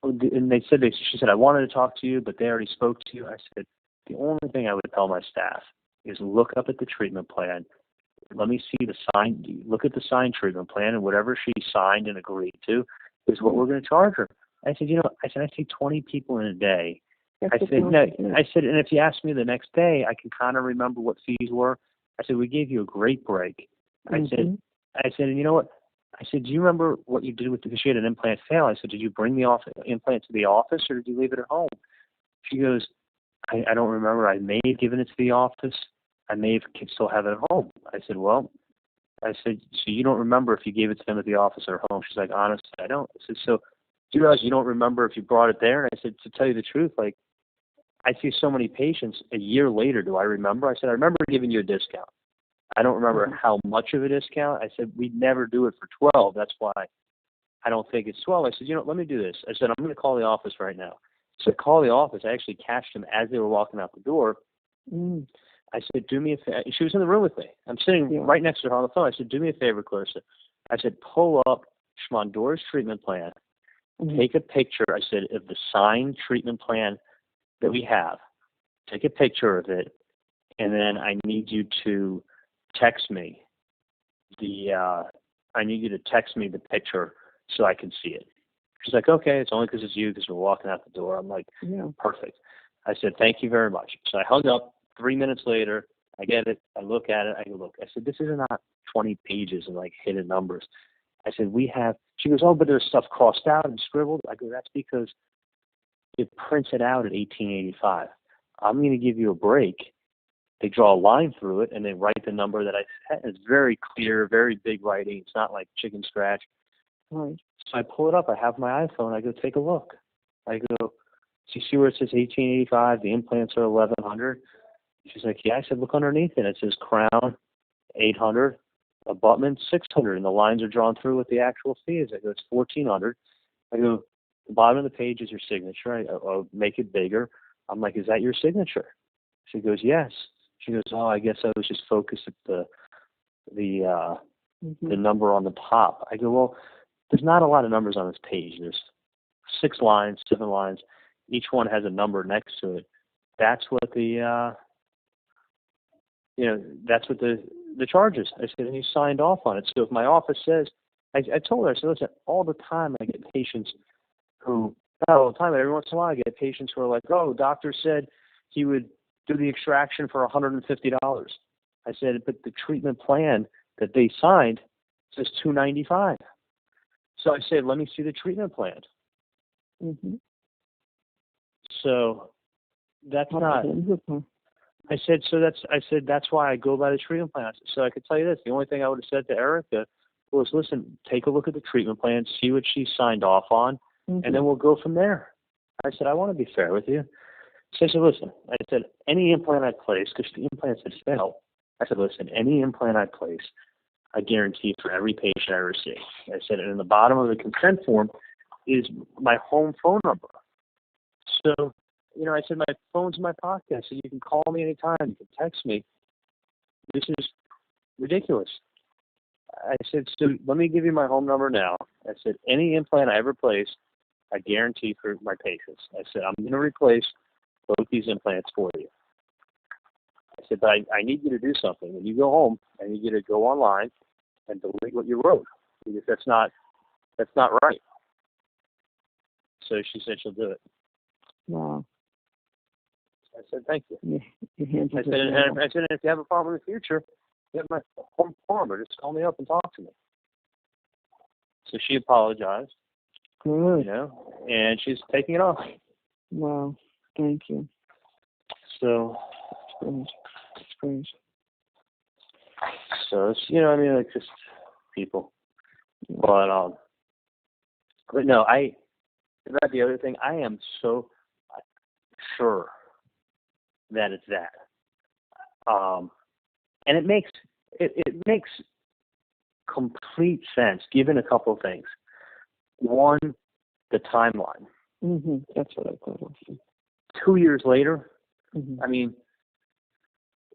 Speaker 4: and she said, I wanted to talk to you, but they already spoke to you. I said, the only thing I would tell my staff is look up at the treatment plan. Let me see the sign. Look at the signed treatment plan, and whatever she signed and agreed to is what we're going to charge her. I said, I see 20 people in a day. I said, no. I said, and if you ask me the next day, I can kind of remember what fees were. I said, we gave you a great break. I said, and you know what? I said, do you remember what you did with because she had an implant fail? I said, did you bring the implant to the office or did you leave it at home? She goes, I don't remember. I may have given it to the office. I may have still have it at home. I said, so you don't remember if you gave it to them at the office or home? She's like, honestly, I don't. I said, so do you realize you don't remember if you brought it there? And I said, to tell you the truth, like, I see so many patients a year later. Do I remember? I said, I remember giving you a discount. I don't remember how much of a discount. I said, we'd never do it for 12. That's why I don't think it's 12. I said, let me do this. I said, I'm going to call the office right now. So I called the office. I actually catched them as they were walking out the door. I said, do me a favor. She was in the room with me. I'm sitting right next to her on the phone. I said, do me a favor, Clarissa. I said, pull up Schmondor's treatment plan. Take a picture, I said, of the signed treatment plan that we have. Take a picture of it, and then I need you to text me the picture so I can see it. She's like, okay, it's only because it's you because we're walking out the door. I'm like, perfect. I said, thank you very much. So I hung up. 3 minutes later, I get it. I look at it. I go, look. I said, this is not 20 pages and like hidden numbers. I said, we have. She goes, oh, but there's stuff crossed out and scribbled. I go, that's because it prints it out at 1885. I'm going to give you a break. They draw a line through it and they write the number that I set. It's very clear, very big writing. It's not like chicken scratch.
Speaker 6: Right.
Speaker 4: So I pull it up. I have my iPhone. I go, take a look. I go, so you see where it says 1885? The implants are 1100. She's like, yeah. I said, look underneath it. It says crown 800, abutment 600, and the lines are drawn through with the actual fees. I go, it's 1400. I go, the bottom of the page is your signature. I'll make it bigger. I'm like, is that your signature? She goes, yes. She goes, oh, I guess I was just focused at the number on the top. I go, well, there's not a lot of numbers on this page. There's 6 lines, 7 lines. Each one has a number next to it. That's what the that's what the charge is. I said, and you signed off on it. So if my office says, I told her, I said, listen, all the time I get patients who, not all the time, but every once in a while I get patients who are like, oh, doctor said he would do the extraction for $150. I said, but the treatment plan that they signed says $295. So I said, let me see the treatment plan. So that's not. I said, that's why I go by the treatment plan. So I could tell you this. The only thing I would have said to Erica was, listen, take a look at the treatment plan, see what she signed off on, and then we'll go from there. I said, I want to be fair with you. So I said, listen, I said, any implant I place, because the implants had failed, I said, listen, any implant I place, I guarantee for every patient I ever see. I said, and in the bottom of the consent form is my home phone number. So, I said, my phone's in my pocket. I said, you can call me anytime. You can text me. This is ridiculous. I said, so let me give you my home number now. I said, any implant I ever place, I guarantee for my patients. I said, I'm going to replace both these implants for you. I said, but I need you to do something. When you go home, I need you to go online and delete what you wrote, because that's not right. So she said she'll do it.
Speaker 6: Wow.
Speaker 4: I said, thank you.
Speaker 6: I
Speaker 4: said, if you have a problem in the future, you have my home phone number. Just call me up and talk to me. So she apologized.
Speaker 6: Good.
Speaker 4: And she's taking it off.
Speaker 6: Wow. Thank you.
Speaker 4: So.
Speaker 6: It's great.
Speaker 4: So it's, like just people. But no, about the other thing, I am so sure that it's that. And it makes complete sense given a couple of things. One, the timeline.
Speaker 6: That's what I thought also.
Speaker 4: 2 years later,
Speaker 6: Mm-hmm.
Speaker 4: I mean,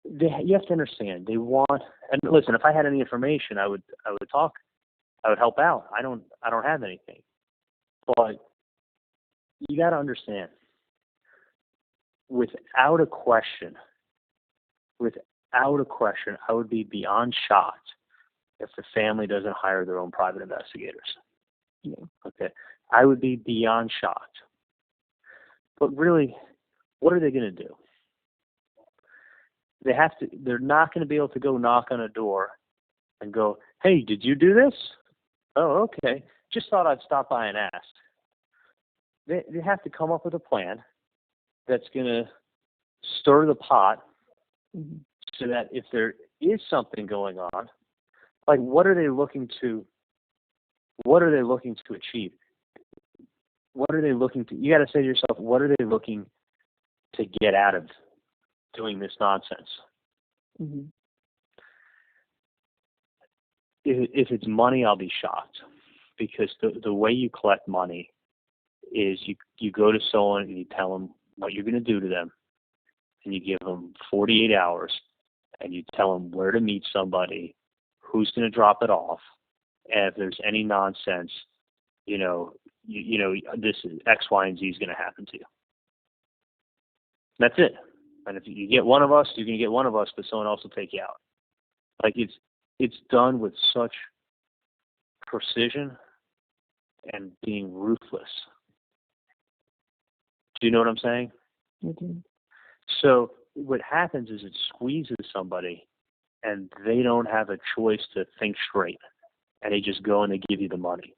Speaker 4: you have to understand, they want, and listen, if I had any information, I would talk, I would help out. I don't have anything. But you got to understand, without a question, I would be beyond shocked if the family doesn't hire their own private investigators.
Speaker 6: Yeah.
Speaker 4: Okay. I would be beyond shocked. But really, what are they going to do? They're not going to be able to go knock on a door and go, "Hey, did you do this?" "Oh, okay. Just thought I'd stop by and ask." They have to come up with a plan that's going to stir the pot so that if there is something going on, like what are they looking to achieve? What are they looking to, you got to say to yourself, what are they looking to get out of doing this nonsense?
Speaker 6: Mm-hmm.
Speaker 4: If it's money, I'll be shocked, because the way you collect money is you go to someone and you tell them what you're going to do to them, and you give them 48 hours, and you tell them where to meet somebody, who's going to drop it off, and if there's any nonsense, this is X, Y, and Z is going to happen to you. That's it. And if you get one of us, you're going to get one of us, but someone else will take you out. Like it's done with such precision and being ruthless. Do you know what I'm saying?
Speaker 6: Mm-hmm.
Speaker 4: So what happens is it squeezes somebody, and they don't have a choice to think straight, and they just go and they give you the money.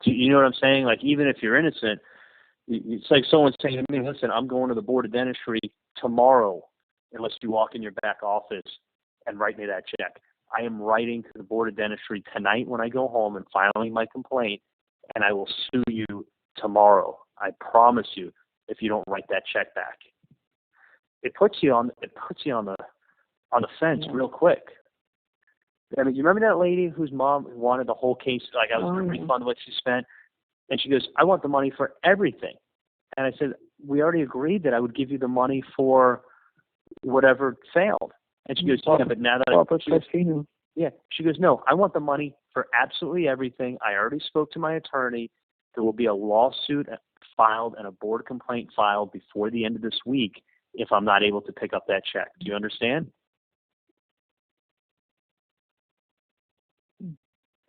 Speaker 4: Do you know what I'm saying? Like, even if you're innocent, it's like someone saying to me, "Listen, I'm going to the Board of Dentistry tomorrow unless you walk in your back office and write me that check." I am writing to the Board of Dentistry tonight when I go home and filing my complaint, and I will sue you tomorrow. I promise you, if you don't write that check back. It puts you on the fence real quick. I mean, you remember that lady whose mom wanted the whole case, like I was going to refund what she spent, and she goes, "I want the money for everything." And I said, "We already agreed that I would give you the money for whatever failed." And she goes, "Yeah, but now that she goes, "No, I want the money for absolutely everything. I already spoke to my attorney. There will be a lawsuit filed and a board complaint filed before the end of this week if I'm not able to pick up that check." Do you understand?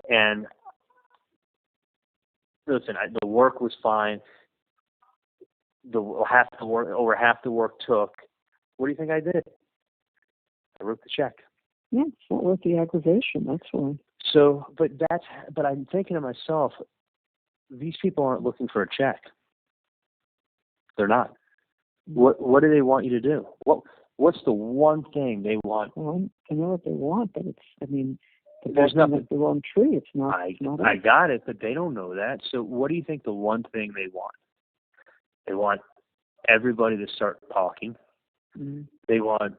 Speaker 4: And listen, the work was fine. Over half the work took. What do you think I did? I wrote the check.
Speaker 6: Yeah, it's not worth the aggravation. That's why.
Speaker 4: So, but I'm thinking to myself, these people aren't looking for a check. They're not. What do they want you to do? What's the one thing they want?
Speaker 6: Well, I know what they want, but
Speaker 4: there's nothing.
Speaker 6: The wrong tree. It's not.
Speaker 4: I got it, but they don't know that. So, what do you think the one thing they want? They want everybody to start talking.
Speaker 6: Mm-hmm.
Speaker 4: They want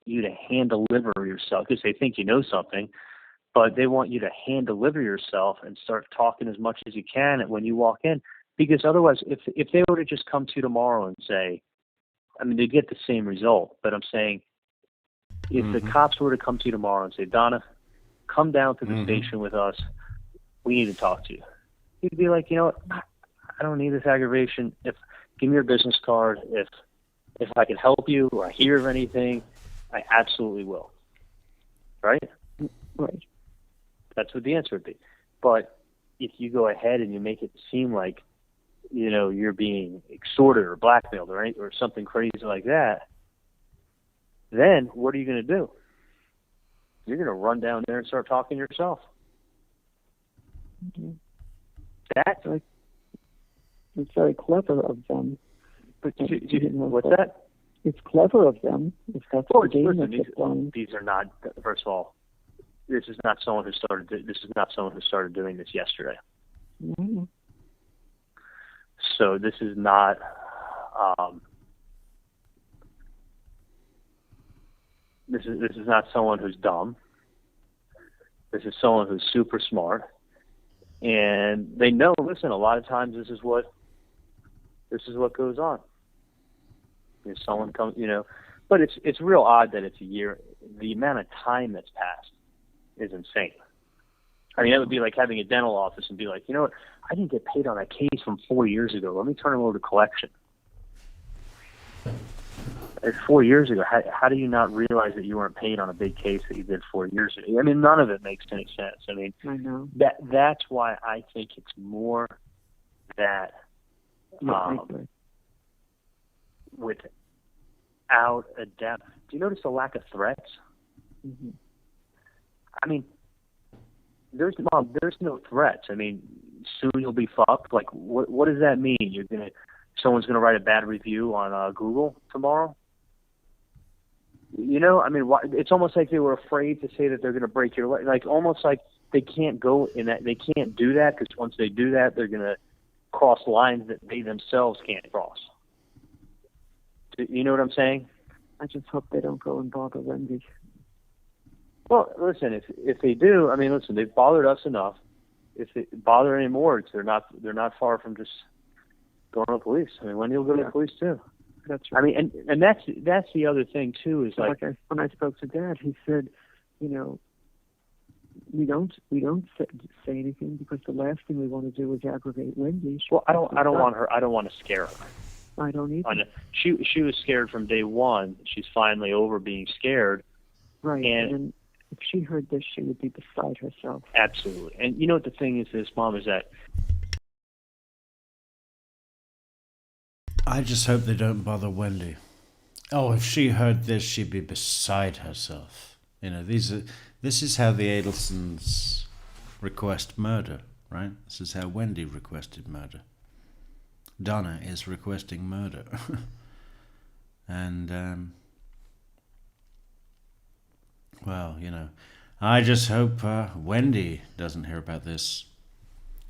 Speaker 4: you to hand deliver yourself because they think you know something, but they want you to hand deliver yourself and start talking as much as you can when you walk in. Because otherwise, if they were to just come to you tomorrow and say, I mean, they get the same result, but I'm saying if the cops were to come to you tomorrow and say, "Donna, come down to the station with us. We need to talk to you." You'd be like, "You know what? I don't need this aggravation. Give me your business card. If I can help you or I hear of anything, I absolutely will." Right?
Speaker 6: Right.
Speaker 4: That's what the answer would be. But if you go ahead and you make it seem like, you're being extorted or blackmailed or something crazy like that, then what are you going to do? You're going to run down there and start talking yourself.
Speaker 6: Mm-hmm.
Speaker 4: That's
Speaker 6: like, it's very clever of them.
Speaker 4: But what's that?
Speaker 6: It's clever of them. It's got the game that they're playing.
Speaker 4: These are not. First of all, this is not someone who started. This is not someone who started doing this yesterday.
Speaker 6: Mm-hmm.
Speaker 4: So this is not. This is not someone who's dumb. This is someone who's super smart, and they know. Listen, a lot of times this is what goes on. If someone comes, but it's real odd that it's a year. The amount of time that's passed is insane. I mean, that would be like having a dental office and be like, you know what, I didn't get paid on that case from 4 years ago. Let me turn them over to collection. It's 4 years ago. How do you not realize that you weren't paid on a big case that you did 4 years ago? I mean, none of it makes any sense. I mean,
Speaker 6: I know.
Speaker 4: That's why I think it's more that without a depth. Do you notice the lack of threats?
Speaker 6: Mm-hmm.
Speaker 4: I mean, there's no threats. I mean, soon you'll be fucked. Like, what does that mean? Someone's gonna write a bad review on Google tomorrow? I mean, it's almost like they were afraid to say that they're gonna break your leg. Like, almost like they can't go in that. They can't do that because once they do that, they're gonna cross lines that they themselves can't cross. You know what I'm saying?
Speaker 6: I just hope they don't go and bother Wendy.
Speaker 4: Well, listen, if they do, I mean, listen, they've bothered us enough. If they bother any more, they're not far from just going to the police. I mean, Wendy will go to the police too.
Speaker 6: That's right.
Speaker 4: I mean, and that's the other thing too is like
Speaker 6: when I spoke to Dad, he said, we don't say anything because the last thing we want to do is aggravate Wendy.
Speaker 4: Well, I don't want her. I don't want to scare her.
Speaker 6: I don't either.
Speaker 4: She was scared from day one. She's finally over being scared.
Speaker 6: Right. And if she heard this, she would be beside herself.
Speaker 4: Absolutely. And you know what the thing is, Mom, is that
Speaker 2: I just hope they don't bother Wendy. Oh, if she heard this, she'd be beside herself. This is how the Adelsons request murder, right? This is how Wendy requested murder. Donna is requesting murder. And, well, I just hope Wendy doesn't hear about this.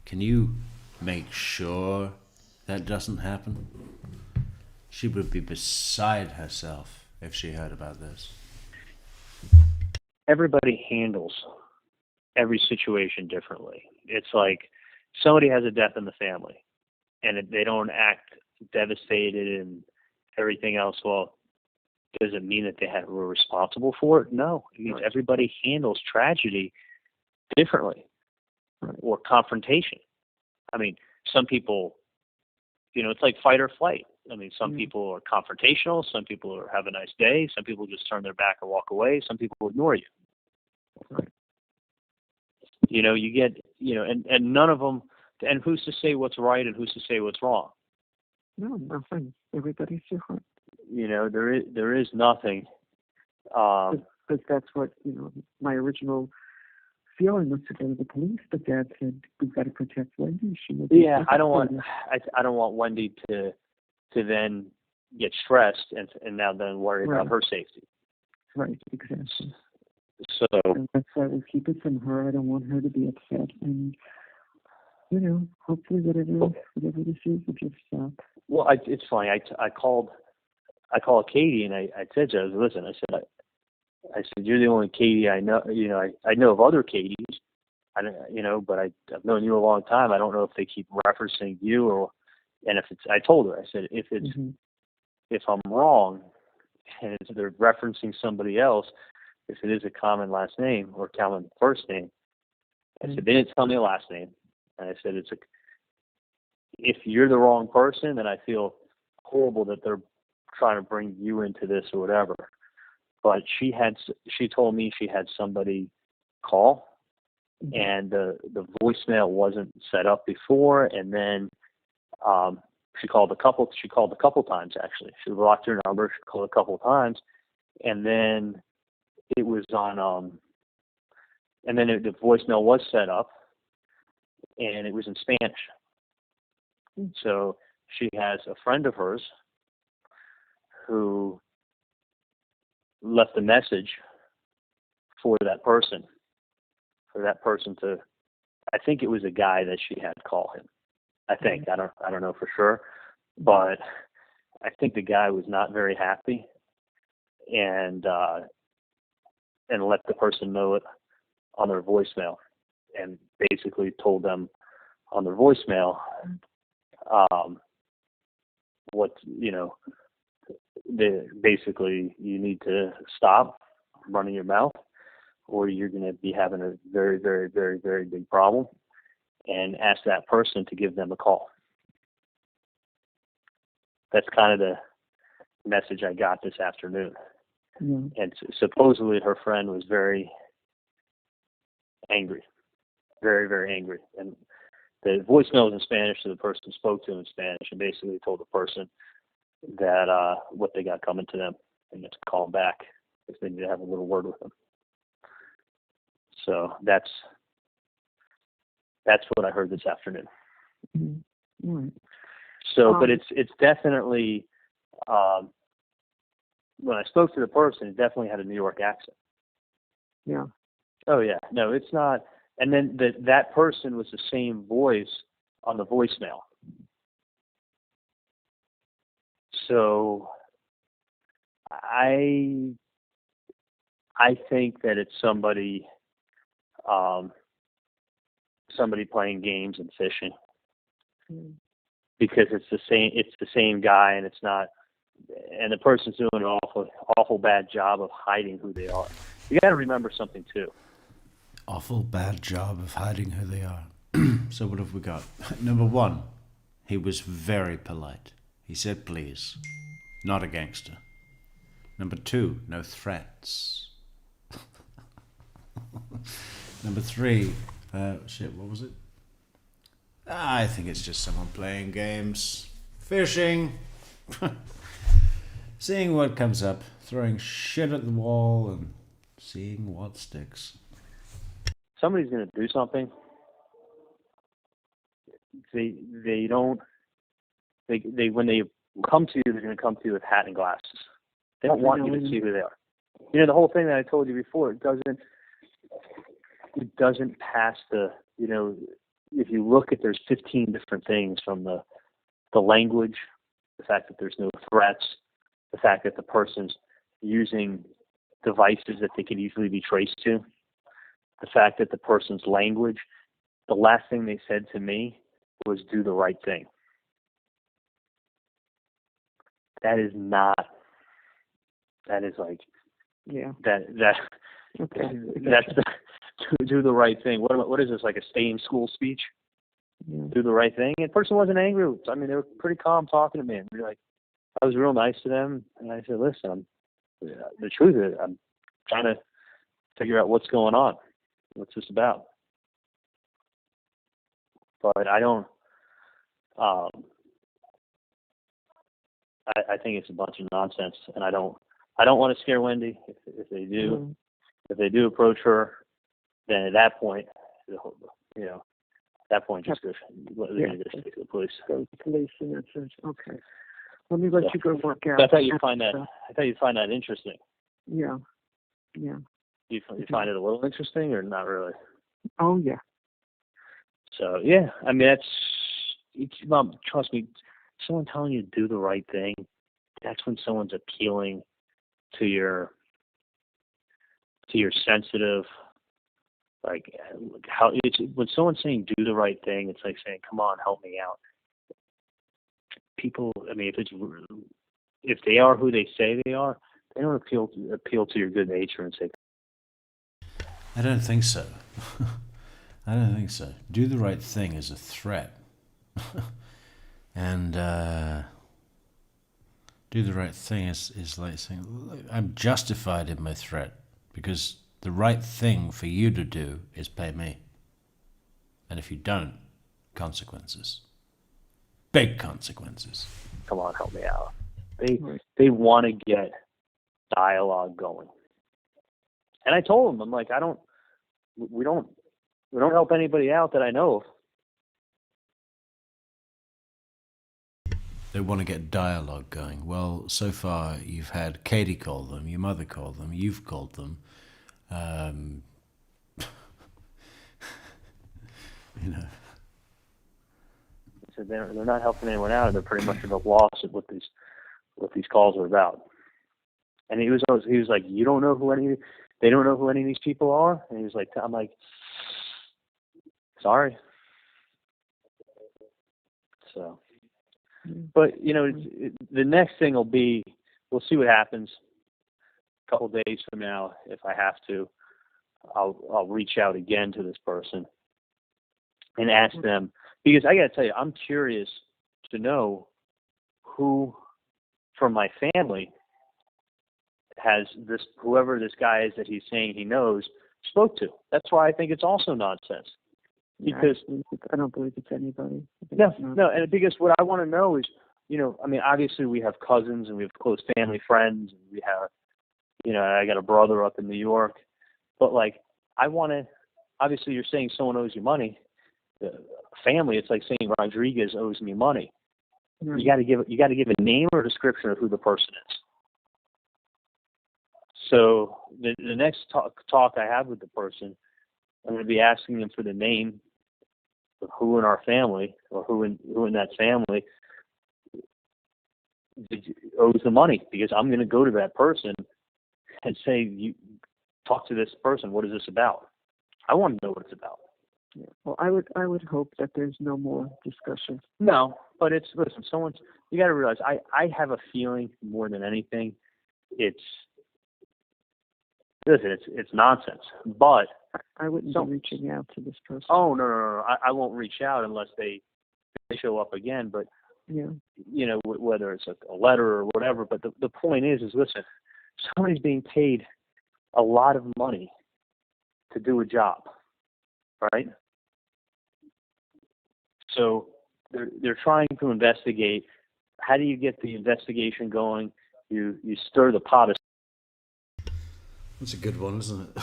Speaker 2: Can you make sure that doesn't happen? She would be beside herself if she heard about this.
Speaker 4: Everybody handles every situation differently. It's like somebody has a death in the family, and they don't act devastated and everything else. Well, does it mean that they were responsible for it? No. It means everybody handles tragedy differently, or confrontation. I mean, some people, it's like fight or flight. I mean, some people are confrontational. Some people have a nice day. Some people just turn their back and walk away. Some people ignore you.
Speaker 6: Right.
Speaker 4: You get, and none of them, and who's to say what's right and who's to say what's wrong?
Speaker 6: No, nothing. Everybody's different.
Speaker 4: There is nothing.
Speaker 6: But that's what, my original feeling was to go to the police, but Dad said, we've got to protect Wendy.
Speaker 4: I don't want Wendy to then get stressed and now then worry about her safety.
Speaker 6: Right, exactly.
Speaker 4: So
Speaker 6: and that's why we'll keep it from her. I don't want her to be upset, and hopefully whatever this is will just stop.
Speaker 4: Well, it's funny. I called Katie and I said to her, listen, I said you're the only Katie I know. I know of other Katies. I don't, but I've known you a long time. I don't know if they keep referencing you and if it's. I told her, I said if I'm wrong and they're referencing somebody else, if it is a common last name or common first name, I said they didn't tell me a last name, and I said if you're the wrong person, then I feel horrible that they're trying to bring you into this or whatever. But she told me she had somebody call, and the voicemail wasn't set up before, and then she called a couple times actually. She blocked her number. She called a couple of times, and then it was on. And then the voicemail was set up, and it was in Spanish. So she has a friend of hers who left a message for that person to, I think it was a guy that she had call him. I think, I don't know for sure, but I think the guy was not very happy and let the person know it on their voicemail and basically told them on their voicemail, basically you need to stop running your mouth, or you're going to be having a very, very, very, very big problem, and ask that person to give them a call. That's kind of the message I got this afternoon.
Speaker 6: Yeah.
Speaker 4: And supposedly her friend was very angry, very, very angry. And the voicemail was in Spanish, so the person spoke to him in Spanish and basically told the person that what they got coming to them and to call them back if they need to have a little word with them. So that's what I heard this afternoon.
Speaker 6: Mm-hmm. Right.
Speaker 4: So, but it's definitely, when I spoke to the person, it definitely had a New York accent.
Speaker 6: Yeah.
Speaker 4: Oh yeah, no, it's not. And then that person was the same voice on the voicemail. So I think that it's somebody playing games and fishing, because it's the same guy, and it's not. And the person's doing an awful bad job of hiding who they are. You got to remember something too.
Speaker 2: Awful bad job of hiding who they are. So what have we got? Number one, he was very polite. He said please. Not a gangster. Number two, no threats. Number three, what was it? I think it's just someone playing games, fishing, seeing what comes up, throwing shit at the wall and seeing what sticks.
Speaker 4: Somebody's going to do something. They don't. They when they come to you, they're going to come to you with hat and glasses. They don't want you to see who they are. You know, the whole thing that I told you before, it doesn't pass the, you know, if you look at, there's 15 different things, from the language, the fact that there's no threats, the fact that the person's using devices that they could easily be traced to, the fact that the person's language, the last thing they said to me was do the right thing. That is like,
Speaker 6: yeah.
Speaker 4: Okay. That's do the right thing. What is this, like a stay in school speech?
Speaker 6: Yeah.
Speaker 4: Do the right thing. And the person wasn't angry. I mean, they were pretty calm talking to me. And I was real nice to them. And I said, listen, the truth is, I'm trying to figure out what's going on. What's this about? But I don't. I think it's a bunch of nonsense, and I don't want to scare Wendy. If they do, if they do approach her, then at that point, you know, at that point, just go straight to the police.
Speaker 6: Go to the police, and that's it. Okay. Let me let you go work out.
Speaker 4: I thought you'd find that interesting.
Speaker 6: Yeah. Yeah.
Speaker 4: You find it a little interesting, or not really?
Speaker 6: Oh yeah.
Speaker 4: So yeah, I mean, Mom, trust me. Someone telling you to do the right thing, that's when someone's appealing to your sensitive, like, how it's when someone's saying do the right thing, it's like saying, come on, help me out. People, I mean, if they are who they say they are, they don't appeal to your good nature and say.
Speaker 2: I don't think so. I don't think so. Do the right thing is a threat. And do the right thing is like saying, look, I'm justified in my threat because the right thing for you to do is pay me. And if you don't, consequences. Big consequences.
Speaker 4: Come on, help me out. They want to get dialogue going. And I told them, I'm like, we don't help anybody out that I know of.
Speaker 2: They want to get dialogue going. Well, so far you've had Katie call them, your mother called them, you've called them. You know.
Speaker 4: So they're not helping anyone out. They're pretty much at a loss at what these calls are about. And he was like, they don't know who any of these people are. And he was like, I'm like, sorry. So,
Speaker 6: Mm.
Speaker 4: but the next thing will be, we'll see what happens. A couple days from now, if I have to, I'll reach out again to this person and ask them, because I got to tell you, I'm curious to know who from my family has this, whoever this guy is that he's saying he knows, spoke to. That's why I think it's also nonsense. Because
Speaker 6: I don't believe it's anybody.
Speaker 4: no, and because what I want to know is, I mean, obviously we have cousins and we have close family friends, and we have, I got a brother up in New York, but like, I want to, obviously you're saying someone owes you money. Family, it's like saying Rodriguez owes me money.
Speaker 6: Right.
Speaker 4: You got to give a name or a description of who the person is. So the next talk I have with the person, I'm going to be asking them for the name of who in our family, or who in that family owes the money, because I'm going to go to that person and say, you talk to this person. What is this about? I want to know what it's about.
Speaker 6: Yeah. Well, I would hope that there's no more discussion.
Speaker 4: No, but listen, you got to realize, I have a feeling more than anything, it's nonsense. But
Speaker 6: I wouldn't be reaching out to this person.
Speaker 4: Oh, no. I won't reach out unless they show up again. But,
Speaker 6: yeah,
Speaker 4: whether it's a letter or whatever. But the point is listen, somebody's being paid a lot of money to do a job, right? So they're trying to investigate. How do you get the investigation going? You stir the pot.
Speaker 2: That's a good one, isn't it?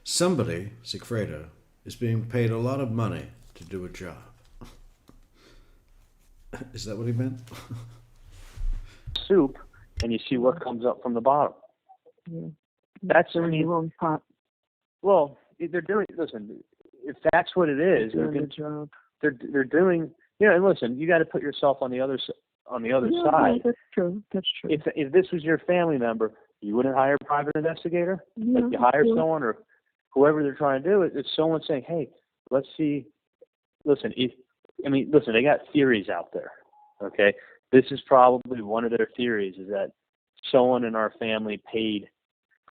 Speaker 2: Somebody, Sigfredo, is being paid a lot of money to do a job. Is that what he meant?
Speaker 4: Soup, and you see what comes up from the bottom.
Speaker 6: yeah.
Speaker 4: That's
Speaker 6: They're in the wrong pot.
Speaker 4: Well, they're doing. Listen, if that's what it is,
Speaker 6: They're doing the job.
Speaker 4: They're doing. And listen, you got to put yourself on the other side.
Speaker 6: Yeah, that's true. That's true.
Speaker 4: If this was your family member, you wouldn't hire a private investigator.
Speaker 6: Yeah,
Speaker 4: Like you hire
Speaker 6: sure.
Speaker 4: someone, or whoever they're trying to do it. It's someone saying, "Hey, let's see." Listen, they got theories out there. Okay, this is probably one of their theories, is that someone in our family paid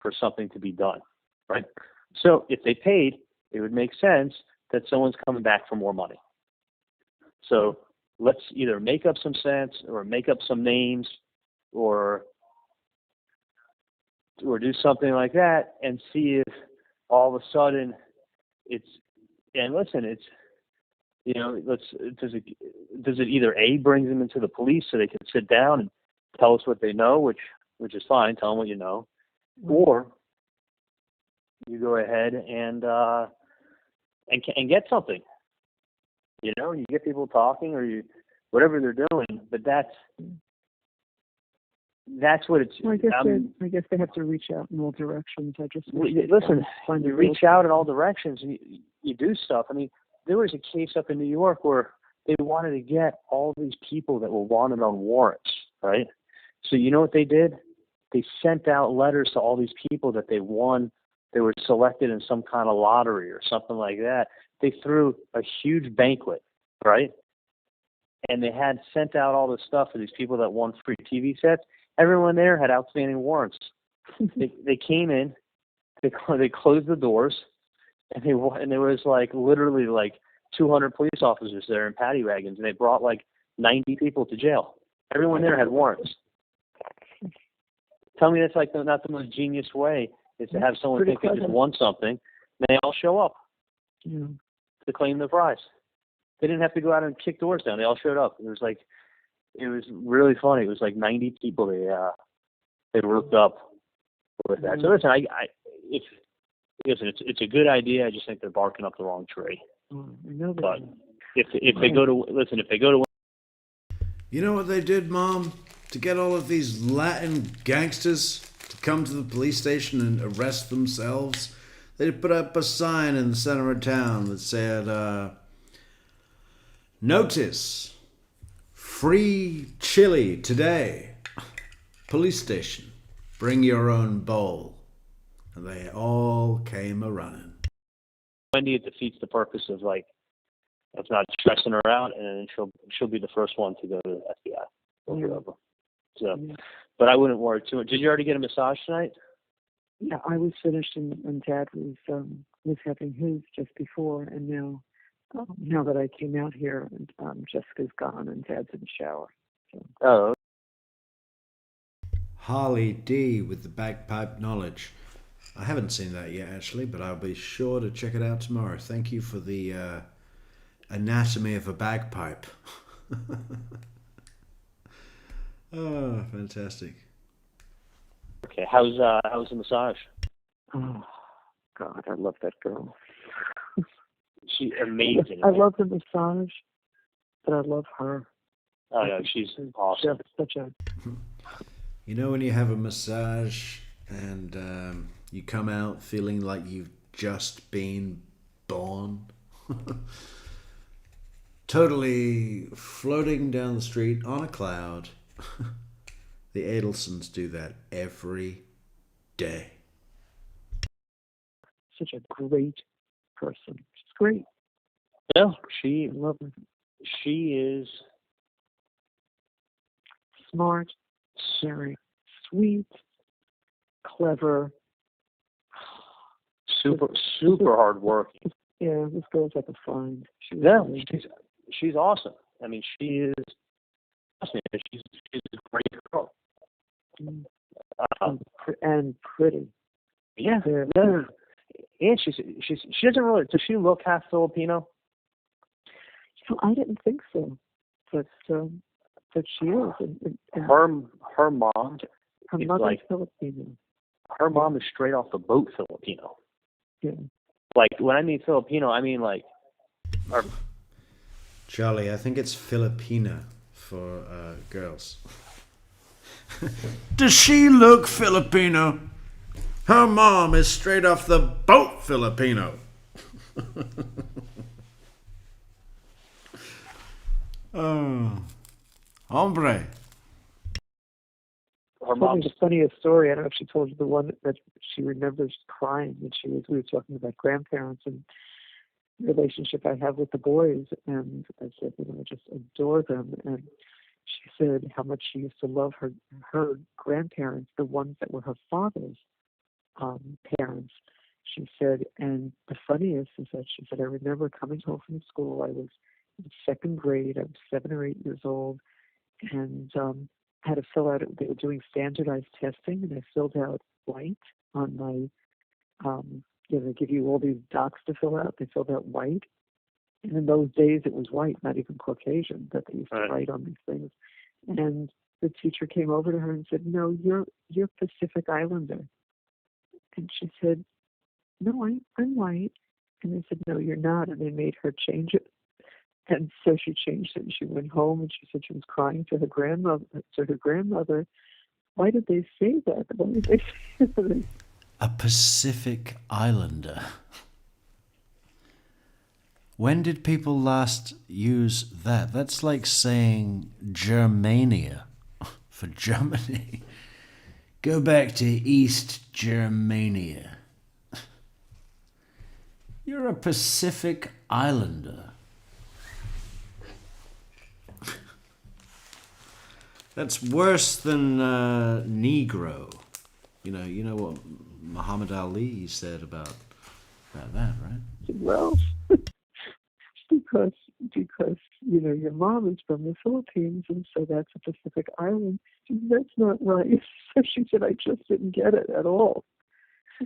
Speaker 4: for something to be done, right? So if they paid, it would make sense that someone's coming back for more money. So let's either make up some sense, or make up some names, or do something like that, and see if all of a sudden does it either A, brings them into the police so they can sit down and tell us what they know, which is fine, tell them what you know, or you go ahead and get something. You get people talking, or whatever they're doing, but that's what it's.
Speaker 6: Well, I guess they have to reach out in all directions.
Speaker 4: Listen, you reach out in all directions, and you do stuff. I mean, there was a case up in New York where they wanted to get all these people that were wanted on warrants, right? So you know what they did? They sent out letters to all these people that they won. They were selected in some kind of lottery or something like that. They threw a huge banquet, right? And they had sent out all this stuff for these people that won free TV sets. Everyone there had outstanding warrants. They came in, they closed the doors, and there was literally 200 police officers there in paddy wagons, and they brought 90 people to jail. Everyone there had warrants. Tell me that's not the most genius way, is to have someone think they just won something, and they all show up to claim the prize. They didn't have to go out and kick doors down. They all showed up. It was really funny. It was 90 people they rooked up with that. So listen, it's a good idea. I just think they're barking up the wrong tree. But if they go to
Speaker 2: You know what they did, Mom? To get all of these Latin gangsters to come to the police station and arrest themselves, they put up a sign in the center of town that said, "Notice, free chili today. Police station, bring your own bowl." And they all came a-running.
Speaker 4: Wendy, it defeats the purpose of It's not stressing her out, and then she'll be the first one to go to the FBI. Look it over. So, but I wouldn't worry too much. Did you already get a massage tonight?
Speaker 6: Yeah, I was finished, and Dad was having his just before, and now that I came out here, Jessica's gone, and Dad's in the shower. So.
Speaker 4: Oh.
Speaker 2: Harley D with the bagpipe knowledge. I haven't seen that yet, actually, but I'll be sure to check it out tomorrow. Thank you for the anatomy of a bagpipe. Oh, fantastic.
Speaker 4: Okay, how's the massage?
Speaker 6: Oh, God, I love that girl.
Speaker 4: She's amazing.
Speaker 6: I love the massage, but I love her.
Speaker 4: Oh, no, she's awesome.
Speaker 6: Just such a...
Speaker 2: You know when you have a massage and you come out feeling like you've just been born? Totally floating down the street on a cloud. The Adelsons do that every day.
Speaker 6: Such a great person. She's great.
Speaker 4: Yeah,
Speaker 6: I love her.
Speaker 4: she is
Speaker 6: Smart, very sweet, clever.
Speaker 4: super hardworking.
Speaker 6: Yeah, this girl's like a find. She's
Speaker 4: She's awesome. I mean, she is. She's a great girl.
Speaker 6: And pretty.
Speaker 4: Yeah.
Speaker 6: Yeah.
Speaker 4: And she doesn't really. Does she look half Filipino?
Speaker 6: I didn't think so, but she is. And
Speaker 4: Her mom.
Speaker 6: her
Speaker 4: is
Speaker 6: mother's
Speaker 4: like
Speaker 6: Filipino.
Speaker 4: her mom is straight off the boat Filipino.
Speaker 6: Yeah.
Speaker 4: Like when I mean Filipino, I mean like.
Speaker 2: Charlie, I think it's Filipina for girls. Does she look Filipino? Her mom is straight off the boat Filipino. Oh, hombre.
Speaker 4: Her
Speaker 6: Told me
Speaker 4: mom's
Speaker 6: the funniest story. I don't know if she told you the one that she remembers crying when we were talking about grandparents and the relationship I have with the boys. And I said, I just adore them. And she said how much she used to love her grandparents, the ones that were her father's parents. She said, and the funniest is that she said, I remember coming home from school. I was in second grade. I was 7 or 8 years old, and had to fill out. They were doing standardized testing, and I filled out white on my. They give you all these docs to fill out. They filled out white, and in those days it was white, not even Caucasian, that they used to write on these things. And the teacher came over to her and said, "No, you're Pacific Islander." And she said, "No, I'm white." And they said, "No, you're not." And they made her change it. And so she changed it, and she went home, and she said she was crying to her grandmother. Why did they say that? Why did they say that?
Speaker 2: A Pacific Islander. When did people last use that? That's like saying Germania for Germany. Go back to East Germania. You're a Pacific Islander. That's worse than Negro. You know what Muhammad Ali said about that, right?
Speaker 6: Well, because your mom is from the Philippines, and so that's a Pacific island. That's not right. So she said, I just didn't get it at all.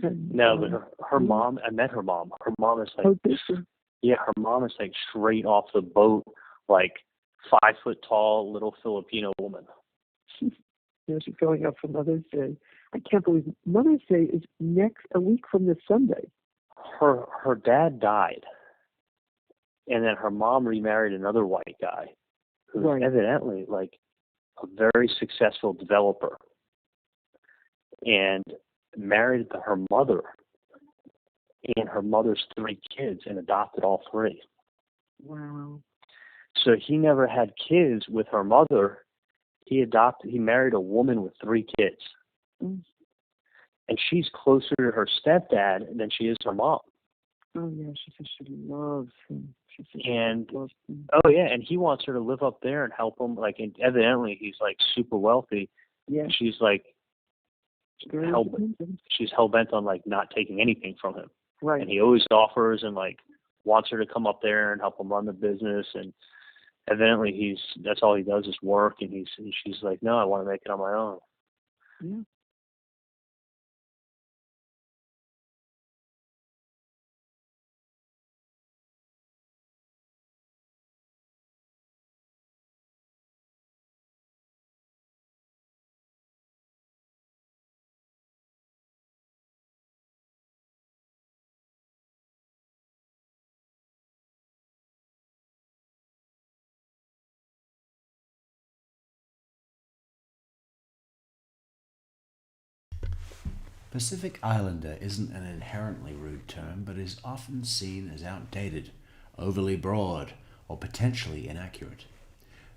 Speaker 6: And,
Speaker 4: no, but her mom. I met her mom. Her mom is like, her mom is like straight off the boat, like 5 foot tall, little Filipino woman.
Speaker 6: She's going up for Mother's Day. I can't believe Mother's Day is a week from this Sunday.
Speaker 4: Her dad died, and then her mom remarried another white guy, who's evidently like a very successful developer, and married her mother and her mother's 3 kids and adopted all 3.
Speaker 6: Wow.
Speaker 4: So he never had kids with her mother. He married a woman with 3 kids. And she's closer to her stepdad than she is her mom.
Speaker 6: Oh yeah, she says she loves him. She says
Speaker 4: And
Speaker 6: she loves him.
Speaker 4: oh yeah, and he wants her to live up there and help him. Like, and evidently he's like super wealthy.
Speaker 6: Yeah,
Speaker 4: She's like
Speaker 6: very
Speaker 4: hell,
Speaker 6: independent.
Speaker 4: she's hell bent on like not taking anything from him.
Speaker 6: Right.
Speaker 4: And he always offers and like wants her to come up there and help him run the business. And evidently that's all he does is work. And she's like, no, I want to make it on my own.
Speaker 6: Yeah.
Speaker 2: Pacific Islander isn't an inherently rude term, but is often seen as outdated, overly broad, or potentially inaccurate.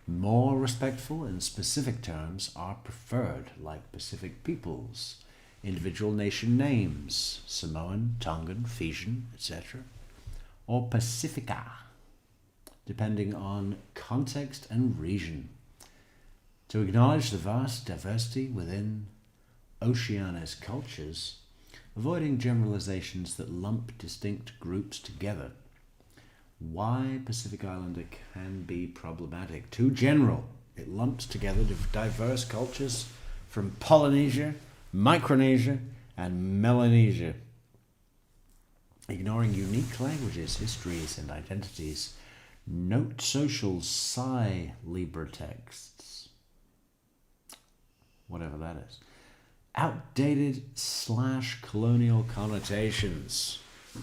Speaker 2: More respectful and specific terms are preferred, like Pacific peoples, individual nation names, Samoan, Tongan, Fijian, etc., or Pacifica, depending on context and region. To acknowledge the vast diversity within Oceania's cultures, avoiding generalizations that lump distinct groups together. Why Pacific Islander can be problematic. Too general. It lumps together diverse cultures from Polynesia, Micronesia, and Melanesia, ignoring unique languages, histories, and identities. Note social psi Libra texts. Whatever that is. Outdated / colonial connotations.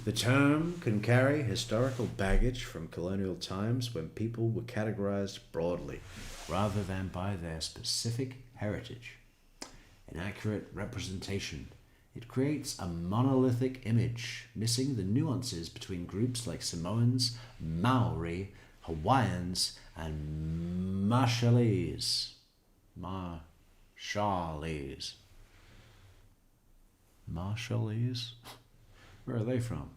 Speaker 2: The term can carry historical baggage from colonial times when people were categorized broadly rather than by their specific heritage. Inaccurate representation. It creates a monolithic image, missing the nuances between groups like Samoans, Maori, Hawaiians, and Marshallese. Marshallese? Where are they from?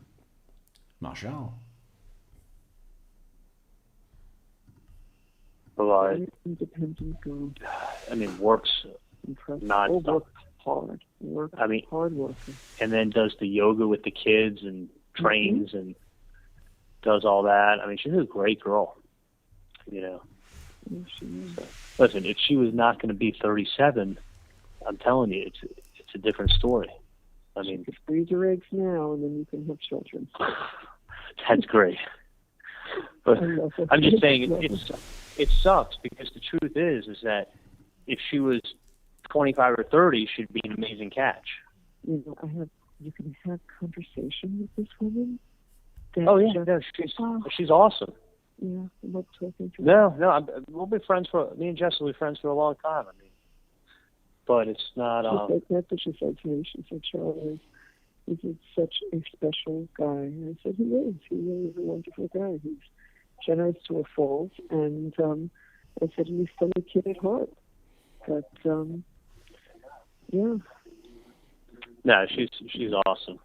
Speaker 2: Marshall.
Speaker 4: But
Speaker 6: Independent girl.
Speaker 4: I mean, works
Speaker 6: Impressive.
Speaker 4: nonstop.
Speaker 6: Works hard.
Speaker 4: I mean,
Speaker 6: hard worker.
Speaker 4: And then does the yoga with the kids and trains and does all that. I mean, she's a great girl. You know.
Speaker 6: Yeah, she is.
Speaker 4: Listen, if she was not going to be 37, I'm telling you, it's a different story. I mean,
Speaker 6: you freeze your eggs now, and then you can have children.
Speaker 4: That's great. But I'm just saying, it sucks because the truth is that if she was 25 or 30, she'd be an amazing catch.
Speaker 6: You know, you can have conversation with this woman.
Speaker 4: Oh yeah, no, she's awesome.
Speaker 6: Yeah, I love talking to her.
Speaker 4: No, we'll be friends me and Jess will be friends for a long time. I mean, but it's not.
Speaker 6: That's what she said to me. She said, Charlie, is such a special guy. And I said, he is. He really is a wonderful guy. He's generous to a fault. And I said, he's still a kid at heart. But, yeah.
Speaker 4: No, she's awesome.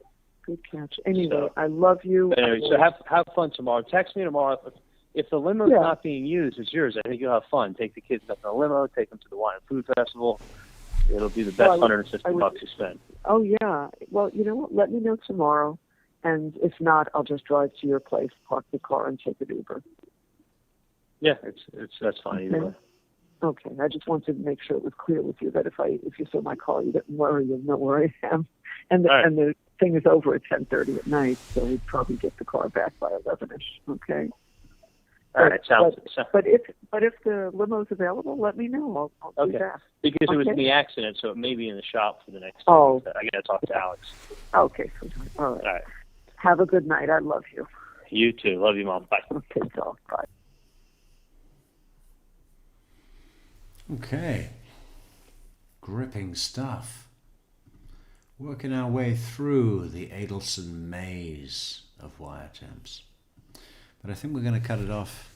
Speaker 6: Good catch. Anyway, I love you.
Speaker 4: Anyway, so have fun tomorrow. Text me tomorrow. If the limo's not being used, it's yours. I think you'll have fun. Take the kids up in a limo. Take them to the Wine and Food Festival. It'll be the best $150 you spend.
Speaker 6: Oh, yeah. Well, you know what? Let me know tomorrow. And if not, I'll just drive to your place, park the car, and take an Uber.
Speaker 4: Yeah, that's fine either way.
Speaker 6: Okay. I just wanted to make sure it was clear with you that if you saw my car, you didn't worry. You'll know where I am. And the thing is over at 10:30 at night, so we'd probably get the car back by 11ish. Okay.
Speaker 4: All right, sounds.
Speaker 6: But if the limo's available, let me know. I'll do that.
Speaker 4: Because it was in the accident, so it may be in the shop for the next.
Speaker 6: Oh.
Speaker 4: I got to talk to Alex.
Speaker 6: Okay. All right. Have a good night. I love you.
Speaker 4: You too. Love you, Mom. Bye.
Speaker 6: Okay, doll. Bye.
Speaker 2: Okay. Gripping stuff. Working our way through the Adelson maze of wiretaps. But I think we're going to cut it off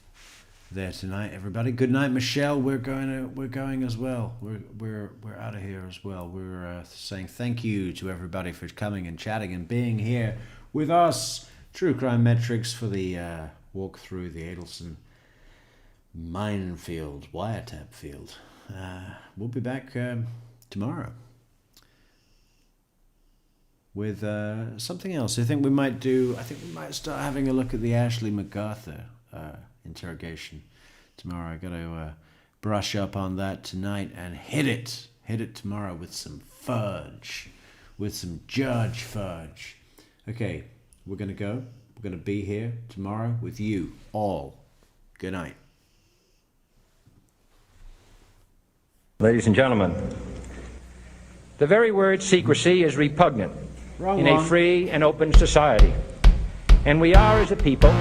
Speaker 2: there tonight, everybody. Good night, Michelle. We're going as well. We're out of here as well. We're saying thank you to everybody for coming and chatting and being here with us True Crime Metrix for the walk through the Adelson minefield, wiretap field. We'll be back tomorrow with something else. I think we might start having a look at the Ashley MacArthur interrogation tomorrow. I got to brush up on that tonight and hit it tomorrow with some fudge, with some Judge Fudge. Okay, we're going to go. We're going to be here tomorrow with you all. Good night.
Speaker 1: Ladies and gentlemen, the very word secrecy is repugnant in a free and open society. And we are, as a people,